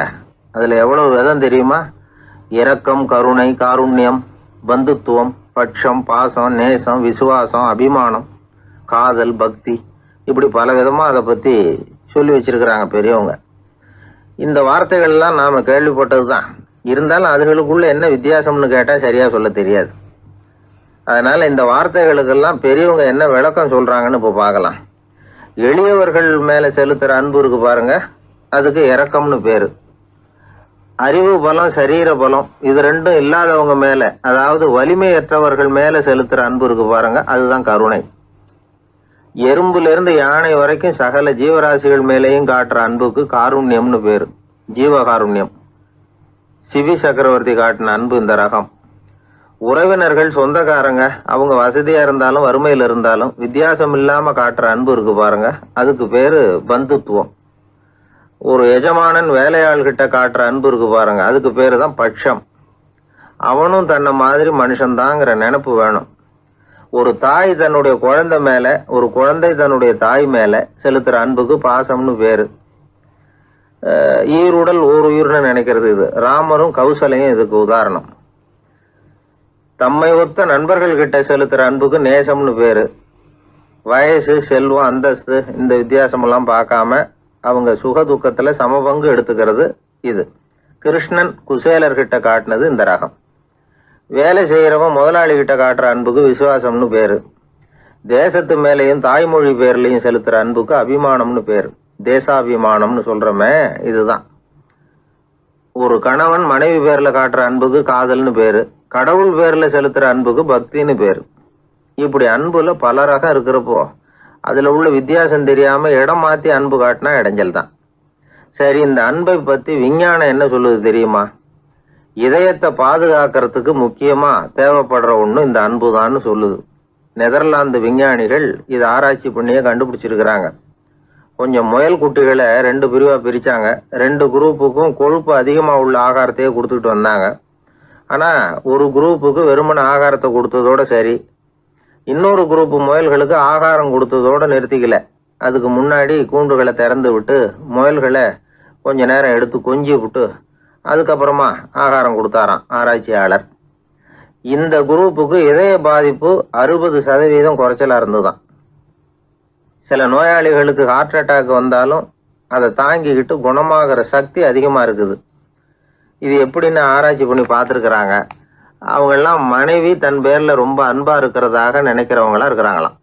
அதுல எவ்வளவு விதம் தெரியுமா? இரக்கம், கருணை, காருண்யம், பந்துத்துவம், பட்சம், பாசம், நேசம், விசுவாசம், அபிமானம், காதல், பக்தி, இப்படி பல விதமா அதை பத்தி சொல்லி வச்சிருக்கிறாங்க பெரியவங்க. இந்த வார்த்தைகள்லாம் நாம கேள்விப்பட்டதுதான். இருந்தாலும் அதுகளுக்குள்ள என்ன வித்தியாசம்னு கேட்டா சரியா சொல்ல தெரியாது. அதனால இந்த வார்த்தைகளுக்கெல்லாம் பெரியவங்க என்ன விளக்கம் சொல்றாங்கன்னு இப்போ பார்க்கலாம். எளியவர்கள் மேல செலுத்துற அன்பு இருக்கு பாருங்க, அதுக்கு இரக்கம்னு பேரு. அறிவு பலம், சரீர பலம், இது ரெண்டும் இல்லாதவங்க மேல, அதாவது வலிமையற்றவர்கள் மேல செலுத்துற அன்பு இருக்கு பாருங்க, அதுதான் கருணை. எறும்புல இருந்து யானை வரைக்கும் சகல ஜீவராசிகள் மேலேயும் காட்டுற அன்புக்கு காருண்யம்னு பேரு, ஜீவகாருண்யம். சிவி சக்கரவர்த்தி காட்டின அன்பு இந்த ரகம். உறவினர்கள், சொந்தக்காரங்க, அவங்க வசதியா இருந்தாலும் வறுமையில இருந்தாலும் வித்தியாசம் இல்லாம காட்டுற அன்பு இருக்கு பாருங்க, அதுக்கு பேரு பந்துத்துவம். ஒரு எஜமானன் வேலையாள்கிட்ட காட்டுற அன்பு இருக்கு பாருங்க, அதுக்கு பேரு தான் பட்சம். அவனும் தன்னை மாதிரி மனுஷன்தாங்கிற நினைப்பு வேணும். ஒரு தாய் தன்னுடைய குழந்தை மேல, ஒரு குழந்தை தன்னுடைய தாய் மேல செலுத்துற அன்புக்கு பாசம்னு பேரு. ஈருடல் ஓர் உயிர்னு நினைக்கிறது இது. ராமரும் கௌசலையும் இதுக்கு உதாரணம். தம்மை ஒத்த நண்பர்கள் கிட்ட செலுத்துற அன்புக்கு நேசம்னு பேரு. வயசு, செல்வம், அந்தஸ்து, இந்த வித்தியாசமெல்லாம் பார்க்காம அவங்க சுக துக்கத்துல சமபங்கு எடுத்துக்கிறது இது. கிருஷ்ணன் குசேலர்கிட்ட காட்டினது இந்த ரகம். வேலை செய்யறவன் முதலாளி கிட்ட காட்டுற அன்புக்கு விசுவாசம்னு பேரு. தேசத்து மேலையும் தாய்மொழி பேர்லையும் செலுத்துற அன்புக்கு அபிமானம்னு பேரு. தேசாபிமானம்னு சொல்றமே இதுதான். ஒரு கணவன் மனைவி பேர்ல காட்டுற அன்புக்கு காதல்னு பேரு. கடவுள் பேர்ல செலுத்துற அன்புக்கு பக்தின்னு பேரு. இப்படி அன்புல பல ரகம் இருக்கிறப்போ அதுல உள்ள வித்தியாசம் தெரியாம இடம் மாத்தி அன்பு காட்டினா இடைஞ்சல் தான். சரி, இந்த அன்பை பத்தி விஞ்ஞானம் என்ன சொல்லுது தெரியுமா? இதயத்தை பாதுகாக்கிறதுக்கு முக்கியமா தேவைப்படுற ஒண்ணு இந்த அன்பு தான்னு சொல்லுது. நெதர்லாந்து விஞ்ஞானிகள் இதை ஆராய்ச்சி பண்ணியே கண்டுபிடிச்சிருக்கிறாங்க. கொஞ்சம் முயல் குட்டிகளை 2 பிரிவா பிரிச்சாங்க. 2 குரூப்புக்கும் கொழுப்பு அதிகமா உள்ள ஆகாரத்தையே கொடுத்துட்டு வந்தாங்க. ஆனா ஒரு குரூப்புக்கு வெறுமன ஆகாரத்தை கொடுத்ததோட சரி, இன்னொரு குரூப் முயல்களுக்கு ஆகாரம் கொடுத்ததோட நிறுத்திக்கல. அதுக்கு முன்னாடி கூண்டுகளை திறந்து விட்டு முயல்களை கொஞ்ச நேரம் எடுத்து கொஞ்சி விட்டு அதுக்கப்புறமா ஆகாரம் கொடுத்தாராம் ஆராய்ச்சியாளர். இந்த குரூப்புக்கு இதய பாதிப்பு 60% குறைச்சலா இருந்துதான். சில நோயாளிகளுக்கு ஹார்ட் அட்டாக் வந்தாலும் அதை தாங்கிக்கிட்டு குணமாகிற சக்தி அதிகமா இருக்குது. இது எப்படின்னு ஆராய்ச்சி பண்ணி பார்த்துருக்குறாங்க. அவங்கெல்லாம் மனைவி தன் பேர்ல ரொம்ப அன்பா இருக்கிறதாக நினைக்கிறவங்களா இருக்கிறாங்களாம்.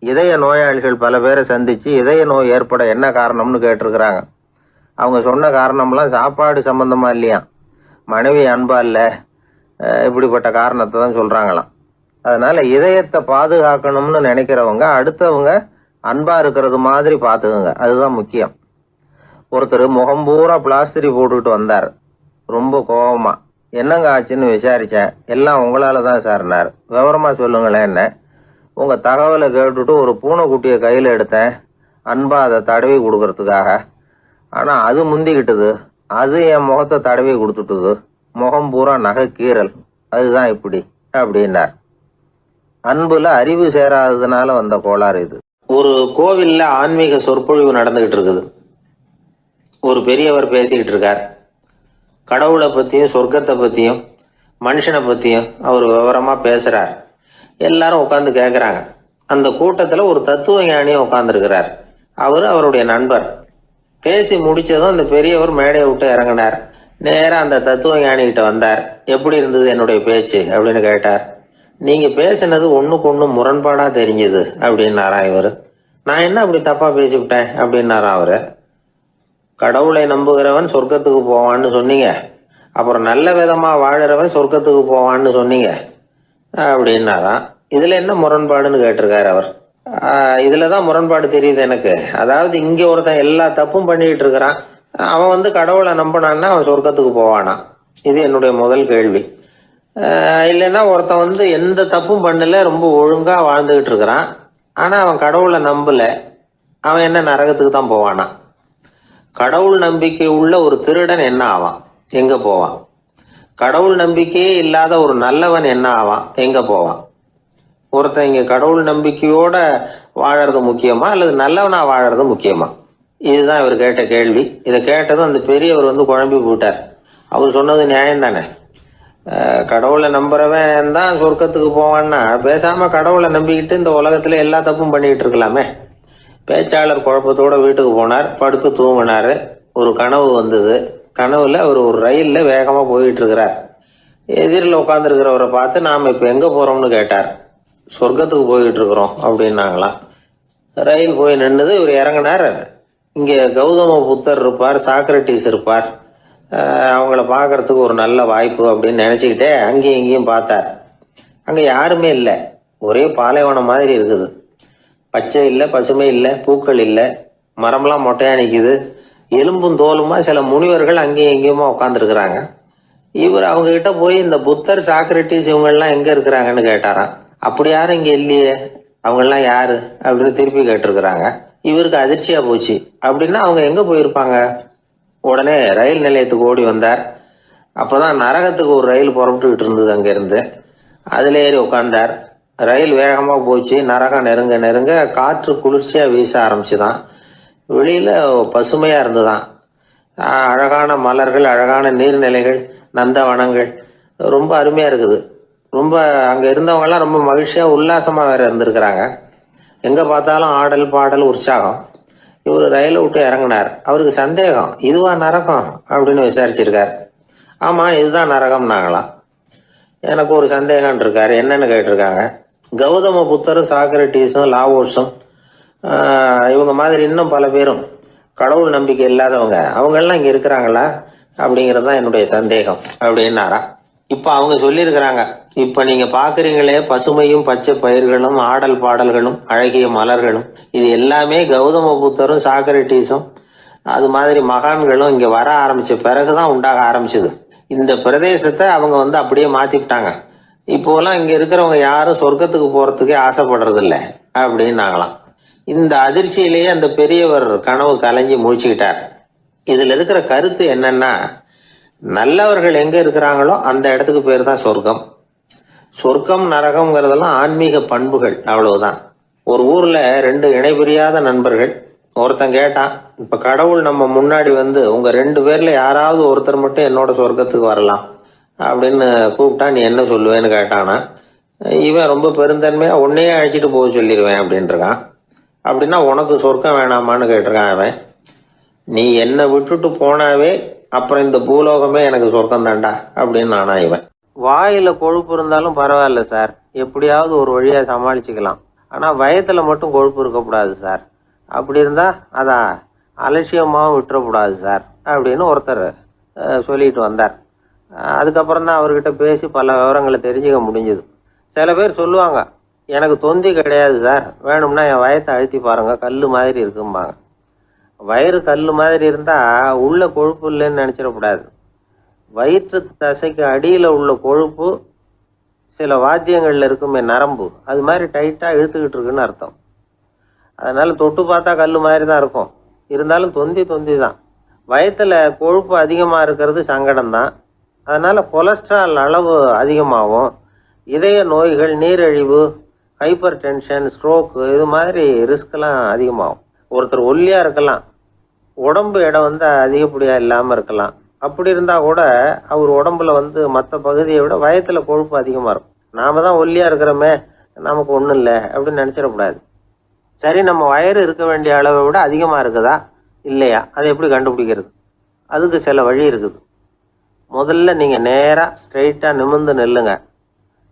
இதய நோயாளிகள் பல பேரை சந்திச்சு இதய நோய் ஏற்பட என்ன காரணம்னு கேட்டிருக்கிறாங்க. அவங்க சொன்ன காரணம்லாம் சாப்பாடு சம்பந்தமா இல்லையா, மனைவி அன்பா இல்ல, இப்படிப்பட்ட காரணத்தை தான் சொல்றாங்களாம். அதனால இதயத்தை பாதுகாக்கணும்னு நினைக்கிறவங்க அடுத்தவங்க அன்பா இருக்கிறது மாதிரி பார்த்துக்குங்க, அதுதான் முக்கியம். ஒருத்தர் முகம் பூரா பிளாஸ்டரி போட்டுக்கிட்டு வந்தார். ரொம்ப கோபமா. என்னங்க ஆச்சுன்னு விசாரிச்சேன். எல்லாம் உங்களால தான் சார்னார். விவரமா சொல்லுங்களேன் என்ன. உங்க தகவலை கேட்டுட்டு ஒரு பூனைக்குட்டியை கையில எடுத்தேன், அன்பா அதை தடவி கொடுக்கறதுக்காக. ஆனா அது முந்திக்கிட்டது. அது என் முகத்தை தடவி கொடுத்துட்டுது. முகம் பூரா நகை கீறல். அதுதான் இப்படி அப்படின்னார். அன்புல அறிவு சேராததுனால வந்த கோளாறு இது. ஒரு கோவில்ல ஆன்மீக சொற்பொழிவு நடந்துகிட்டு இருக்குது. ஒரு பெரியவர் பேசிக்கிட்டு இருக்கார். கடவுளை பத்தியும் சொர்க்கத்தை பத்தியும் மனுஷனை பத்தியும் அவர் விவரமா பேசுறார். எல்லாரும் உட்காந்து கேட்கறாங்க. அந்த கூட்டத்துல ஒரு தத்துவ ஞானியும் உட்கார்ந்துருக்கிறார். அவரு அவருடைய நண்பர். பேசி முடிச்சதும் அந்த பெரியவர் மேடையை விட்டு இறங்கினார். நேரா அந்த தத்துவ ஞானிகிட்ட வந்தார். எப்படி இருந்தது என்னுடைய பேச்சு அப்படின்னு கேட்டார். நீங்க பேசினது ஒண்ணுக்கு ஒண்ணு முரண்பாடா தெரிஞ்சது அப்படின்னாரா இவரு. நான் என்ன அப்படி தப்பா பேசிவிட்டேன் அப்படின்னாரா அவரு. கடவுளை நம்புகிறவன் சொர்க்கத்துக்கு போவான்னு சொன்னீங்க, அப்புறம் நல்ல விதமா வாழறவன் சொர்க்கத்துக்கு போவான்னு சொன்னீங்க அப்படின்னாராம். இதுல என்ன முரண்பாடுன்னு கேட்டிருக்காரு அவர். இதுலதான் முரண்பாடு தெரியுது எனக்கு. அதாவது இங்க ஒருத்தன் எல்லா தப்பும் பண்ணிட்டு இருக்கிறான், அவன் கடவுளை நம்பினான்னா அவன் சொர்க்கத்துக்கு போவானா? இது என்னுடைய முதல் கேள்வி. இல்லைன்னா ஒருத்தன் எந்த தப்பும் பண்ணல, ரொம்ப ஒழுங்கா வாழ்ந்துகிட்டு இருக்கிறான், ஆனா அவன் கடவுளை நம்பல, அவன் என்ன நரகத்துக்கு தான் போவானா? கடவுள் நம்பிக்கை உள்ள ஒரு திருடன் என்ன ஆவான், எங்க போவான்? கடவுள் நம்பிக்கையே இல்லாத ஒரு நல்லவன் என்ன ஆவான், எங்க போவான்? ஒருத்தன் இங்க கடவுள் நம்பிக்கையோட வாழறது முக்கியமா அல்லது நல்லவனா வாழறது முக்கியமா? இதுதான் இவர் கேட்ட கேள்வி. இதை கேட்டதும் அந்த பெரியவர் குழம்பி போட்டார். அவர் சொன்னது நியாயம் தானே. கடவுளை நம்புறவன் தான் சொர்க்கத்துக்கு போவான்னா பேசாம கடவுளை நம்பிக்கிட்டு இந்த உலகத்துல எல்லா தப்பும் பண்ணிக்கிட்டு இருக்கலாமே. பேச்சாளர் குழப்பத்தோட வீட்டுக்கு போனார். படுத்து தூங்கினாரு. ஒரு கனவு வந்தது. கனவுல அவர் ஒரு ரயில்ல வேகமா போயிட்டு இருக்கிறார். எதிரில் உட்காந்துருக்கிறவரை பார்த்து நாம இப்ப எங்க போறோம்னு கேட்டார். சொர்க்கத்துக்கு போயிட்டு இருக்கிறோம் அப்படின்னாங்களாம். ரயில் போய் நின்னுது. இவர் இறங்கினார். இங்க கௌதம புத்தர் இருப்பார், சாக்ரட்டிஸ் இருப்பார், அவங்கள பார்க்கறதுக்கு ஒரு நல்ல வாய்ப்பு அப்படின்னு நினைச்சுக்கிட்டே அங்கேயும் இங்கேயும் பார்த்தார். அங்க யாருமே இல்லை. ஒரே பாலைவனம் மாதிரி இருக்குது. பச்சை இல்லை, பசுமை இல்லை, பூக்கள் இல்லை, மரம்லாம் மொட்டையா நிற்குது. எலும்பும் தோலுமா சில முனிவர்கள் அங்கேயும் எங்கேயுமா உட்காந்துருக்குறாங்க. இவர் அவங்க கிட்ட போய் இந்த புத்தர், சாக்ரட்டிஸ் இவங்கெல்லாம் எங்க இருக்கிறாங்கன்னு கேட்டாராம். அப்படி யாரும் இங்க இல்லையே, அவங்கெல்லாம் யாரு அப்படின்னு திருப்பி கேட்டிருக்கிறாங்க. இவருக்கு அதிர்ச்சியா போச்சு. அப்படின்னா அவங்க எங்க போயிருப்பாங்க? உடனே ரயில் நிலையத்துக்கு ஓடி வந்தார். அப்போதான் நரகத்துக்கு ஒரு ரயில் புறப்பட்டுக்கிட்டு இருந்தது அங்கிருந்து. அதுல ஏறி உட்கார்ந்தார். ரயில் வேகமா போச்சு. நரகம் நெருங்க நெருங்க காற்று குளிர்ச்சியா வீச ஆரம்பிச்சுதான். வெளியில பசுமையா இருந்துதான். அழகான மலர்கள், அழகான நீர்நிலைகள், நந்தவனங்கள், ரொம்ப அருமையா இருக்குது. ரொம்ப அங்க இருந்தவங்க எல்லாம் ரொம்ப மகிழ்ச்சியா உல்லாசமா வேற இருந்திருக்கிறாங்க. எங்க பார்த்தாலும் ஆடல் பாடல் உற்சாகம். இவர் ரயிலை விட்டு இறங்கினார். அவருக்கு சந்தேகம், இதுவா நரகம் அப்படின்னு விசாரிச்சிருக்கார். ஆமா, இதுதான் நரகம்னாங்களாம். எனக்கு ஒரு சந்தேகம் இருக்காரு. என்னன்னு கேட்டிருக்காங்க. கௌதம புத்தரும் சாக்ரட்டிஸும் லாவோஸும் இவங்க மாதிரி இன்னும் பல பேரும் கடவுள் நம்பிக்கை இல்லாதவங்க, அவங்கெல்லாம் இங்க இருக்கிறாங்களா அப்படிங்கிறது தான் என்னுடைய சந்தேகம் அப்படின்னாரா. இப்ப அவங்க சொல்லியிருக்கிறாங்க, இப்ப நீங்க பாக்குறீங்களே பசுமையும் பச்சை பயிர்களும் ஆடல் பாடல்களும் அழகிய மலர்களும், இது எல்லாமே கௌதம புத்தரும் சாக்ரட்டிஸும் அது மாதிரி மகான்களும் இங்க வர ஆரம்பிச்ச பிறகுதான் உண்டாக ஆரம்பிச்சது. இந்த பிரதேசத்தை அவங்க அப்படியே மாத்திவிட்டாங்க. இப்போலாம் இங்க இருக்கிறவங்க யாரும் சொர்க்கத்துக்கு போறதுக்கே ஆசைப்படுறது இல்லை அப்படின்னாங்களாம். இந்த அதிர்ச்சியிலேயே அந்த பெரியவர் கனவு கலைஞ்சி முடிச்சுக்கிட்டார். இதுல இருக்கிற கருத்து என்னன்னா, நல்லவர்கள் எங்க இருக்கிறாங்களோ அந்த இடத்துக்கு பேர் தான் சொர்க்கம். சொர்க்கம் நரகம்ங்கிறதெல்லாம் ஆன்மீக பண்புகள், அவ்வளவுதான். ஒரு ஊர்ல ரெண்டு இணைபிரியாத நண்பர்கள். ஒருத்தன் கேட்டான், இப்ப கடவுள் நம்ம முன்னாடி உங்க ரெண்டு பேர்ல யாராவது ஒருத்தர் மட்டும் என்னோட சொர்க்கத்துக்கு வரலாம் அப்படின்னு கூப்பிட்டா நீ என்ன சொல்லுவேன்னு கேட்டானா. இவன் ரொம்ப பெருந்தன்மையா உன்னையே அழைச்சிட்டு போக சொல்லிடுவேன் அப்படின்னு இருக்கான். அப்படின்னா உனக்கு சொர்க்கம் வேணாமான்னு கேட்டிருக்கான் அவன். நீ என்னை விட்டுட்டு போனாவே அப்புறம் இந்த பூலோகமே எனக்கு சொர்க்கம் தாண்டா அப்படின்னு நானா இவன். வாயில கொழுப்பு இருந்தாலும் பரவாயில்ல சார், எப்படியாவது ஒரு வழியா சமாளிச்சுக்கலாம். ஆனா வயத்துல மட்டும் கொழுப்பு இருக்கக்கூடாது சார். அப்படி இருந்தா அதான் அலட்சியமாவும் விட்டுறக்கூடாது சார் அப்படின்னு ஒருத்தர் சொல்லிட்டு வந்தார். அதுக்கப்புறம் தான் அவர்கிட்ட பேசி பல விவரங்களை தெரிஞ்சுக்க முடிஞ்சது. சில பேர் சொல்லுவாங்க, எனக்கு தொந்தி கிடையாது சார், வேணும்னா என் வயத்தை அழுத்தி பாருங்க, கல்லு மாதிரி இருக்கும்பாங்க. வயிறு கல்லு மாதிரி இருந்தா உள்ள கொழுப்பு இல்லைன்னு நினைச்சிடக்கூடாது. வயிற்று தசைக்கு அடியில் உள்ள கொழுப்பு சில வாத்தியங்கள்ல இருக்குமே நரம்பு, அது மாதிரி டைட்டாக இழுத்துக்கிட்டு இருக்குன்னு அர்த்தம். அதனால தொட்டு பார்த்தா கல் மாதிரி தான் இருக்கும், இருந்தாலும் தொந்தி தான். வயத்துல கொழுப்பு அதிகமாக இருக்கிறது சங்கடம் தான். அதனால கொலஸ்ட்ரால் அளவு அதிகமாகும். இதய நோய்கள், நீரிழிவு, ஹைப்பர் டென்ஷன், ஸ்ட்ரோக்கு இது மாதிரி ரிஸ்க்லாம் அதிகமாகும். ஒருத்தர் ஒல்லியா இருக்கலாம், உடம்பு இடம் அதிகப்படியா இல்லாமல் இருக்கலாம். அப்படி இருந்தா கூட அவர் உடம்புல மற்ற பகுதியை விட வயத்துல கொழுப்பு அதிகமா இருக்கும். நாம தான் ஒல்லியா இருக்கிறோமே, நமக்கு ஒன்றும் இல்லை அப்படின்னு நினைச்சிடக்கூடாது. சரி, நம்ம வயிறு இருக்க வேண்டிய அளவை விட அதிகமா இருக்குதா இல்லையா, அதை எப்படி கண்டுபிடிக்கிறது? அதுக்கு சில வழி இருக்குது. முதல்ல நீங்க நேரா ஸ்ட்ரெயிட்டா நிமிர்ந்து நில்லுங்க.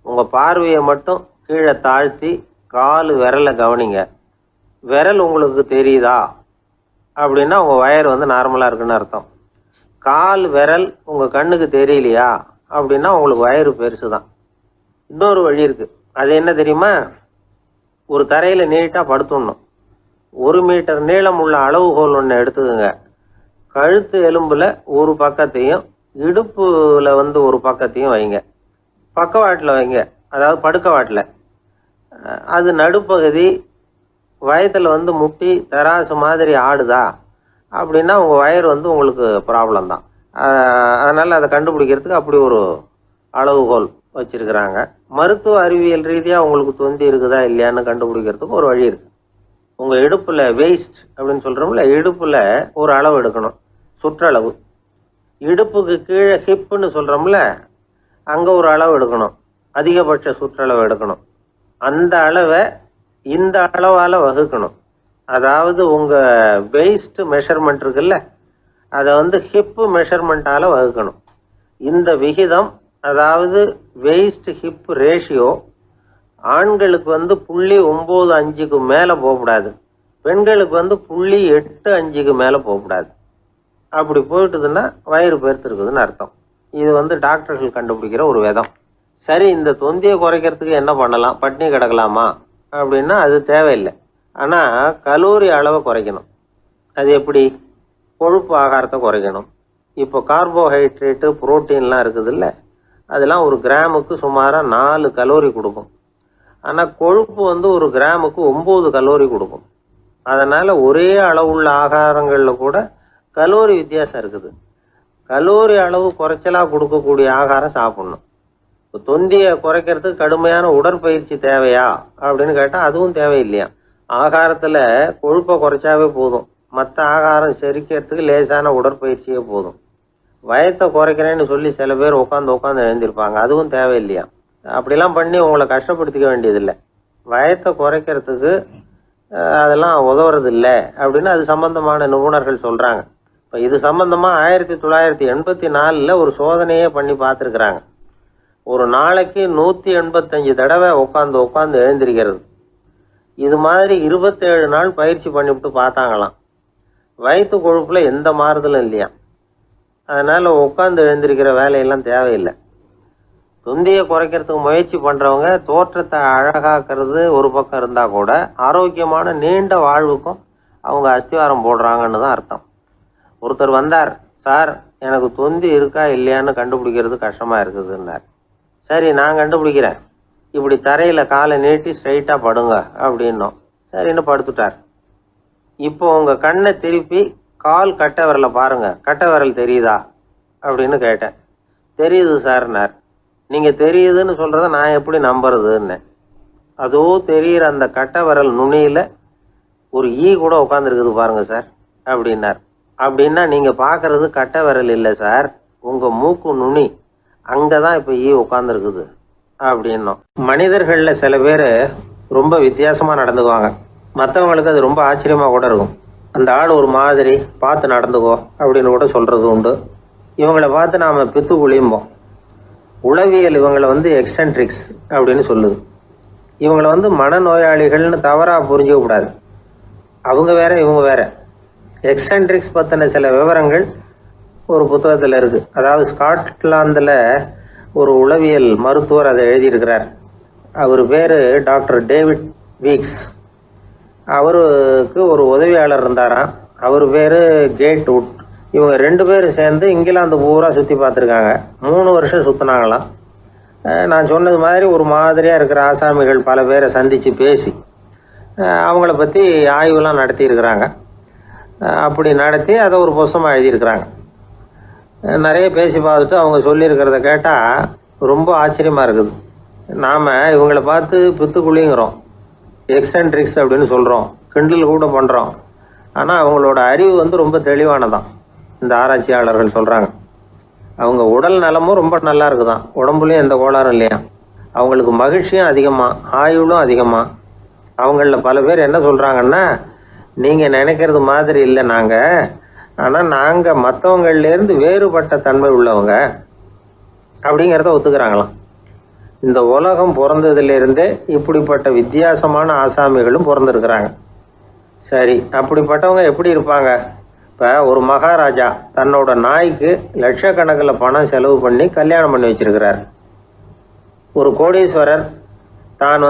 உங்க பார்வையை மட்டும் கீழே தாழ்த்தி காலு விரலை கவனிங்க. விரல் உங்களுக்கு தெரியுதா அப்படின்னா உங்க வயறு நார்மலா இருக்குன்னு அர்த்தம். கால் விரல் உங்க கண்ணுக்கு தெரியலையா அப்படின்னா உங்களுக்கு வயிறு பெருசுதான். இன்னொரு வழி இருக்கு. அது என்ன தெரியுமா? ஒரு தரையில நீட்டா படுத்துடணும். 1 மீட்டர் நீளம் உள்ள அளவுகோல் ஒன்று எடுத்துக்கோங்க. கழுத்து எலும்புல ஒரு பக்கத்தையும் இடுப்புல ஒரு பக்கத்தையும் வைங்க. பக்கவாட்டில் வைங்க, அதாவது படுக்கவாட்டில். அது நடுப்பகுதி வயத்துல முட்டி தராசு மாதிரி ஆடுதா அப்படின்னா உங்க வயிறு உங்களுக்கு ப்ராப்ளம் தான். அதனால அதை கண்டுபிடிக்கிறதுக்கு அப்படி ஒரு அளவுகோல் வச்சிருக்கிறாங்க. மருத்துவ அறிவியல் ரீதியா உங்களுக்கு தொந்தி இருக்குதா இல்லையான்னு கண்டுபிடிக்கிறதுக்கு ஒரு வழி இருக்கு. உங்க இடுப்புல வெயிஸ்ட் அப்படின்னு சொல்றோம்ல, இடுப்புல ஒரு அளவு எடுக்கணும், சுற்றளவு. இடுப்புக்கு கீழே ஹிப்புன்னு சொல்றோம்ல, அங்க ஒரு அளவு எடுக்கணும், அதிகபட்ச சுற்றளவு எடுக்கணும். அந்த அளவை இந்த அளவால வகுக்கணும். அதாவது உங்க வெயிஸ்ட் மெஷர்மெண்ட் இருக்குல்ல, அதை ஹிப்பு மெஷர்மெண்டால வகுக்கணும். இந்த விகிதம், அதாவது வெயிஸ்ட் ஹிப் ரேஷியோ, ஆண்களுக்கு 0.95க்கு மேல போகக்கூடாது, பெண்களுக்கு 0.85க்கு மேல போகக்கூடாது. அப்படி போயிட்டுதுன்னா வயிறு பெருத்திருக்குதுன்னு அர்த்தம். இது டாக்டர்கள் கண்டுபிடிக்கிற ஒரு விதம். சரி, இந்த தொந்தியை குறைக்கிறதுக்கு என்ன பண்ணலாம்? பட்னி கிடக்கலாமா அப்படின்னா அது தேவையில்லை. ஆனா கலோரி அளவை குறைக்கணும். அது எப்படி? கொழுப்பு ஆகாரத்தை குறைக்கணும். இப்போ கார்போஹைட்ரேட்டு, புரோட்டீன்லாம் இருக்குதுல்ல, அதெல்லாம் ஒரு கிராமுக்கு சுமாரா 4 கலோரி கொடுக்கும். ஆனா கொழுப்பு ஒரு கிராமுக்கு 9 கலோரி கொடுக்கும். அதனால ஒரே அளவுள்ள ஆகாரங்கள்ல கூட கலோரி வித்தியாசம் இருக்குது. கலோரி அளவு குறைச்சலா கொடுக்கக்கூடிய ஆகாரம் சாப்பிடணும். தொந்தியை குறைக்கிறதுக்கு கடுமையான உடற்பயிற்சி தேவையா அப்படின்னு கேட்டா அதுவும் தேவையில்லையா. ஆகாரத்துல கொழுப்பை குறைச்சாவே போதும், மற்ற ஆகாரம் செரிக்கிறதுக்கு லேசான உடற்பயிற்சியே போதும். வயத்தை குறைக்கிறேன்னு சொல்லி சில பேர் உட்காந்து எழுந்திருப்பாங்க, அதுவும் தேவையில்லையா. அப்படிலாம் பண்ணி உங்களை கஷ்டப்படுத்திக்க வேண்டியதில்லை. வயத்தை குறைக்கிறதுக்கு அதெல்லாம் உதவுறது இல்லை அப்படின்னு அது சம்பந்தமான நிபுணர்கள் சொல்றாங்க. இப்போ இது சம்பந்தமா 1984 ஒரு சோதனையே பண்ணி பார்த்துருக்குறாங்க. ஒரு நாளைக்கு 185 தடவை உட்காந்து எழுந்திருக்கிறது. இது மாதிரி 27 நாள் பயிற்சி பண்ணிவிட்டு பார்த்தாங்களாம். வயிற்று கொழுப்புல எந்த மாறுதலும் இல்லையா. அதனால உட்காந்து எழுந்திருக்கிற வேலையெல்லாம் தேவையில்லை. தொந்தியை குறைக்கிறதுக்கு முயற்சி பண்றவங்க தோற்றத்தை அழகாக்குறது ஒரு பக்கம் இருந்தா கூட ஆரோக்கியமான நீண்ட வாழ்வுக்கும் அவங்க அஸ்திவாரம் போடுறாங்கன்னு தான் அர்த்தம். ஒருத்தர் வந்தார், சார் எனக்கு தொந்தி இருக்கா இல்லையான்னு கண்டுபிடிக்கிறது கஷ்டமா இருக்குதுன்னார். சரி, நான் கண்டுபிடிக்கிறேன், இப்படி தரையில காலை நீட்டி ஸ்ட்ரைட்டா படுங்க அப்படின்னோம். சரின்னு படுத்துட்டார். இப்போ உங்க கண்ணை திருப்பி கால் கட்டை விரலை பாருங்க, கட்டை விரல் தெரியுதா அப்படின்னு கேட்டேன். தெரியுது சார்னார். நீங்க தெரியுதுன்னு சொல்றத நான் எப்படி நம்புறதுன்னு. அதோ தெரியுற அந்த கட்டை விரல் நுனியில ஒரு ஈ கூட உட்காந்துருக்குது பாருங்க சார் அப்படின்னார். அப்படின்னா நீங்க பாக்குறது கட்டை விரல் இல்லை சார், உங்க மூக்கு நுனி, அங்கதான் இப்ப ஈ உட்காந்துருக்குது அப்படின்னோம். மனிதர்கள்ல சில பேர் ரொம்ப வித்தியாசமா நடந்துக்குவாங்க. மற்றவங்களுக்கு அது ரொம்ப ஆச்சரியமா கூட இருக்கும். அந்த ஆள் ஒரு மாதிரி பார்த்து நடந்துக்கோ அப்படின்னு கூட சொல்றது உண்டு. இவங்களை பார்த்து நாம பித்து குளியும்போம். உளவியல் இவங்களை எக்ஸென்ட்ரிக்ஸ் அப்படின்னு சொல்லுது. இவங்களை மனநோயாளிகள்னு தவறா புரிஞ்சுக்க கூடாது. அவங்க வேற இவங்க வேற. எக்ஸென்ட்ரிக்ஸ் பத்தின சில விவரங்கள் ஒரு புத்தகத்துல இருக்கு. அதாவது ஸ்காட்லாந்துல ஒரு உளவியல் மருத்துவர் அதை எழுதியிருக்கிறார். அவர் பேரு டாக்டர் டேவிட் வீக்ஸ். அவருக்கு ஒரு உதவியாளர் இருந்தாராம். அவர் பேரு கேட் உட். இவங்க 2 பேரும் சேர்ந்து இங்கிலாந்து பூரா சுற்றி பார்த்துருக்காங்க. 3 வருஷம் சுற்றினாங்களாம். நான் சொன்னது மாதிரி ஒரு மாதிரியாக இருக்கிற ஆசாமிகள் பல பேரை சந்தித்து பேசி அவங்கள பற்றி ஆய்வுலாம் நடத்தியிருக்கிறாங்க. அப்படி நடத்தி அதை ஒரு புஸ்தகமாக எழுதியிருக்கிறாங்க. நிறைய பேசி பார்த்துட்டு அவங்க சொல்லியிருக்கிறத கேட்டால் ரொம்ப ஆச்சரியமாக இருக்குது. நாம் இவங்களை பார்த்து பித்துக்குழிங்கிறோம், எக்ஸென்ட்ரிக்ஸ் அப்படின்னு சொல்கிறோம், கிண்டல் கூட பண்ணுறோம். ஆனால் அவங்களோட அறிவு ரொம்ப தெளிவானதான். இந்த ஆராய்ச்சியாளர்கள் சொல்கிறாங்க அவங்க உடல் நலமும் ரொம்ப நல்லா இருக்குதான், உடம்புலையும் எந்த கோளாறும் இல்லையா, அவங்களுக்கு மகிழ்ச்சியும் அதிகமாக, ஆயுளும் அதிகமாக. அவங்களில் பல பேர் என்ன சொல்கிறாங்கன்னா, நீங்கள் நினைக்கிறது மாதிரி இல்லை நாங்கள், ஆனால் நாங்கள் மற்றவங்கள்லேருந்து வேறுபட்ட தன்மை உள்ளவங்க அப்படிங்கிறத ஒத்துக்கிறாங்களாம். இந்த உலகம் பிறந்ததுலேருந்தே இப்படிப்பட்ட வித்தியாசமான ஆசாமிகளும் பிறந்திருக்கிறாங்க. சரி, அப்படிப்பட்டவங்க எப்படி இருப்பாங்க? இப்போ ஒரு மகாராஜா தன்னோட நாய்க்கு லட்சக்கணக்கில் பணம் செலவு பண்ணி கல்யாணம் பண்ணி வச்சிருக்கிறார். ஒரு கோடீஸ்வரர் தான்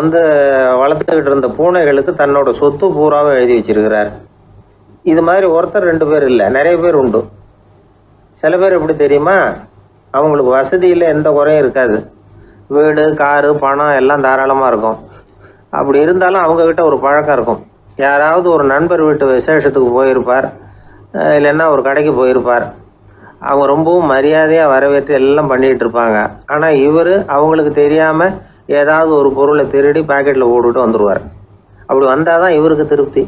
வளர்த்துக்கிட்டு இருந்த பூனைகளுக்கு தன்னோட சொத்து பூராவை எழுதி வச்சிருக்கிறார். இது மாதிரி ஒருத்தர் 2 பேர் இல்லை, நிறைய பேர் உண்டு. சில பேர் எப்படி தெரியுமா, அவங்களுக்கு வசதியில் எந்த குறையும் இருக்காது, வீடு காரு பணம் எல்லாம் தாராளமாக இருக்கும். அப்படி இருந்தாலும் அவங்கக்கிட்ட ஒரு பழக்கம் இருக்கும். யாராவது ஒரு நண்பர் வீட்டு விசேஷத்துக்கு போயிருப்பார், இல்லைன்னா ஒரு கடைக்கு போயிருப்பார். அவங்க ரொம்பவும் மரியாதையாக வரவேற்று எல்லாம் பண்ணிகிட்டு இருப்பாங்க. ஆனால் இவர் அவங்களுக்கு தெரியாமல் ஏதாவது ஒரு பொருளை திருடி பாக்கெட்டில் போட்டுட்டு வந்துடுவார். அப்படி வந்தால் தான் இவருக்கு திருப்தி.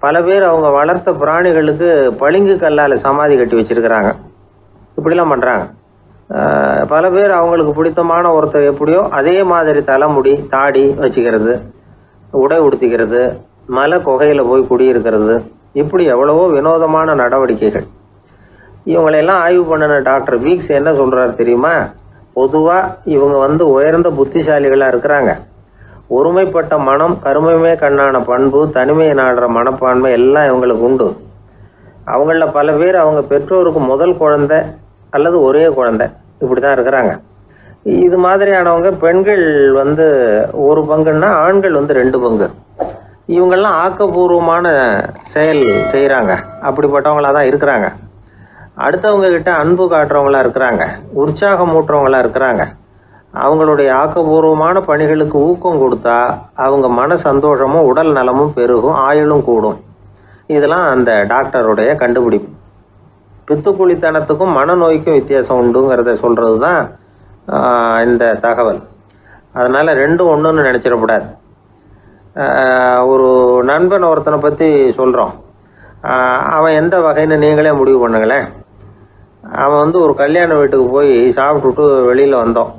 பல பேர் அவங்க வளர்த்த பிராணிகளுக்கு பளிங்கு கல்லால் சமாதி கட்டி வச்சிருக்கிறாங்க. இப்படிலாம் பண்ணுறாங்க. பல பேர் அவங்களுக்கு பிடித்தமான ஒருத்தர் எப்படியோ அதே மாதிரி தலைமுடி தாடி வச்சுக்கிறது, உடை உடுத்திக்கிறது, மலை குகையில் போய் குடியிருக்கிறது, இப்படி எவ்வளவோ வினோதமான நடவடிக்கைகள். இவங்களையெல்லாம் ஆய்வு பண்ணின டாக்டர் வீக்ஸ் என்ன சொல்கிறாரு தெரியுமா? பொதுவாக இவங்க உயர்ந்த புத்திசாலிகளாக இருக்கிறாங்க. ஒருமைப்பட்ட மனம், கருமையுமே கண்ணான பண்பு, தனிமையை நாடுற மனப்பான்மை எல்லாம் இவங்களுக்கு உண்டு. அவங்களில் பல பேர் அவங்க பெற்றோருக்கு முதல் குழந்தை அல்லது ஒரே குழந்தை இப்படி தான் இருக்கிறாங்க. இது மாதிரியானவங்க பெண்கள் 1 பங்குன்னா ஆண்கள் 2 பங்கு. இவங்கெல்லாம் ஆக்கப்பூர்வமான செயல் செய்கிறாங்க. அப்படிப்பட்டவங்களாக தான் இருக்கிறாங்க. அடுத்தவங்க கிட்ட அன்பு காட்டுறவங்களா இருக்கிறாங்க, உற்சாகம் ஊட்டுறவங்களா இருக்கிறாங்க. அவங்களுடைய ஆக்கப்பூர்வமான பணிகளுக்கு ஊக்கம் கொடுத்தா அவங்க மன சந்தோஷமும் உடல் நலமும் பெருகும், ஆயுளும் கூடும். இதெல்லாம் அந்த டாக்டருடைய கண்டுபிடிப்பு. பித்துக்குழித்தனத்துக்கும் மனநோய்க்கும் வித்தியாசம் உண்டுங்கிறத சொல்கிறது தான் இந்த தகவல். அதனால் 2ம் ஒன்றுன்னு நினச்சிடக்கூடாது. ஒரு நண்பன் ஒருத்தனை பற்றி சொல்கிறோம். அவன் எந்த வகைன்னு நீங்களே முடிவு பண்ணுங்களேன். அவன் ஒரு கல்யாண வீட்டுக்கு போய் சாப்பிட்டுட்டு வெளியில் வந்தோம்.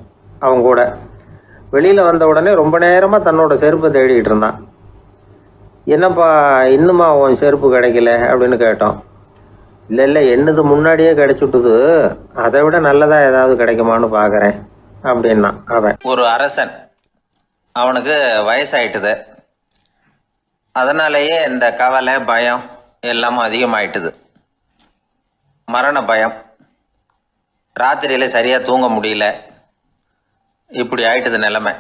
அவன் கூட வெளியில் வந்த உடனே ரொம்ப நேரமாக தன்னோட செருப்பை தேடிக்கிட்டு இருந்தான். என்னப்பா இன்னுமா உன் செருப்பு கிடைக்கல அப்படின்னு கேட்டோம். இல்லை என்னது முன்னாடியே கிடைச்சுட்டுது, அதை விட நல்லதா ஏதாவது கிடைக்குமான்னு பார்க்குறேன் அப்படின்னா அவன். ஒரு அரசன், அவனுக்கு வயசாயிட்டுது. அதனாலேயே இந்த கவலை பயம் எல்லாமும் அதிகமாயிட்டுது. மரண பயம், ராத்திரியில் சரியாக தூங்க முடியல, இப்படி ஆயிட்டுது நிலைமை.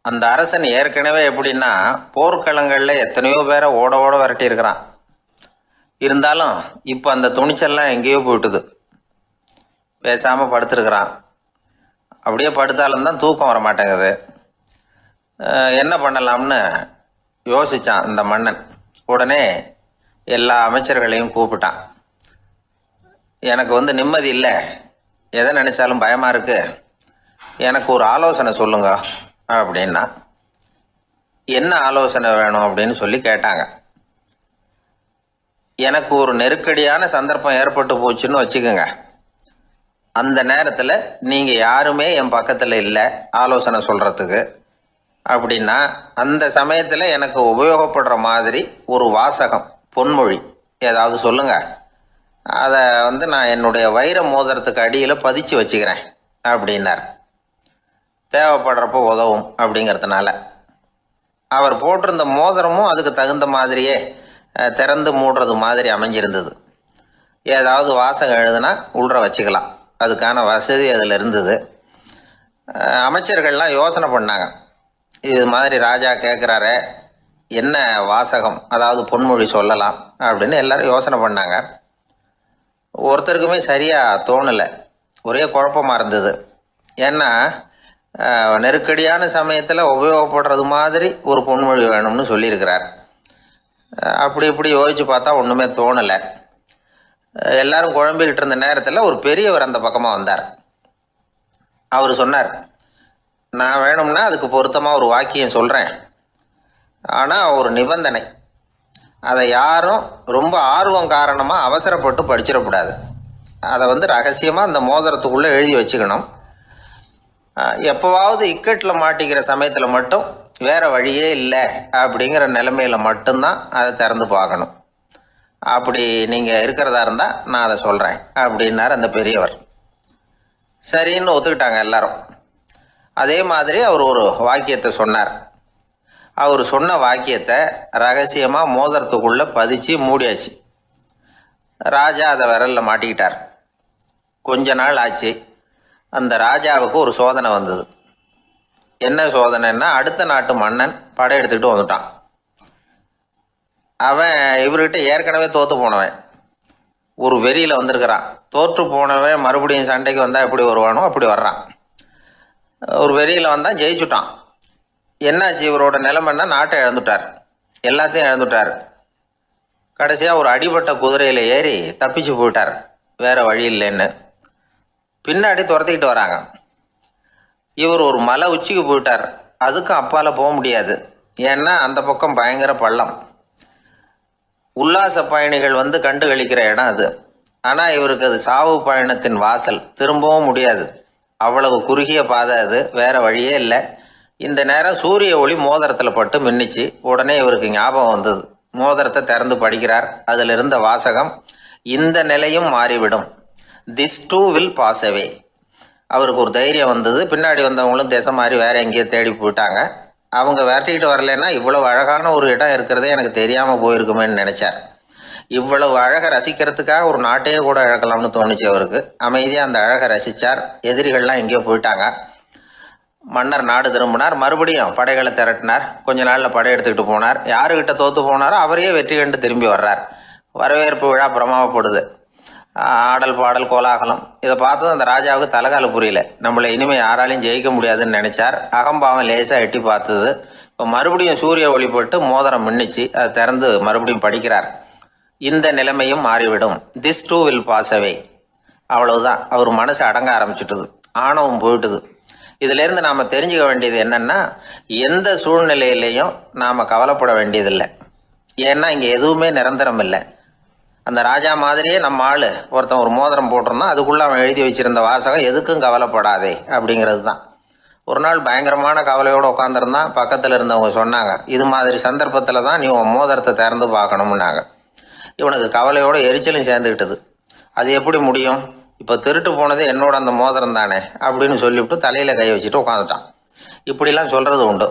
அந்த அரசன் ஏற்கனவே எப்படின்னா போர்க்களங்களில் எத்தனையோ பேரை ஓட ஓட விரட்டி இருக்கிறான். இருந்தாலும் இப்போ அந்த துணிச்சல்லாம் எங்கேயோ போயிட்டுது. பேசாமல் படுத்துருக்கிறான். அப்படியே படுத்தாலும் தான் தூக்கம் வர மாட்டேங்குது. என்ன பண்ணலாம்னு யோசித்தான் இந்த மன்னன். உடனே எல்லா அமைச்சர்களையும் கூப்பிட்டான். எனக்கு நிம்மதி இல்லை, எதை நினச்சாலும் பயமாக இருக்குது, எனக்கு ஒரு ஆலோசனை சொல்லுங்க அப்படின்னா. என்ன ஆலோசனை வேணும் அப்படின்னு சொல்லி கேட்டாங்க. எனக்கு ஒரு நெருக்கடியான சந்தர்ப்பம் ஏற்பட்டு போச்சுன்னு வச்சுக்கோங்க. அந்த நேரத்தில் நீங்கள் யாருமே என் பக்கத்தில் இல்லை ஆலோசனை சொல்கிறதுக்கு அப்படின்னா, அந்த சமயத்தில் எனக்கு உபயோகப்படுற மாதிரி ஒரு வாசகம், பொன்மொழி ஏதாவது சொல்லுங்கள். அதை நான் என்னுடைய வைர மோதிரத்துக்கு அடியில் பதிச்சு வச்சுக்கிறேன் அப்படின்னார். தேவைப்படுறப்போ உதவும் அப்படிங்கிறதுனால. அவர் போட்டிருந்த மோதிரமும் அதுக்கு தகுந்த மாதிரியே திறந்து மூடுறது மாதிரி அமைஞ்சிருந்தது. ஏதாவது வாசகம் எழுதுனா உள்ற வச்சுக்கலாம், அதுக்கான வசதி அதில் இருந்தது. அமைச்சர்கள்லாம் யோசனை பண்ணாங்க. இது மாதிரி ராஜா கேட்குறாரு, என்ன வாசகம் அதாவது பொன்மொழி சொல்லலாம் அப்படின்னு எல்லாரும் யோசனை பண்ணாங்க. ஒருத்தருக்குமே சரியா தோணலை, ஒரே குழப்பமா இருந்தது. ஏன்னா நெருக்கடியான சமயத்தில் உபயோகப்படுறது மாதிரி ஒரு பொன்மொழி வேணும்னு சொல்லியிருக்கிறார். அப்படி இப்படி யோசிச்சு பார்த்தா ஒன்றுமே தோணலை. எல்லாரும் குழம்பிக்கிட்டு இருந்த நேரத்தில் ஒரு பெரியவர் அந்த பக்கமாக வந்தார். அவர் சொன்னார், நான் வேணும்னா அதுக்கு பொருத்தமாக ஒரு வாக்கியம் சொல்கிறேன், ஆனால் ஒரு நிபந்தனை. அதை யாரும் ரொம்ப ஆர்வம் காரணமாக அவசரப்பட்டு படிச்சிடக்கூடாது. அதை ரகசியமாக அந்த மோதிரத்துக்குள்ளே எழுதி வச்சுக்கணும். எப்போவாவது இக்கட்டில் மாட்டிக்கிற சமயத்தில் மட்டும் வேறு வழியே இல்லை அப்படிங்கிற நிலைமையில் மட்டும்தான் அதை திறந்து பார்க்கணும். அப்படி நீங்கள் இருக்கிறதா இருந்தால் நான் அதை சொல்கிறேன் அப்படின்னார் அந்த பெரியவர். சரின்னு ஒத்துக்கிட்டாங்க எல்லாரும். அதே மாதிரி அவர் ஒரு வாக்கியத்தை சொன்னார். அவர் சொன்ன வாக்கியத்தை ரகசியமாக மோதிரத்துக்குள்ளே பதிச்சு மூடியாச்சு. ராஜா அதை விரலில் மாட்டிக்கிட்டார். கொஞ்ச நாள் ஆச்சு. அந்த ராஜாவுக்கு ஒரு சோதனை வந்தது. என்ன சோதனைன்னா, அடுத்த நாட்டு மன்னன் படையெடுத்துக்கிட்டு வந்துட்டான். அவன் இவர்கிட்ட ஏற்கனவே தோற்று போனவன், ஒரு வெறியில் வந்திருக்கிறான். தோற்று போனவன் மறுபடியும் சண்டைக்கு வந்தால் எப்படி வருவானோ அப்படி வர்றான். ஒரு வெறியில் வந்தான், ஜெயிச்சுட்டான். என்னாச்சு இவரோட நிலைமைன்னா, நாட்டை இழந்துட்டார், எல்லாத்தையும் இழந்துட்டார். கடைசியாக ஒரு அடிபட்ட குதிரையில் ஏறி தப்பிச்சு போயிட்டார், வேறு வழி இல்லைன்னு. பின்னாடி துரத்திக்கிட்டு வராங்க. இவர் ஒரு மலை உச்சிக்கு போயிட்டார். அதுக்கும் அப்பால் போக முடியாது, ஏன்னா அந்த பக்கம் பயங்கர பள்ளம். உல்லாச பயணிகள் கண்டு கழிக்கிற இடம் அது. ஆனால் இவருக்கு அது சாவு பயணத்தின் வாசல், திரும்பவும் முடியாது. அவ்வளவு குறுகிய பாதை அது, வேறு வழியே இல்லை. இந்த நேரம் சூரிய ஒளி மோதிரத்தில் பட்டு மின்னிச்சு. உடனே இவருக்கு ஞாபகம் வந்தது. மோதிரத்தை திறந்து படிக்கிறார். அதில் இருந்த வாசகம், இந்த நிலையும் மாறிவிடும், this too will pass away. அவருக்கு ஒரு தைரியம் வந்தது. பின்னாடி வந்தவங்களும் திசை மாதிரி வேறு எங்கேயோ தேடி போயிட்டாங்க. அவங்க விரட்டிக்கிட்டு வரலைன்னா இவ்வளவு அழகான ஒரு இடம் இருக்கிறதே எனக்கு தெரியாமல் போயிருக்குமேன்னு நினச்சார். இவ்வளவு அழகை ரசிக்கிறதுக்காக ஒரு நாட்டையே கூட இழக்கலாம்னு தோணுச்சு அவருக்கு. அமைதியாக அந்த அழகை ரசித்தார். எதிரிகள்லாம் எங்கேயோ போயிட்டாங்க. மன்னர் நாடு திரும்பினார். மறுபடியும் படைகளை திரட்டினார். கொஞ்ச நாளில் படை எடுத்துக்கிட்டு போனார். யாருக்கிட்ட தோற்று போனாரோ அவரையே வெற்றி கண்டு திரும்பி வர்றார். வரவேற்பு விழா பிரமாவப்படுது. ஆடல் பாடல் கோலாகலம். இதை பார்த்தது அந்த ராஜாவுக்கு தலைகால புரியல. நம்மளை இனிமேல் யாராலையும் ஜெயிக்க முடியாதுன்னு நினைச்சார். அகம்பாவம் லேசாக எட்டி பார்த்தது. இப்போ மறுபடியும் சூரிய ஒளிப்பட்டு மோதிரம் மின்னிச்சு. அதை திறந்து மறுபடியும் படிக்கிறார். இந்த நிலைமையும் மாறிவிடும், this too will pass away. அவ்வளவுதான். அவர் மனசு அடங்க ஆரம்பிச்சுட்டுது, ஆணவம் போயிட்டுது. இதிலேருந்து நாம் தெரிஞ்சுக்க வேண்டியது என்னென்னா, எந்த சூழ்நிலையிலையும் நாம் கவலைப்பட வேண்டியதில்லை. ஏன்னா இங்கே எதுவுமே நிரந்தரம் இல்லை. அந்த ராஜா மாதிரியே நம்ம ஆள் ஒருத்தன் ஒரு மோதிரம் போட்டிருந்தான், அதுக்குள்ளே அவன் எழுதி வச்சிருந்த வாசகம், எதுக்கும் கவலைப்படாதே அப்படிங்கிறது தான். ஒரு நாள் பயங்கரமான கவலையோடு உட்காந்துருந்தான். பக்கத்தில் இருந்தவங்க சொன்னாங்க, இது மாதிரி சந்தர்ப்பத்தில் தான் நீ உன் மோதிரத்தை திறந்து பார்க்கணும்னாங்க. இவனுக்கு கவலையோடு எரிச்சலும் சேர்ந்துக்கிட்டது. அது எப்படி முடியும், இப்போ திருட்டு போனது என்னோட அந்த மோதிரம் தானே அப்படின்னு சொல்லிவிட்டு தலையில் கை வச்சுட்டு உட்காந்துட்டான். இப்படிலாம் சொல்கிறது உண்டு.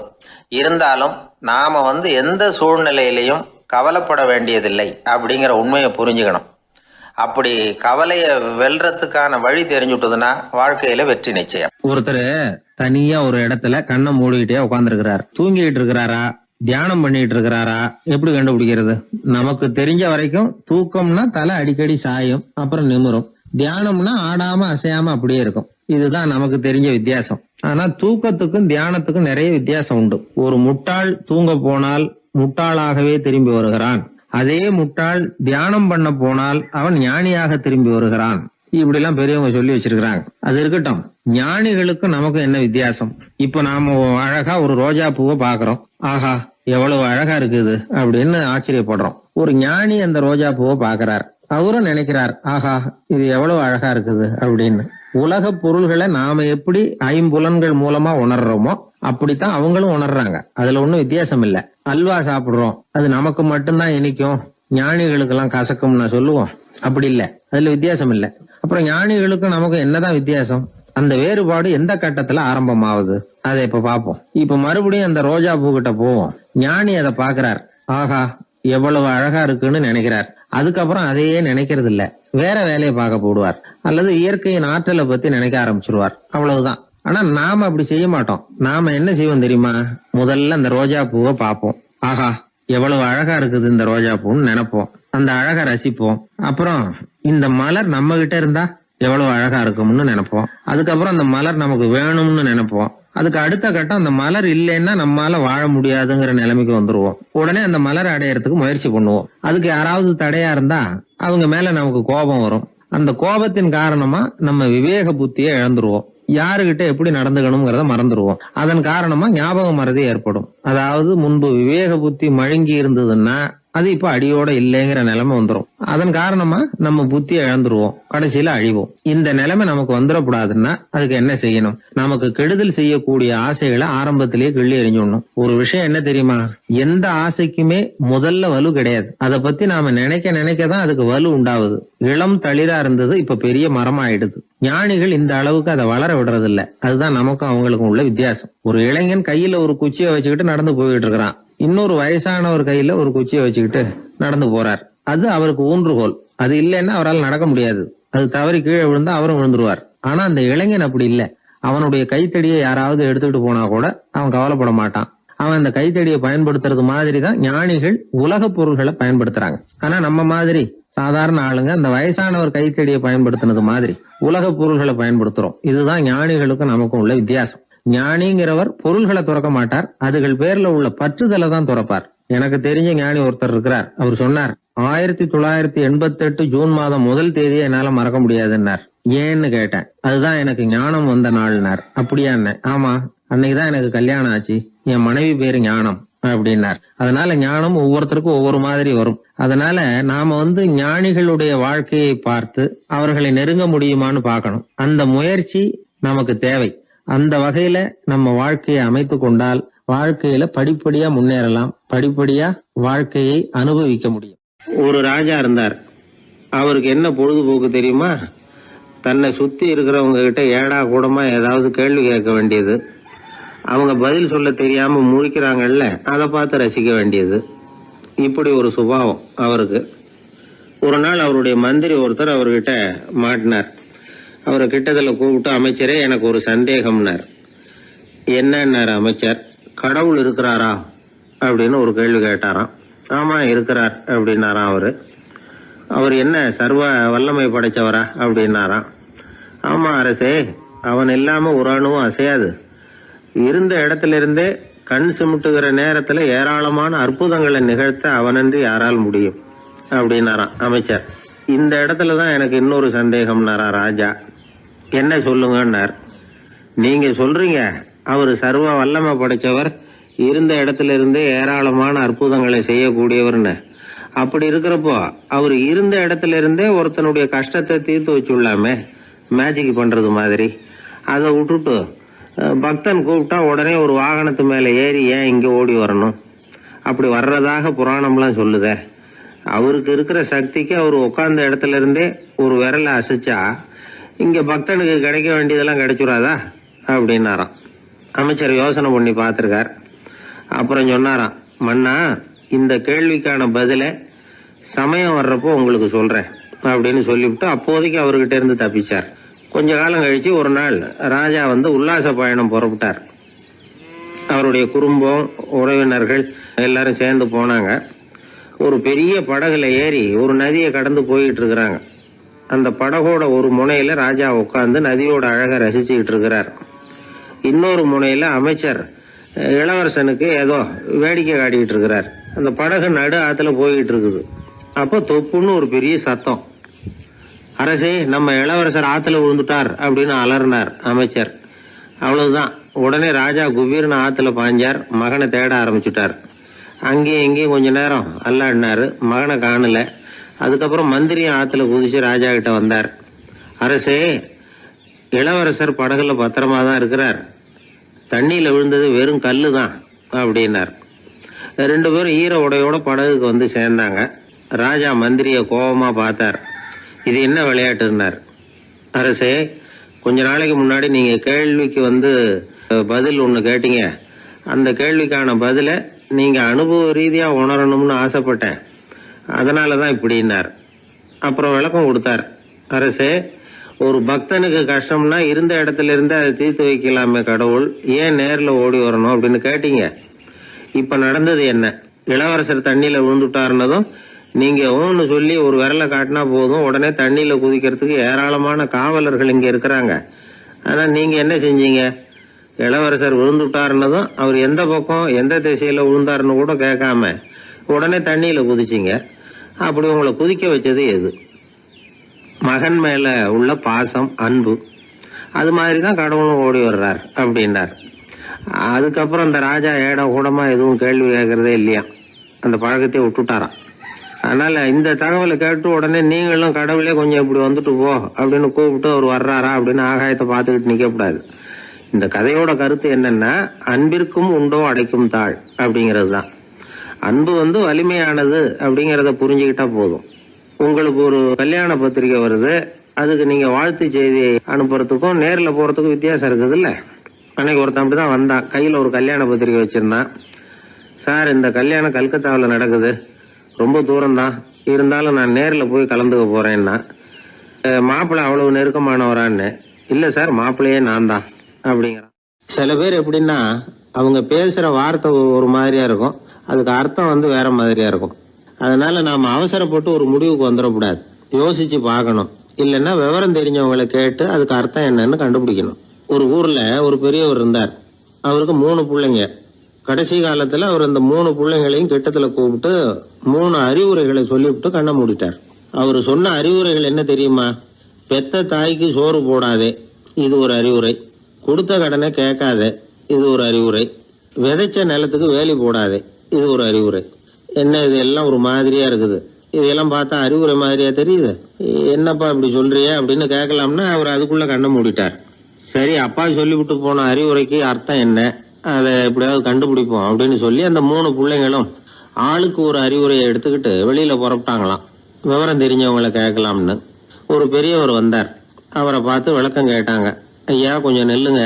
இருந்தாலும் நாம் எந்த சூழ்நிலையிலையும் கவலைப்பட வேண்டியதில்லை அப்படிங்கிற உண்மையை புரிஞ்சுக்கணும். அப்படி கவலையை வெல்றதுக்கான வழி தெரிஞ்சுட்டதுன்னா வாழ்க்கையில வெற்றி நிச்சயம். ஒருத்தர் தனியா ஒரு இடத்துல கண்ணை மூடிக்கிட்டே உட்காந்துருக்கிறார். தூங்கிட்டு இருக்கிறாரா, தியானம் பண்ணிட்டு இருக்கிறாரா, எப்படி கண்டுபிடிக்கிறது? நமக்கு தெரிஞ்ச வரைக்கும் தூக்கம்னா தலை அடிக்கடி சாயும், அப்புறம் நிமிரும். தியானம்னா ஆடாம அசையாம அப்படியே இருக்கும். இதுதான் நமக்கு தெரிஞ்ச வித்தியாசம். ஆனா தூக்கத்துக்கும் தியானத்துக்கும் நிறைய வித்தியாசம் உண்டு. ஒரு முட்டாள் தூங்க போனால் முட்டாளாகவே திரும்பி வருகிறான். அதே முட்டாள் தியானம் பண்ண போனால் அவன் ஞானியாக திரும்பி வருகிறான். இப்படி எல்லாம் பெரியவங்க சொல்லி வச்சிருக்கிறாங்க. அது இருக்கட்டும், ஞானிகளுக்கும் நமக்கும் என்ன வித்தியாசம்? இப்ப நாம அழகா ஒரு ரோஜா பூவை பாக்குறோம். ஆஹா எவ்வளவு அழகா இருக்குது அப்படின்னு ஆச்சரியப்படுறோம். ஒரு ஞானி அந்த ரோஜா பூவை பாக்குறார். அவரும் நினைக்கிறார், ஆஹா இது எவ்வளவு அழகா இருக்குது அப்படின்னு. உலக பொருள்களை நாம எப்படி ஐம்புலன்கள் மூலமா உணர்றோமோ அப்படித்தான் அவங்களும் உணர்றாங்க. அதுல ஒன்னும் வித்தியாசம் இல்ல. அல்வா சாப்பிடுறோம், அது நமக்கு மட்டும்தான் இனிக்கும், ஞானிகளுக்கு எல்லாம் கசக்கும்னு சொல்லுவோம். அப்படி இல்ல, அதுல வித்தியாசம் இல்ல. அப்புறம் ஞானிகளுக்கும் நமக்கு என்னதான் வித்தியாசம்? அந்த வேறுபாடு எந்த கட்டத்துல ஆரம்பமாகுது அதை இப்ப பாப்போம். இப்ப மறுபடியும் அந்த ரோஜா பூ கிட்ட போவோம். ஞானி அதை பாக்குறார். ஆஹா எவ்வளவு அழகா இருக்குன்னு நினைக்கிறார். அதுக்கப்புறம் அதையே நினைக்கிறது இல்ல, வேற வேலையை பார்க்க போடுவார். அல்லது இயற்கையின் ஆற்றலை பத்தி நினைக்க ஆரம்பிச்சிருவார். அவ்வளவுதான். ஆனா நாம அப்படி செய்ய மாட்டோம். நாம என்ன செய்வோம் தெரியுமா? முதல்ல அந்த ரோஜா பூவை பார்ப்போம். ஆஹா எவ்வளவு அழகா இருக்குது இந்த ரோஜா பூன்னு நினைப்போம். அந்த அழகை ரசிப்போம். அப்புறம் இந்த மலர் நம்ம கிட்ட இருந்தா எவ்வளவு அழகா இருக்கும்னு நினைப்போம். அதுக்கப்புறம் அந்த மலர் நமக்கு வேணும்னு நினைப்போம். அதுக்கு அடுத்த கட்டம் அந்த மலர் இல்லைன்னா நம்மால வாழ முடியாதுங்கிற நிலைமைக்கு வந்துருவோம். உடனே அந்த மலரை அடையறதுக்கு முயற்சி பண்ணுவோம். அதுக்கு யாராவது தடையா இருந்தா அவங்க மேல நமக்கு கோபம் வரும். அந்த கோபத்தின் காரணமா நம்ம விவேக புத்தியை இழந்துருவோம். யாருகிட்ட எப்படி நடந்துக்கணுங்கிறத மறந்துடுவோம். அதன் காரணமா ஞாபக மறதி ஏற்படும். அதாவது முன்பு விவேக புத்தி மழுங்கி இருந்ததுன்னா அது இப்ப அடியோட இல்லைங்கிற நிலைமை வந்துடும். அதன் காரணமா நம்ம புத்தியை இழந்துருவோம், கடைசியில அழிவோம். இந்த நிலைமை நமக்கு வந்துடக்கூடாதுன்னா அதுக்கு என்ன செய்யணும்? நமக்கு கெடுதல் செய்யக்கூடிய ஆசைகளை ஆரம்பத்திலேயே கிள்ளி எறிஞ்சிடணும். ஒரு விஷயம் என்ன தெரியுமா? எந்த ஆசைக்குமே முதல்ல வலு கிடையாது. அதை பத்தி நாம நினைக்க நினைக்கதான் அதுக்கு வலு உண்டாகுது. இளம் தளிரா இருந்தது இப்ப பெரிய மரமா ஆயிடுது. ஞானிகள் இந்த அளவுக்கு அதை வளர விடுறது இல்ல. அதுதான் நமக்கும் அவங்களுக்கும் உள்ள வித்தியாசம். ஒரு இளைஞன் கையில ஒரு குச்சியை வச்சுக்கிட்டு நடந்து போயிட்டு இருக்கிறான். இன்னொரு வயசானவர் கையில ஒரு குச்சியை வச்சுக்கிட்டு நடந்து போறார். அது அவருக்கு ஊன்றுகோல். அது இல்லைன்னா அவரால் நடக்க முடியாது. அது தவறி கீழே விழுந்தா அவரும் விழுந்துருவார். ஆனா அந்த இளைஞன் அப்படி இல்ல. அவனுடைய கைத்தடியை யாராவது எடுத்துக்கிட்டு போனா கூட அவன் கவலைப்பட மாட்டான். அவன் அந்த கைத்தடியை பயன்படுத்துறது மாதிரி தான் ஞானிகள் உலக பொருள்களை பயன்படுத்துறாங்க. ஆனா நம்ம மாதிரி சாதாரண ஆளுங்க அந்த வயசானவர் கைத்தடியை பயன்படுத்தினது மாதிரி உலக பொருள்களை பயன்படுத்துறோம். இதுதான் ஞானிகளுக்கும் நமக்கும் உள்ள வித்தியாசம். ஞானிங்கிறவர் பொருள்களை துறக்க மாட்டார். அதுகள் பேர்ல உள்ள பற்றுதலை தான் துறப்பார். எனக்கு தெரிஞ்ச ஞானி ஒருத்தர் இருக்கிறார். அவர் சொன்னார், 1988 ஜூன் மாதம் 1 தேதியை என்னால மறக்க முடியாதுன்னார். ஏன்னு கேட்டேன். அதுதான் எனக்கு ஞானம் வந்த நாள்னார். அப்படியா? ஆமா, அன்னைக்குதான் எனக்கு கல்யாணம் ஆச்சு. என் மனைவி பேரு ஞானம் அப்படின்னார். அதனால ஞானம் ஒவ்வொருத்தருக்கும் ஒவ்வொரு மாதிரி வரும். அதனால நாம ஞானிகளுடைய வாழ்க்கையை பார்த்து அவர்களை நெருங்க முடியுமான்னு பார்க்கணும். அந்த முயற்சி நமக்கு தேவை. அந்த வகையில நம்ம வாழ்க்கையை அமைத்து கொண்டால் வாழ்க்கையில படிப்படியா முன்னேறலாம். படிப்படியா வாழ்க்கையை அனுபவிக்க முடியும். ஒரு ராஜா இருந்தார். அவருக்கு என்ன பொழுதுபோக்கு தெரியுமா? தன்னை சுத்தி இருக்கிறவங்க கிட்ட ஏடா கூடமா ஏதாவது கேள்வி கேட்க வேண்டியது, அவங்க பதில் சொல்ல தெரியாம முழிக்கிறாங்கல்ல, அதை பார்த்து ரசிக்க வேண்டியது. இப்படி ஒரு சுபாவம் அவருக்கு. ஒரு நாள் அவருடைய மந்திரி ஒருத்தர் அவர்கிட்ட மாட்டினார். அவரை கிட்டத்துல கூப்பிட்டு, அமைச்சரே எனக்கு ஒரு சந்தேகம்னார். என்னன்னார் அமைச்சர். கடவுள் இருக்கிறாரா அப்படின்னு ஒரு கேள்வி கேட்டாராம். ஆமா இருக்கிறார் அப்படின்னாராம் அவரு. அவர் என்ன சர்வ வல்லமை படைச்சவரா அப்படின்னாராம். ஆமா அரசே, அவன் இல்லாம ஒரு அணுவும் அசையாது. இருந்த இடத்துல இருந்தே கண் சிமிட்டுகிற நேரத்துல ஏராளமான அற்புதங்களை நிகழ்த்த அவனன்றி யாரால் முடியும் அப்படின்னாராம் அமைச்சர். இந்த இடத்துலதான் எனக்கு இன்னொரு சந்தேகம்னாரா ராஜா. என்ன சொல்லுங்கன்னார். நீங்க சொல்றீங்க அவர் சர்வ வல்லமை படைச்சவர், இருந்த இடத்துல இருந்தே ஏராளமான அற்புதங்களை செய்யக்கூடியவர்னு. அப்படி இருக்கிறப்போ அவர் இருந்த இடத்துல இருந்தே ஒருத்தனுடைய கஷ்டத்தை தீர்த்து வச்சுள்ளாமே, மேஜிக் பண்றது மாதிரி. அதை விட்டுட்டு பக்தன் கூப்பிட்டா உடனே ஒரு வாகனத்து மேல ஏறி ஏன் இங்க ஓடி வரணும்? அப்படி வர்றதாக புராணம்லாம் சொல்லுதே. அவருக்கு இருக்கிற சக்திக்கு அவர் உட்கார்ந்த இடத்துல இருந்தே ஒரு விரலை அசைச்சா இங்க பக்தனுக்கு கிடைக்க வேண்டியதெல்லாம் கிடைச்சுடாதா அப்படின்னாராம். அமைச்சர் யோசனை பண்ணி பார்த்திருக்கார். அப்புறம் சொன்னாராம், மன்னா இந்த கேள்விக்கான பதில சமயம் வர்றப்போ உங்களுக்கு சொல்றேன் அப்படின்னு சொல்லிவிட்டு அப்போதைக்கு அவர்கிட்ட இருந்து தப்பிச்சார். கொஞ்ச காலம் கழிச்சு ஒரு நாள் ராஜா உல்லாச பயணம் புறப்பட்டார். அவருடைய குடும்பம், உறவினர்கள் எல்லாரும் சேர்ந்து போனாங்க. ஒரு பெரிய படகுல ஏறி ஒரு நதியை கடந்து போயிட்டு இருக்கிறாங்க. அந்த படகோட ஒரு முனையில ராஜா உட்கார்ந்து நதியோட அழகை ரசிச்சுக்கிட்டு இருக்கிறார். இன்னொரு முனையில அமைச்சர் இளவரசனுக்கு ஏதோ வேடிக்கை காட்டிக்கிட்டு இருக்கிறார். அந்த படகு நடு ஆத்துல போயிட்டு இருக்குது. அப்போ தொப்புன்னு ஒரு பெரிய சத்தம். அரசே, நம்ம இளவரசர் ஆத்துல விழுந்துட்டார் அப்படின்னு அலறினார் அமைச்சர். அவ்வளவுதான். உடனே ராஜா குபீர்னு ஆத்துல பாஞ்சார். மகனை தேட ஆரம்பிச்சுட்டார். அங்கேயும் இங்கேயும் கொஞ்ச நேரம் அல்லாடினாரு. மகனை காணல. அதுக்கப்புறம் மந்திரியும் ஆத்துல குதிச்சு ராஜா கிட்ட வந்தார். அரசே, இளவரசர் படகுல பத்திரமா தான் இருக்கிறார். தண்ணியில விழுந்தது வெறும் கல்லு தான் அப்படின்னார். 2 பேரும் ஈர உடையோட படகுக்கு சேர்ந்தாங்க. ராஜா மந்திரிய கோபமா பார்த்தார். இது என்ன விளையாட்டுன்னார். அரசே, கொஞ்ச நாளைக்கு முன்னாடி நீங்க கேள்விக்கு பதில் ஒண்ணு கேட்டீங்க. அந்த கேள்விக்கான பதில நீங்க அனுபவ ரீதியா உணரணும்னு ஆசைப்பட்டேன். அதனாலதான் இப்படின்னார். அப்புறம் விளக்கம் கொடுத்தார். அரசே, ஒரு பக்தனுக்கு கஷ்டம்னா இருந்த இடத்துல இருந்து அதை தீர்த்து வைக்கலாமே கடவுள், ஏன் நேர்ல ஓடி வரணும் அப்படின்னு கேட்டீங்க. இப்ப நடந்தது என்ன? இளவரசர் தண்ணியில விழுந்துட்டாருன்னதும் நீங்க ஊன்னு சொல்லி ஒரு விரலை காட்டினா போதும், உடனே தண்ணியில குதிக்கிறதுக்கு ஏராளமான காவலர்கள் இங்க இருக்கிறாங்க. ஆனா நீங்க என்ன செஞ்சீங்க? இளவரசர் விழுந்துட்டாருன்னதும் அவர் எந்த பக்கம் எந்த திசையில விழுந்தாருன்னு கூட கேட்காம உடனே தண்ணியில குதிச்சிங்க. அப்படி உங்களை குதிக்க வச்சது எது? மகன் மேல உள்ள பாசம், அன்பு. அது மாதிரிதான் கடவுளும் ஓடி வர்றார் அப்படின்னார். அதுக்கப்புறம் அந்த ராஜா ஏடம் கூடமா எதுவும் கேள்வி கேட்கறதே இல்லையா, அந்த பழக்கத்தை விட்டுட்டாராம். அதனால இந்த தகவலை கேட்டு உடனே நீங்களும் கடவுளே கொஞ்சம் இப்படி வந்துட்டு போ அப்படின்னு கூப்பிட்டு அவர் வர்றாரா அப்படின்னு ஆகாயத்தை பார்த்துக்கிட்டு நிக்க கூடாது. இந்த கதையோட கருத்து என்னன்னா, அன்பிற்கும் உண்டோ அடைக்கும் தாழ் அப்படிங்கிறது தான். அன்பு வலிமையானது அப்படிங்கறத புரிஞ்சுக்கிட்டா போதும். உங்களுக்கு ஒரு கல்யாண பத்திரிக்கை வருது, அதுக்கு நீங்க வாழ்த்து செய்தி அனுப்புறதுக்கும் நேர்ல போறதுக்கும் வித்தியாசம் இருக்குது இல்ல. அன்னைக்கு ஒருத்தன் அப்படிதான் வந்தான், கையில ஒரு கல்யாண பத்திரிக்கை வச்சிருந்தான். சார், இந்த கல்யாணம் கல்கத்தாவில் நடக்குது, ரொம்ப தூரம் தான், இருந்தாலும் நான் நேர்ல போய் கலந்துக்க போறேன்னா. மாப்பிள்ளை அவ்வளவு நெருக்கமானவரான்னு. இல்ல சார், மாப்பிள்ளையே நான் தான் அப்படிங்கிறான். சில பேர் எப்படின்னா, அவங்க பேசுற வார்த்தை ஒரு மாதிரியா இருக்கும், அதுக்கு அர்த்தம் வேற மாதிரியா இருக்கும். அதனால நாம அவசரப்பட்டு ஒரு முடிவுக்கு வந்துடக்கூடாது, யோசிச்சு பார்க்கணும். இல்லைன்னா விவரம் தெரிஞ்சவங்களை கேட்டு அதுக்கு அர்த்தம் என்னன்னு கண்டுபிடிக்கணும். ஒரு ஊர்ல ஒரு பெரியவர் இருந்தார். அவருக்கு 3 பிள்ளைங்க. கடைசி காலத்துல அவர் அந்த 3 பிள்ளைங்களையும் கிட்டத்துல கூப்பிட்டு 3 அறிவுரைகளை சொல்லிவிட்டு கண்ணை மூடிட்டார். அவர் சொன்ன அறிவுரைகள் என்ன தெரியுமா? பெத்த தாய்க்கு சோறு போடாதே, இது ஒரு அறிவுரை. கொடுத்த கடனை கேட்காதே, இது ஒரு அறிவுரை. விதைச்ச நிலத்துக்கு வேலி போடாதே, இது ஒரு அறிவுரை. என்ன இது எல்லாம் ஒரு மாதிரியா இருக்குது, இதெல்லாம் பார்த்தா அறிவுரை மாதிரியா தெரியுது, என்னப்பா இப்படி சொல்றிய அப்படின்னு கேட்கலாம்னா அவர் அதுக்குள்ள கண்ணை மூடிட்டார். சரி, அப்பா சொல்லிவிட்டு போன அறிவுரைக்கு அர்த்தம் என்ன, அதை எப்படியாவது கண்டுபிடிப்போம் அப்படின்னு சொல்லி அந்த 3 பிள்ளைங்களும் ஆளுக்கு ஒரு அறிவுரையை எடுத்துக்கிட்டு வெளியில புறப்பட்டாங்களாம், விவரம் தெரிஞ்சவங்களை கேட்கலாம்னு. ஒரு பெரியவர் வந்தார், அவரை பார்த்து விளக்கம் கேட்டாங்க. ஐயா, கொஞ்சம் நெல்லுங்க,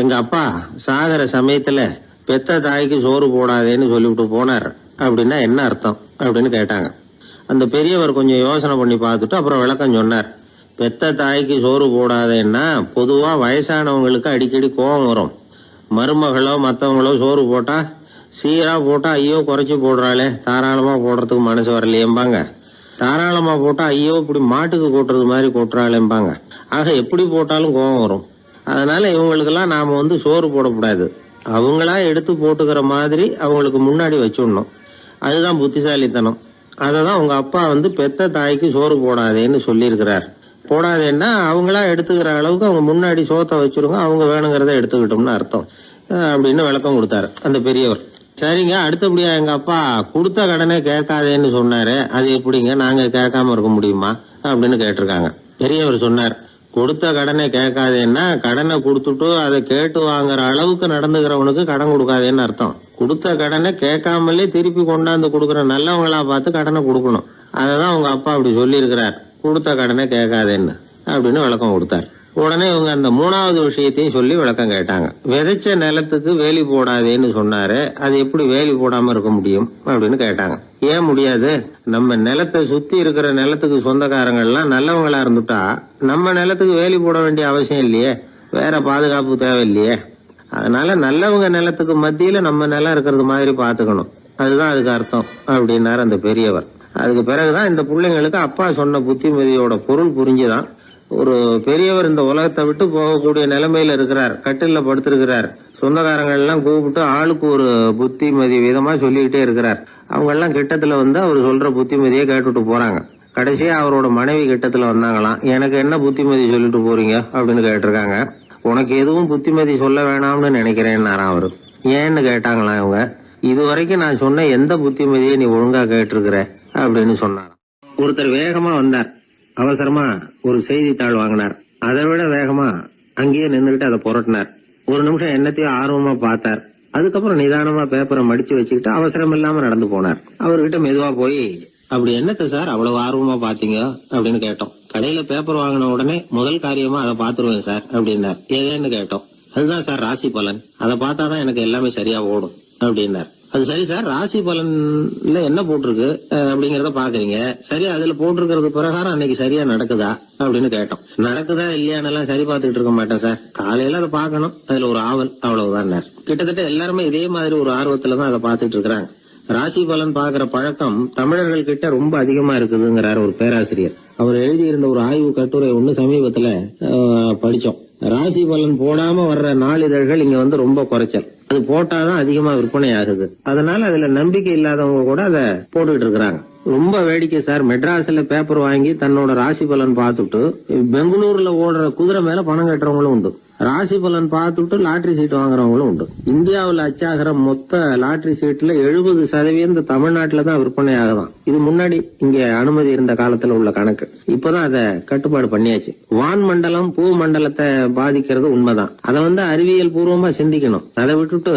எங்க அப்பா சாகர சமயத்துல பெத்த தாய்க்கு சோறு போடாதேன்னு சொல்லிவிட்டு போனார், அப்படின்னா என்ன அர்த்தம் அப்படின்னு கேட்டாங்க. அந்த பெரியவர் கொஞ்சம் யோசனை பண்ணி பார்த்துட்டு அப்புறம் விளக்கம் சொன்னார். பெத்த தாய்க்கு சோறு போடாதேன்னா பொதுவா வயசானவங்களுக்கு அடிக்கடி கோபம் வரும். மருமகளோ மற்றவங்களோ சோறு போட்டா சீரா போட்டா ஐயோ குறைச்சி போடுறாளே, தாராளமா போடுறதுக்கு மனசு வரலையேம்பாங்க. தாராளமா போட்டா ஐயோ இப்படி மாட்டுக்கு கொட்டுறது மாதிரி கொட்டுறாளேம்பாங்க. ஆக எப்படி போட்டாலும் கோபம் வரும். அதனால இவங்களுக்கெல்லாம் நாம சோறு போடக்கூடாது, அவங்களா எடுத்து போட்டுக்கிற மாதிரி அவங்களுக்கு முன்னாடி வச்சுடணும். அதுதான் புத்திசாலித்தனம். அததான் உங்க அப்பா பெத்த தாய்க்கு சோறு போடாதேன்னு சொல்லியிருக்கிறார். போடாதேன்னா அவங்களா எடுத்துக்கிற அளவுக்கு அவங்க முன்னாடி சோத்தை வச்சிருங்க, அவங்க வேணுங்கிறத எடுத்துக்கிட்டோம்னு அர்த்தம் அப்படின்னு விளக்கம் கொடுத்தாரு அந்த பெரியவர். சரிங்க, அடுத்தபடியா எங்க அப்பா கொடுத்த கடனே கேட்காதேன்னு சொன்னாரு, அது எப்படிங்க நாங்க கேட்காம இருக்க முடியுமா அப்படின்னு கேட்டிருக்காங்க. பெரியவர் சொன்னார், கொடுத்த கடனை கேட்காதேன்னா கடனை கொடுத்துட்டு அதை கேட்டு வாங்குற அளவுக்கு நடந்துக்கிறவனுக்கு கடன் கொடுக்காதேன்னு அர்த்தம். கொடுத்த கடனை கேட்காமலே திருப்பி கொண்டாந்து கொடுக்கற நல்லவங்களா பார்த்து கடனை கொடுக்கணும். அததான் உங்க அப்பா அப்படி சொல்லி இருக்கிறார், கொடுத்த கடனை கேட்காதேன்னு அப்படின்னு விளக்கம் கொடுத்தார். உடனே இவங்க அந்த 3வது விஷயத்தையும் சொல்லி விளக்கம் கேட்டாங்க. விதைச்ச நிலத்துக்கு வேலி போடாதேன்னு சொன்னாரு, அது எப்படி வேலி போடாம இருக்க முடியும் அப்படின்னு கேட்டாங்க. ஏன் முடியாது? நம்ம நிலத்தை சுத்தி இருக்கிற நிலத்துக்கு சொந்தக்காரங்க எல்லாம் நல்லவங்களா இருந்துட்டா நம்ம நிலத்துக்கு வேலி போட வேண்டிய அவசியம் இல்லையே, வேற பாதுகாப்பு தேவையில்லையே. அதனால நல்லவங்க நிலத்துக்கு மத்தியில நம்ம நிலம் இருக்கிறது மாதிரி பாத்துக்கணும், அதுதான் அதுக்கு அர்த்தம் அப்படின்னாரு அந்த பெரியவர். அதுக்கு பிறகுதான் இந்த பிள்ளைங்களுக்கு அப்பா சொன்ன புத்திமதியோட பொருள் புரிஞ்சுதான். ஒரு பெரியவர் இந்த உலகத்தை விட்டு போகக்கூடிய நிலைமையில இருக்கிறார், கட்டில படுத்திருக்கிறார். சொந்தக்காரங்க எல்லாம் கூப்பிட்டு ஆளுக்கு ஒரு புத்திமதி விதமா சொல்லிக்கிட்டே இருக்கிறார். அவங்க எல்லாம் கிட்டத்துல அவர் சொல்ற புத்திமதியை கேட்டுட்டு போறாங்க. கடைசியா அவரோட மனைவி கிட்டத்துல வந்தாங்களாம். எனக்கு என்ன புத்திமதி சொல்லிட்டு போறீங்க அப்படின்னு கேட்டிருக்காங்க. உனக்கு எதுவும் புத்திமதி சொல்ல வேணாம்னு நினைக்கிறேன்னாராம் அவரு. ஏன்னு கேட்டாங்களாம் இவங்க. இதுவரைக்கும் நான் சொன்ன எந்த புத்திமதியை நீ ஒழுங்கா கேட்டிருக்கிற அப்படின்னு சொன்னாராம். ஒருத்தர் வேகமா வந்தார், அவசரமா ஒரு செய்தித்தாள் வாங்கினார். அதை விட வேகமா அங்கேயே நின்றுகிட்டு அதை புரட்டினார். ஒரு நிமிஷம் என்னத்தையும் ஆர்வமா பார்த்தார். அதுக்கப்புறம் நிதானமா பேப்பரை மடிச்சு வச்சுக்கிட்டு அவசரம் இல்லாம நடந்து போனார். அவர்கிட்ட மெதுவா போய், அப்படி என்னத்த சார் அவ்வளவு ஆர்வமா பாத்தீங்க அப்படின்னு கேட்டோம். கடையில பேப்பர் வாங்கின உடனே முதல் காரியமா அதை பாத்துருவேன் சார் அப்படின்னார். ஏதேன்னு கேட்டோம். அதுதான் சார் ராசி பலன், அதை பார்த்தாதான் எனக்கு எல்லாமே சரியா ஓடும் அப்படின்னார். அது சரி சார், ராசி பலன்ல என்ன போட்டிருக்கு அப்படிங்கறத பாக்குறீங்க, சரி அதுல போட்டிருக்கிறது பிரகாரம் அன்னைக்கு சரியா நடக்குதா அப்படின்னு கேட்டோம். நடக்குதா இல்லையானெல்லாம் சரி பார்த்துட்டு இருக்க மாட்டேன் சார், காலையில அதை பார்க்கணும், அதுல ஒரு ஆவல், அவ்வளவுதான். கிட்டத்தட்ட எல்லாருமே இதே மாதிரி ஒரு ஆர்வத்துலதான் அதை பார்த்துட்டு இருக்கிறாங்க. ராசி பலன் பாக்குற பழக்கம் தமிழர்கள் கிட்ட ரொம்ப அதிகமா இருக்குதுங்கிறார் ஒரு பேராசிரியர். அவர் எழுதியிருந்த ஒரு ஆய்வு கட்டுரை ஒண்ணு சமீபத்துல படிச்சோம். ராசி பலன் போடாம வர்ற நாளிதழ்கள் இங்க வந்து ரொம்ப குறைச்சல். அது போட்டாதான் அதிகமா விற்பனை ஆகுது. அதனால அதுல நம்பிக்கை இல்லாதவங்க கூட அதை போட்டுக்கிட்டு இருக்கிறாங்க. ரொம்ப வேடிக்கை சார். மெட்ராஸ்ல பேப்பர் வாங்கி தன்னோட ராசி பலன் பார்த்துட்டு பெங்களூர்ல ஓடுற குதிரை மேல பணம் கட்டுறவங்களும் உண்டு. ராசி பலன் பார்த்துட்டு லாட்டரி சீட் வாங்குறவங்களும் உண்டு. இந்தியாவில் அச்சாகிற மொத்த லாட்டரி சீட்ல 70% தமிழ்நாட்டில தான் விற்பனை ஆகுதான். இது முன்னாடி இங்க அனுமதி இருந்த காலத்துல உள்ள கணக்கு. இப்பதான் அதை கட்டுப்பாடு பண்ணியாச்சு. வான் மண்டலம் பூ மண்டலத்தை பாதிக்கிறது உண்மைதான். அதை வந்து அறிவியல் பூர்வமா சிந்திக்கணும். அதை விட்டுட்டு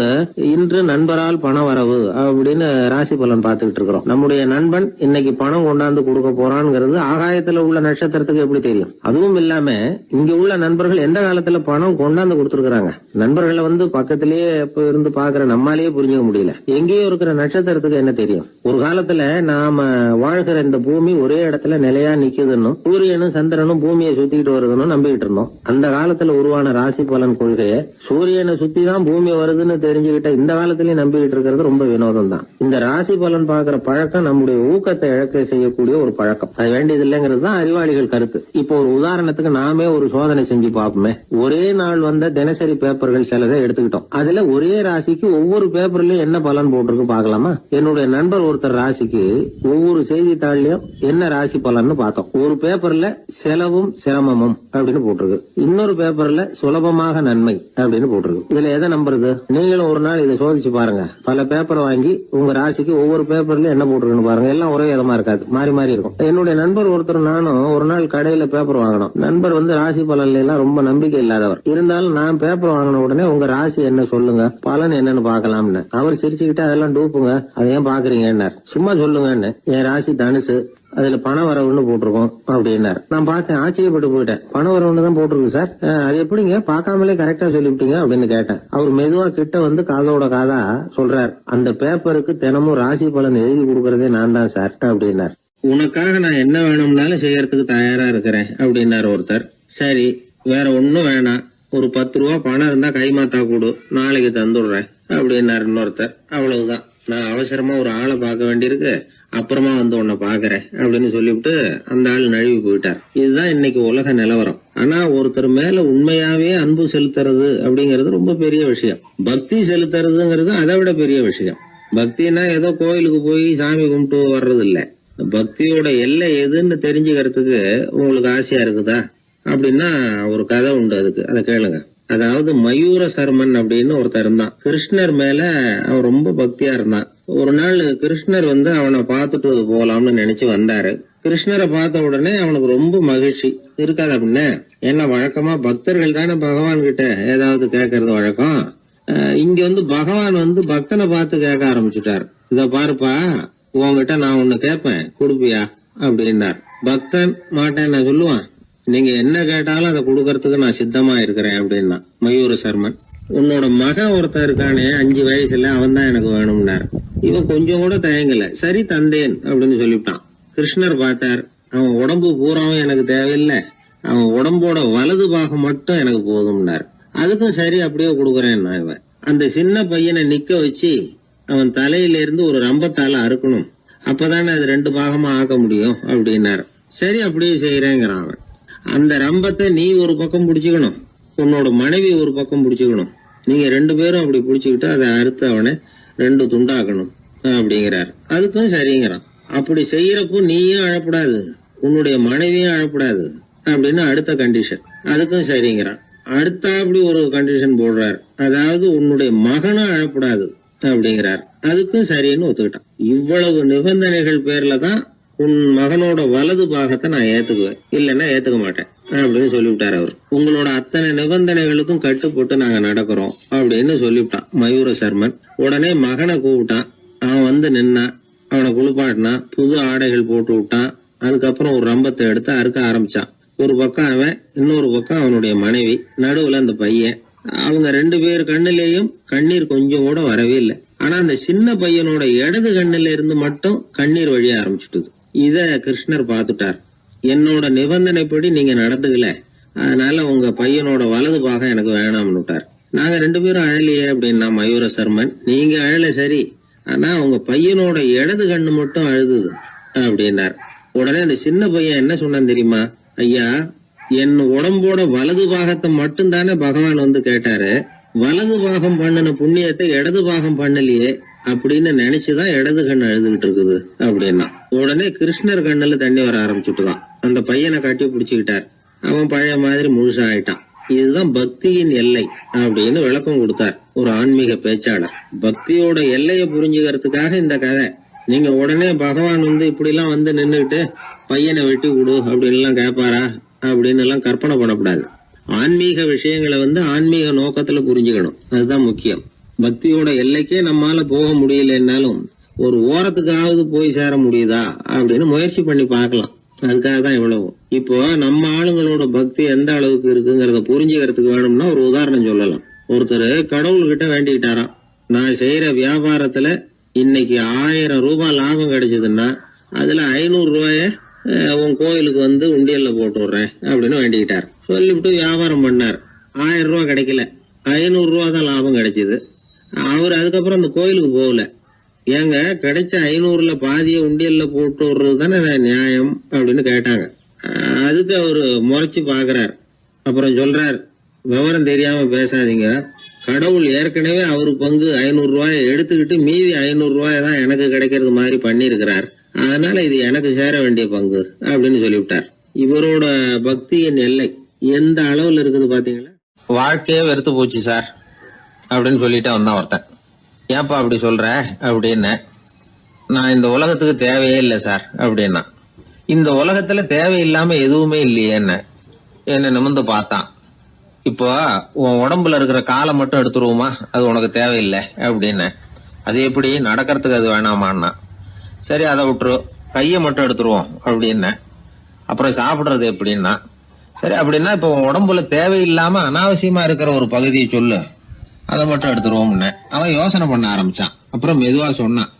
இன்று நண்பரால் பண வரவு அப்படின்னு ராசி பலன் பார்த்துக்கிட்டு இருக்கிறோம். நம்முடைய நண்பன் இன்னைக்கு பணம் கொண்டாந்து கொடுக்க போறான்ங்கிறது ஆகாயத்துல உள்ள நட்சத்திரத்துக்கு எப்படி தெரியும்? அதுவும் இல்லாம இங்க உள்ள நண்பர்கள் எந்த காலத்துல பணம் கொண்டாந்து கொடுத்திருக்காங்க. நண்பர்களை வந்து பக்கத்திலேயே இருந்து பாக்குற நம்மாலேயே புரிஞ்சுக்க முடியல. எங்கேயோ இருக்கிற நட்சத்திரத்துக்கு என்ன தெரியும்? ஒரு காலத்துல நாம வாழ்கிற இந்த பூமி ஒரே இடத்துல நிலையா நிக்குதுன்னு சூரியனும் சந்திரனும் பூமியை சுத்திக்கிட்டு வருதுன்னு நம்பிக்கிட்டு இருந்தோம். அந்த காலத்துல உருவான ராசி பலன் கொள்கையை சூரியனை சுத்தி தான் பூமி வருதுன்னு தெரிஞ்சுக்கிட்ட இந்த காலத்திலயும் நம்பிக்கிட்டு இருக்கிறது ரொம்ப வினோதம் தான். இந்த ராசி பலன் பாக்குற பழக்கம் நம்முடைய ஊக்கத்தை இழக்க செய்யக்கூடிய ஒரு பழக்கம். அது வேண்டியது இல்லைங்கிறது தான் அறிவாளிகள் கருத்து. இப்போ ஒரு உதாரணத்துக்கு நாமே ஒரு சோதனை செஞ்சு பார்ப்போமே. ஒரே நாள் வந்த தினசரி பேப்பர்கள் சிலதை எடுத்துக்கிட்டோம். அதுல ஒரே ராசிக்கு ஒவ்வொரு பேப்பர்லயும் என்ன பலன் போட்டிருக்கு பாக்கலாமா? என்னுடைய நண்பர் ஒருத்தர் ராசிக்கு ஒவ்வொரு செய்தித்தாள்லயும் என்ன ராசி பலன்னு பார்த்தோம். ஒரு பேப்பர்ல செலவும் சிரமமும் அப்படின்னு போட்டிருக்கு. இன்னொரு பேப்பர்ல சுலபமாக நன்மை அப்படின்னு போட்டிருக்கு. இதுல எதை நம்புறது? நீங்களும் ஒரு நாள் இதை சோதிச்சு பாருங்க. பல பேப்பர் வாங்கி உங்க ராசிக்கு ஒவ்வொரு பேப்பர்லயும் என்ன போட்டிருக்குன்னு பாருங்க. எல்லாம் ஒரே விதமா இருக்காது, மாறி மாறி இருக்கும். என்னுடைய நண்பர் ஒருத்தர் நானும் ஒரு நாள் கடையில பேப்பர் வாங்கணும். நண்பர் வந்து ராசி பலன்ல எல்லாம் ரொம்ப நம்பிக்கை இல்லாதவர். இருந்தாலும் நான் பேப்பர் வாங்கின உடனே உங்க ராசி என்ன சொல்லுங்க, பலன் என்னன்னு பாக்கலாம்னு. அவர் சிரிச்சுக்கிட்டு அதெல்லாம் டூப்புங்க, அதை ஏன் பாக்குறீங்க, சும்மா சொல்லுங்கன்னு. என் ராசி தனுசு, அதுல பண வரவுன்னு போட்டிருக்கோம் அப்படின்னாரு. நான் பார்த்தேன், ஆச்சரியப்பட்டு போயிட்டேன். பண வரவுன்னு தான் போட்டிருக்கு சார், அது எப்படிங்க பார்க்காமலே கரெக்டா சொல்லிவிட்டீங்க அப்படின்னு கேட்டேன். அவர் மெதுவா கிட்ட வந்து காதோட காதா சொல்றார், அந்த பேப்பருக்கு தினமும் ராசி பலன் எழுதி கொடுக்கறதே நான் தான் சார் அப்படின்னார். உனக்காக நான் என்ன வேணும்னாலும் செய்யறதுக்கு தயாரா இருக்கிறேன் அப்படின்னாரு ஒருத்தர். சரி, வேற ஒன்னும் வேணாம், ஒரு 10 ரூபா பணம் இருந்தா கைமாத்தா கூடு, நாளைக்கு தந்துடுறேன் அப்படின்னாரு இன்னொருத்தர். அவ்வளவுதான், நான் அவசரமா ஒரு ஆளை பார்க்க வேண்டியிருக்கு, அப்புறமா வந்து உன்னை பாக்குறேன் அப்படின்னு சொல்லிவிட்டு அந்த ஆள் நழுவி போயிட்டார். இதுதான் இன்னைக்கு உலக நிலவரம். ஆனா ஒருத்தர் மேல உண்மையாவே அன்பு செலுத்துறது அப்படிங்கறது ரொம்ப பெரிய விஷயம். பக்தி செலுத்துறதுங்கிறது அதை விட பெரிய விஷயம். பக்தினா ஏதோ கோயிலுக்கு போய் சாமி கும்பிட்டு வர்றது இல்ல. பக்தியோட எல்லை எதுன்னு தெரிஞ்சுக்கிறதுக்கு உங்களுக்கு ஆசையா இருக்குதா அப்படின்னா ஒரு கதை உண்டு, அதுக்கு அதை கேளுங்க. அதாவது மயூர சர்மன் அப்படின்னு ஒருத்தர் இருந்தான். கிருஷ்ணர் மேல அவன் ரொம்ப பக்தியா இருந்தான். ஒரு நாள் கிருஷ்ணர் வந்து அவனை பார்த்துட்டு போலாம்னு நினைச்சு வந்தாரு. கிருஷ்ணரை பார்த்த உடனே அவனுக்கு ரொம்ப மகிழ்ச்சி இருக்காது. அப்படின்னா என்ன, வழக்கமா பக்தர்கள் தானே பகவான் கிட்ட ஏதாவது கேட்கறது வழக்கம். இங்க வந்து பகவான் வந்து பக்தனை பார்த்து கேட்க ஆரம்பிச்சுட்டாரு. இத பாருப்பா, உங்ககிட்ட நான் ஒண்ணு கேட்பேன், கொடுப்பியா அப்படின்னார். பக்தன் மாட்டேன் நான் சொல்லுவான், நீங்க என்ன கேட்டாலும் அதை கொடுக்கறதுக்கு நான் சித்தமா இருக்கிறேன் அப்படின்னா மயூர சர்மன். உன்னோட மகன் ஒருத்தன் இருக்கானே 5 வயசுல, அவன் தான் எனக்கு வேணும்னாரு. இவன் கொஞ்சம் கூட தயங்கல, சரி தந்தேன் அப்படின்னு சொல்லிவிட்டான். கிருஷ்ணர் பார்த்தார், அவன் உடம்பு பூராவும் எனக்கு தேவையில்லை, அவன் உடம்போட வலது பாகம் மட்டும் எனக்கு போதும்னாரு. அதுக்கும் சரி அப்படியே கொடுக்குறேன். இவன் அந்த சின்ன பையனை நிக்க வச்சு அவன் தலையில இருந்து ஒரு ரம்பத்தால அறுக்கணும், அப்பதானே அது 2 பாகமா ஆக்க முடியும் அப்படின்னாரு. சரி அப்படியே செய்யறேங்கிறான் அவன். அந்த ரம்பத்தை நீ ஒரு பக்கம் பிடிச்சுக்கணும், உன்னோட மனைவி ஒரு பக்கம் பிடிச்சுக்கணும், நீங்க 2 பேரும் அப்படி பிடிச்சுக்கிட்டு அதை அறுத்து அவனை 2 துண்டாக்கணும் அப்படிங்கிறார். அதுக்கும் சரிங்கிறான். அப்படி செய்யறப்போ நீயும் அழப்படாது, உன்னுடைய மனைவியும் அழப்படாது அப்படின்னு அடுத்த கண்டிஷன். அதுக்கும் சரிங்கிறான். அடுத்த அப்படி ஒரு கண்டிஷன் போடுறாரு, அதாவது உன்னுடைய மகனும் அழப்படாது அப்படிங்கிறார். அதுக்கும் சரின்னு ஒத்துக்கிட்டான். இவ்வளவு நிபந்தனைகள் பேர்ல தான் உன் மகனோட வலது பாகத்தை நான் ஏத்துக்குவேன், இல்லன்னா ஏத்துக்க மாட்டேன் அப்படின்னு சொல்லிவிட்டாரு அவர். உங்களோட அத்தனை நிபந்தனைகளுக்கும் கட்டுப்பட்டு நாங்க நடக்கிறோம் அப்படின்னு சொல்லிவிட்டான் மயூர சர்மன். உடனே மகனை கூப்பிட்டான். அவன் வந்து நின்னான், அவனை குளிப்பாட்டினான், புது ஆடைகள் போட்டு விட்டான். அதுக்கப்புறம் ஒரு ரம்பத்தை எடுத்து அறுக்க ஆரம்பிச்சான். ஒரு பக்கம் அவன், இன்னொரு பக்கம் அவனுடைய மனைவி, நடுவுல அந்த பையன். அவங்க 2 பேர் கண்ணிலேயும் கண்ணீர் கொஞ்சம் கூட வரவே இல்லை. ஆனா அந்த சின்ன பையனோட இடது கண்ணில இருந்து மட்டும் கண்ணீர் வழிய ஆரம்பிச்சுட்டுது. இத கிருஷ்ணர் பார்த்துட்டார். என்னோட நிபந்தனைப்படி நீங்க நடந்துக்கல, அதனால உங்க பையனோட வலது பாகம் எனக்கு வேணாம்னு விட்டார். நாங்க 2 பேரும் அழலையே அப்படின்னா மயூர சர்மன். நீங்க அழல சரி, ஆனா உங்க பையனோட இடது கண்ணு மட்டும் அழுதுது அப்படின்னார். உடனே அந்த சின்ன பையன் என்ன சொன்னான் தெரியுமா? ஐயா, என் உடம்போட வலது பாகத்தை மட்டும் தானே பகவான் வந்து கேட்டாரு, வலது பாகம் பண்ணின புண்ணியத்தை இடது பாகம் பண்ணலையே அப்படின்னு நினைச்சுதான் இடது கண்ணு அழுதுகிட்டு இருக்குது அப்படின்னா. உடனே கிருஷ்ணர் கண்ணுல தண்ணி வர ஆரம்பிச்சுட்டுதான். அந்த பையனை கட்டி பிடிச்சுக்கிட்டார். அவன் பழைய மாதிரி முழுசா ஆயிட்டான். இதுதான் பக்தியின் எல்லை அப்படின்னு விளக்கம் கொடுத்தார் ஒரு ஆன்மீக பேச்சாளர். பக்தியோட எல்லையை புரிஞ்சுக்கிறதுக்காக இந்த கதை. நீங்க உடனே பகவான் வந்து இப்படி எல்லாம் வந்து நின்னுகிட்டு பையனை வெட்டி விடு அப்படின்னு எல்லாம் கேட்பாரா அப்படின்னு எல்லாம் கற்பனை பண்ணக்கூடாது. ஆன்மீக விஷயங்களை வந்து ஆன்மீக நோக்கத்துல புரிஞ்சுக்கணும். அதுதான் முக்கியம். பக்தியோட எல்லைக்கே நம்மால போக முடியலன்னாலும் ஒரு ஓரத்துக்காவது போய் சேர முடியுதா அப்படின்னு முயற்சி பண்ணி பார்க்கலாம். அதுக்காக தான் இவ்வளவு. இப்போ நம்ம ஆளுங்களோட பக்தி எந்த அளவுக்கு இருக்குங்கிறத புரிஞ்சுக்கிறதுக்கு வேணும்னா ஒரு உதாரணம் சொல்லலாம். ஒருத்தர் கடவுள்கிட்ட வேண்டிக்கிட்டாராம், நான் செய்யற வியாபாரத்துல இன்னைக்கு 1000 ரூபாய் லாபம் கிடைச்சதுன்னா அதுல 500 ரூபாய உன் கோயிலுக்கு வந்து உண்டியல்ல போட்டு விடுறேன் அப்படின்னு வேண்டிக்கிட்டார். சொல்லிவிட்டு வியாபாரம் பண்ணார். 1000 ரூபாய் கிடைக்கல, 500 ரூபா தான் லாபம் கிடைச்சது. அவர் அதுக்கப்புறம் அந்த கோயிலுக்கு போகல. ஏங்க, கிடைச்ச 500ல பாதிய உண்டியல்ல போட்டு விடுறது தானே நியாயம் அப்படின்னு கேட்டாங்க. அதுக்கு அவரு முறைச்சு பாக்குறார். அப்புறம் சொல்றார், விவரம் தெரியாம பேசாதீங்க, கடவுள் ஏற்கனவே அவரு பங்கு 500 ரூபாயை எடுத்துக்கிட்டு மீதி 500 ரூபாய் தான் எனக்கு கிடைக்கிறது மாதிரி பண்ணிருக்கிறார். அதனால இது எனக்கு சேர வேண்டிய பங்கு அப்படின்னு சொல்லிவிட்டார். இவரோட பக்தியின் எல்லை எந்த அளவுல இருக்குது பாத்தீங்களா? வாழ்க்கையே வெறுத்து போச்சு சார் அப்படின்னு சொல்லிட்டு வந்தான் ஒருத்தன். ஏப்பா அப்படி சொல்ற அப்படின்னு. நான் இந்த உலகத்துக்கு தேவையே இல்லை சார் அப்படின்னா. இந்த உலகத்துல தேவையில்லாம எதுவுமே இல்லையே என்ன நிமிர்ந்து பார்த்தான். இப்போ உன் உடம்புல இருக்கிற காலை மட்டும் எடுத்துருவோமா, அது உனக்கு தேவையில்லை அப்படின்னு. அது எப்படி, நடக்கிறதுக்கு அது வேணாமான்னா. சரி அதை விட்டுரு, கையை மட்டும் எடுத்துருவோம் அப்படின்னு. அப்புறம் சாப்பிடுறது எப்படின்னா. சரி அப்படின்னா இப்ப உன் உடம்புல தேவையில்லாம அனாவசியமா இருக்கிற ஒரு பகுதியை சொல்லு, அதை மட்டும் எடுத்துருவோம்னு. அவன் யோசனை பண்ண ஆரம்பிச்சான். அப்புறம் மெதுவா சொன்னான்,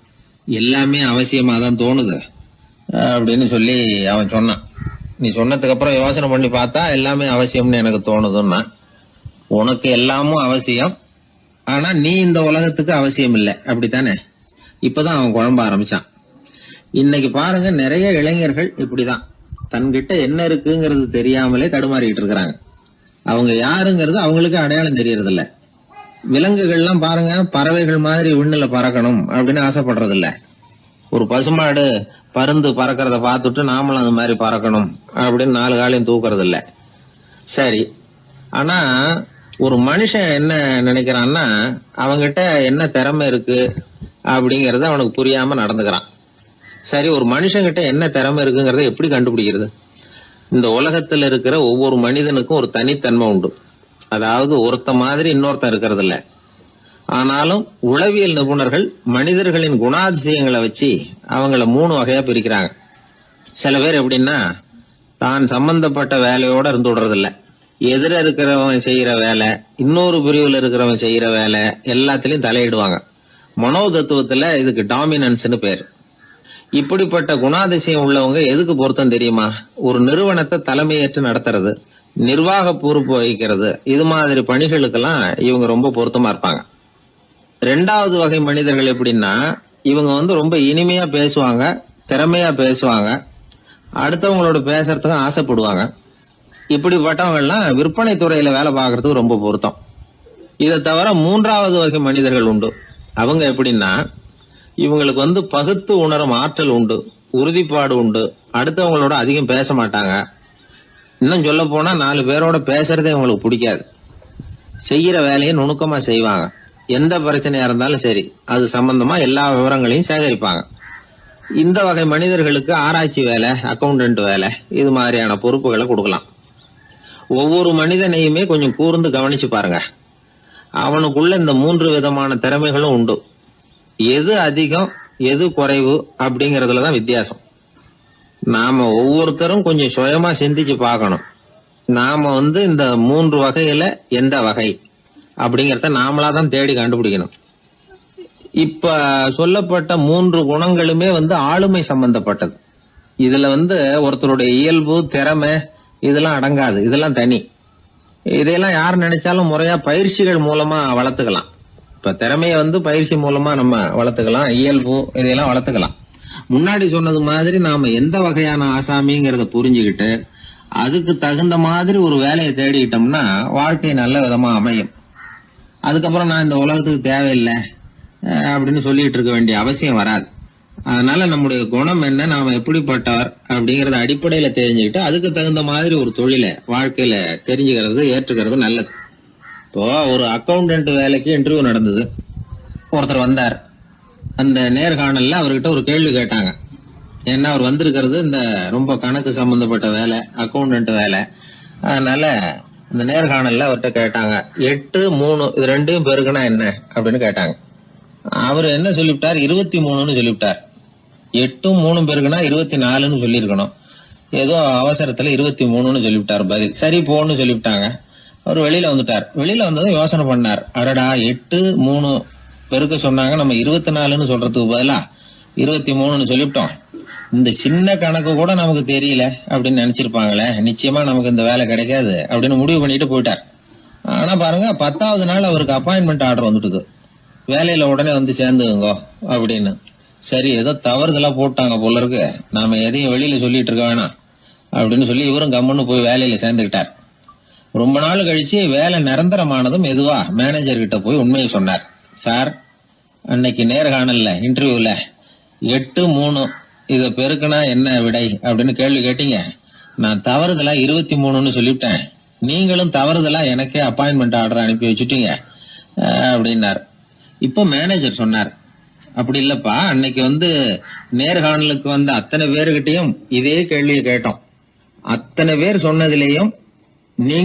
எல்லாமே அவசியமா தான் தோணுது அப்படின்னு சொல்லி அவன் சொன்னான். நீ சொன்னதுக்கு அப்புறம் யோசனை பண்ணி பார்த்தா எல்லாமே அவசியம்னு எனக்கு தோணுதுன்னா. உனக்கு எல்லாமும் அவசியம், ஆனா நீ இந்த உலகத்துக்கு அவசியம் இல்லை, அப்படித்தானே? இப்பதான் அவன் குழம்ப ஆரம்பிச்சான். இன்னைக்கு பாருங்க, நிறைய இளைஞர்கள் இப்படிதான் தன்கிட்ட என்ன இருக்குங்கிறது தெரியாமலே தடுமாறிட்டு இருக்கிறாங்க. அவங்க யாருங்கிறது அவங்களுக்கு அடையாளம் தெரியறது இல்ல. விலங்குகள்லாம் பாருங்க, பறவைகள் மாதிரி விண்ணுல பறக்கணும் அப்படின்னு ஆசைப்படுறது இல்ல. ஒரு பசுமாடு பருந்து பறக்கிறத பார்த்துட்டு நாமளும் அந்த மாதிரி பறக்கணும் அப்படின்னு 4 காலையும் தூக்குறது இல்ல. சரி, ஆனா ஒரு மனுஷன் என்ன நினைக்கிறான்னா, அவங்கிட்ட என்ன திறமை இருக்கு அப்படிங்கறத அவனுக்கு புரியாம நடந்துக்கிறான். சரி, ஒரு மனுஷங்கிட்ட என்ன திறமை இருக்குங்கிறத எப்படி கண்டுபிடிக்கிறது? இந்த உலகத்துல இருக்கிற ஒவ்வொரு மனிதனுக்கும் ஒரு தனித்தன்மை உண்டு. அதாவது ஒருத்த மாதிரி இன்னொருத்தன் இருக்கிறது இல்ல. ஆனாலும் உளவியல் நிபுணர்கள் மனிதர்களின் குணாதிசயங்களை வச்சு அவங்கள 3 வகையா பிரிக்கிறாங்க. சில பேர் எப்படின்னா, தான் சம்பந்தப்பட்ட வேலையோட இருந்து விடுறது இல்ல. எதிர இருக்கிறவன் செய்யற வேலை, இன்னொரு பிரிவுல இருக்கிறவன் செய்யற வேலை எல்லாத்திலையும் தலையிடுவாங்க. மனோதத்துவத்துல இதுக்கு டாமினன்ஸ்னு பேர். இப்படிப்பட்ட குணாதிசயம் உள்ளவங்க எதுக்கு பொருத்தம் தெரியுமா? ஒரு நிறுவனத்தை தலைமையேற்று நடத்துறது, நிர்வாக பொறுப்பு வகிக்கிறது, இது மாதிரி பணிகளுக்கெல்லாம் இவங்க ரொம்ப பொருத்தமா இருப்பாங்க. 2வது வகை மனிதர்கள் எப்படின்னா, இவங்க ரொம்ப இனிமையா பேசுவாங்க, திறமையா பேசுவாங்க, அடுத்தவங்களோட பேசுறதுக்கு ஆசைப்படுவாங்க. இப்படிப்பட்டவங்க எல்லாம் விற்பனை துறையில வேலை பார்க்கறதுக்கு ரொம்ப பொருத்தம். இதை தவிர 3வது வகை மனிதர்கள் உண்டு. அவங்க எப்படின்னா, இவங்களுக்கு பகுத்து உணரும் ஆற்றல் உண்டு, உறுதிப்பாடு உண்டு, அடுத்தவங்களோட அதிகம் பேச மாட்டாங்க. இன்னும் சொல்ல போனா 4 பேரோட பேசுறதே அவங்களுக்கு பிடிக்காது. செய்யற வேலையை நுணுக்கமா செய்வாங்க. எந்த பிரச்சனையா இருந்தாலும் சரி, அது சம்பந்தமா எல்லா விவரங்களையும் சேகரிப்பாங்க. இந்த வகை மனிதர்களுக்கு ஆராய்ச்சி வேலை, அக்கௌண்டன்ட் வேலை, இது மாதிரியான பொறுப்புகளை கொடுக்கலாம். ஒவ்வொரு மனிதனையுமே கொஞ்சம் கூர்ந்து கவனிச்சு பாருங்க. அவனுக்குள்ள இந்த 3 விதமான திறமைகளும் உண்டு. எது அதிகம் எது குறைவு அப்படிங்கறதுலதான் வித்தியாசம். நாம ஒவ்வொருத்தரும் கொஞ்சம் சுயமா சிந்திச்சு பார்க்கணும். நாம இந்த 3 வகையில எந்த வகை அப்படிங்கறத நாமளாதான் தேடி கண்டுபிடிக்கணும். இப்ப சொல்லப்பட்ட 3 குணங்களுமே ஆளுமை சம்பந்தப்பட்டது. இதுல ஒருத்தருடைய இயல்பு, திறமை இதெல்லாம் அடங்காது. இதெல்லாம் தனி. இதையெல்லாம் யார் நினைச்சாலும் முறையா பயிற்சிகள் மூலமா வளர்த்துக்கலாம். இப்ப திறமையை பயிற்சி மூலமா நம்ம வளர்த்துக்கலாம், இயல்பு இதையெல்லாம் வளர்த்துக்கலாம். முன்னாடி சொன்னது மாதிரி நாம எந்த வகையான ஆசாமிங்கிறத புரிஞ்சுக்கிட்டு அதுக்கு தகுந்த மாதிரி ஒரு வேலையை தேடிக்கிட்டோம்னா வாழ்க்கை நல்ல விதமா அமையும். அதுக்கப்புறம் நான் இந்த உலகத்துக்கு தேவையில்லை அப்படின்னு சொல்லிட்டு இருக்க வேண்டிய அவசியம் வராது. அதனால நம்முடைய குணம் என்ன, நாம எப்படிப்பட்டவர் அப்படிங்கறத அடிப்படையில தெரிஞ்சுக்கிட்டு அதுக்கு தகுந்த மாதிரி ஒரு தொழிலை வாழ்க்கையில தெரிஞ்சுக்கிறது ஏற்றுக்கிறது நல்லது. இப்போ ஒரு அக்கௌண்டன்ட் வேலைக்கு இன்டர்வியூ நடந்தது. ஒருத்தர் வந்தார். அந்த நேர்காணல்ல அவர்கிட்ட ஒரு கேள்வி கேட்டாங்க. ஏன்னா அவர் வந்திருக்கிறது இந்த ரொம்ப கணக்கு சம்பந்தப்பட்ட வேலை, அக்கௌண்டன்ட் வேலை. அதனால இந்த நேர்காணல்ல அவர்கிட்ட கேட்டாங்க, 8, 3 இது ரெண்டையும் பெருக்குனா என்ன அப்படின்னு கேட்டாங்க. அவர் என்ன சொல்லிவிட்டார், 23ன்னு சொல்லிவிட்டார். 8, 3 பெருக்குனா 24ன்னு சொல்லியிருக்கணும். ஏதோ அவசரத்துல 23ன்னு சொல்லிவிட்டார் பதில். சரி போன்னு சொல்லிவிட்டாங்க. அவர் வெளியில வந்துட்டார். வெளியில வந்ததும் யோசனை பண்ணார், அடடா 8, 3 பெருக்க சொன்னாங்க, நம்ம 24ன்னு சொல்றதுக்கு பதிலா 23ன்னு சொல்லிவிட்டோம். இந்த சின்ன கணக்கு கூட நமக்கு தெரியல அப்படின்னு நினைச்சிருப்பாங்களே, நிச்சயமா நமக்கு இந்த வேலை கிடைக்காது அப்படின்னு முடிவு பண்ணிட்டு போயிட்டார். ஆனா பாருங்க, 10வது நாள் அவருக்கு அப்பாயின்மெண்ட் ஆர்டர் வந்துட்டுது. வேலையில உடனே சேர்ந்துங்க அப்படின்னு. சரி, ஏதோ தவறுதலா போட்டாங்க போல இருக்கு, நாம எதையும் வெளியில சொல்லிட்டு இருக்க வேணாம் அப்படின்னு சொல்லி இவரும் கம்முன்னு போய் வேலையில சேர்ந்துக்கிட்டார். ரொம்ப நாள் கழிச்சு வேலை நிரந்தரமானதும் மெதுவா மேனேஜர் கிட்ட போய் உண்மையை சொன்னார். சார், அன்னைக்கு நேர்காணல்ல இன்டர்வியூல 8, 3 இத பெருக்குனா என்ன விடை அப்படின்னு கேள்வி கேட்டீங்க. நான் தவறுதலா 23ன்னு சொல்லிவிட்டேன். நீங்களும் தவறுதலா எனக்கே அப்பாயின்மெண்ட் ஆர்டர் அனுப்பி வச்சுட்டீங்க அப்படின்னார். இப்ப மேனேஜர் சொன்னார், அப்படி இல்லப்பா, அன்னைக்கு நேர்காணலுக்கு வந்த அத்தனை பேருகிட்டையும் இதே கேள்வியை கேட்டோம். அத்தனை பேர் சொன்னதிலேயும் நீங்க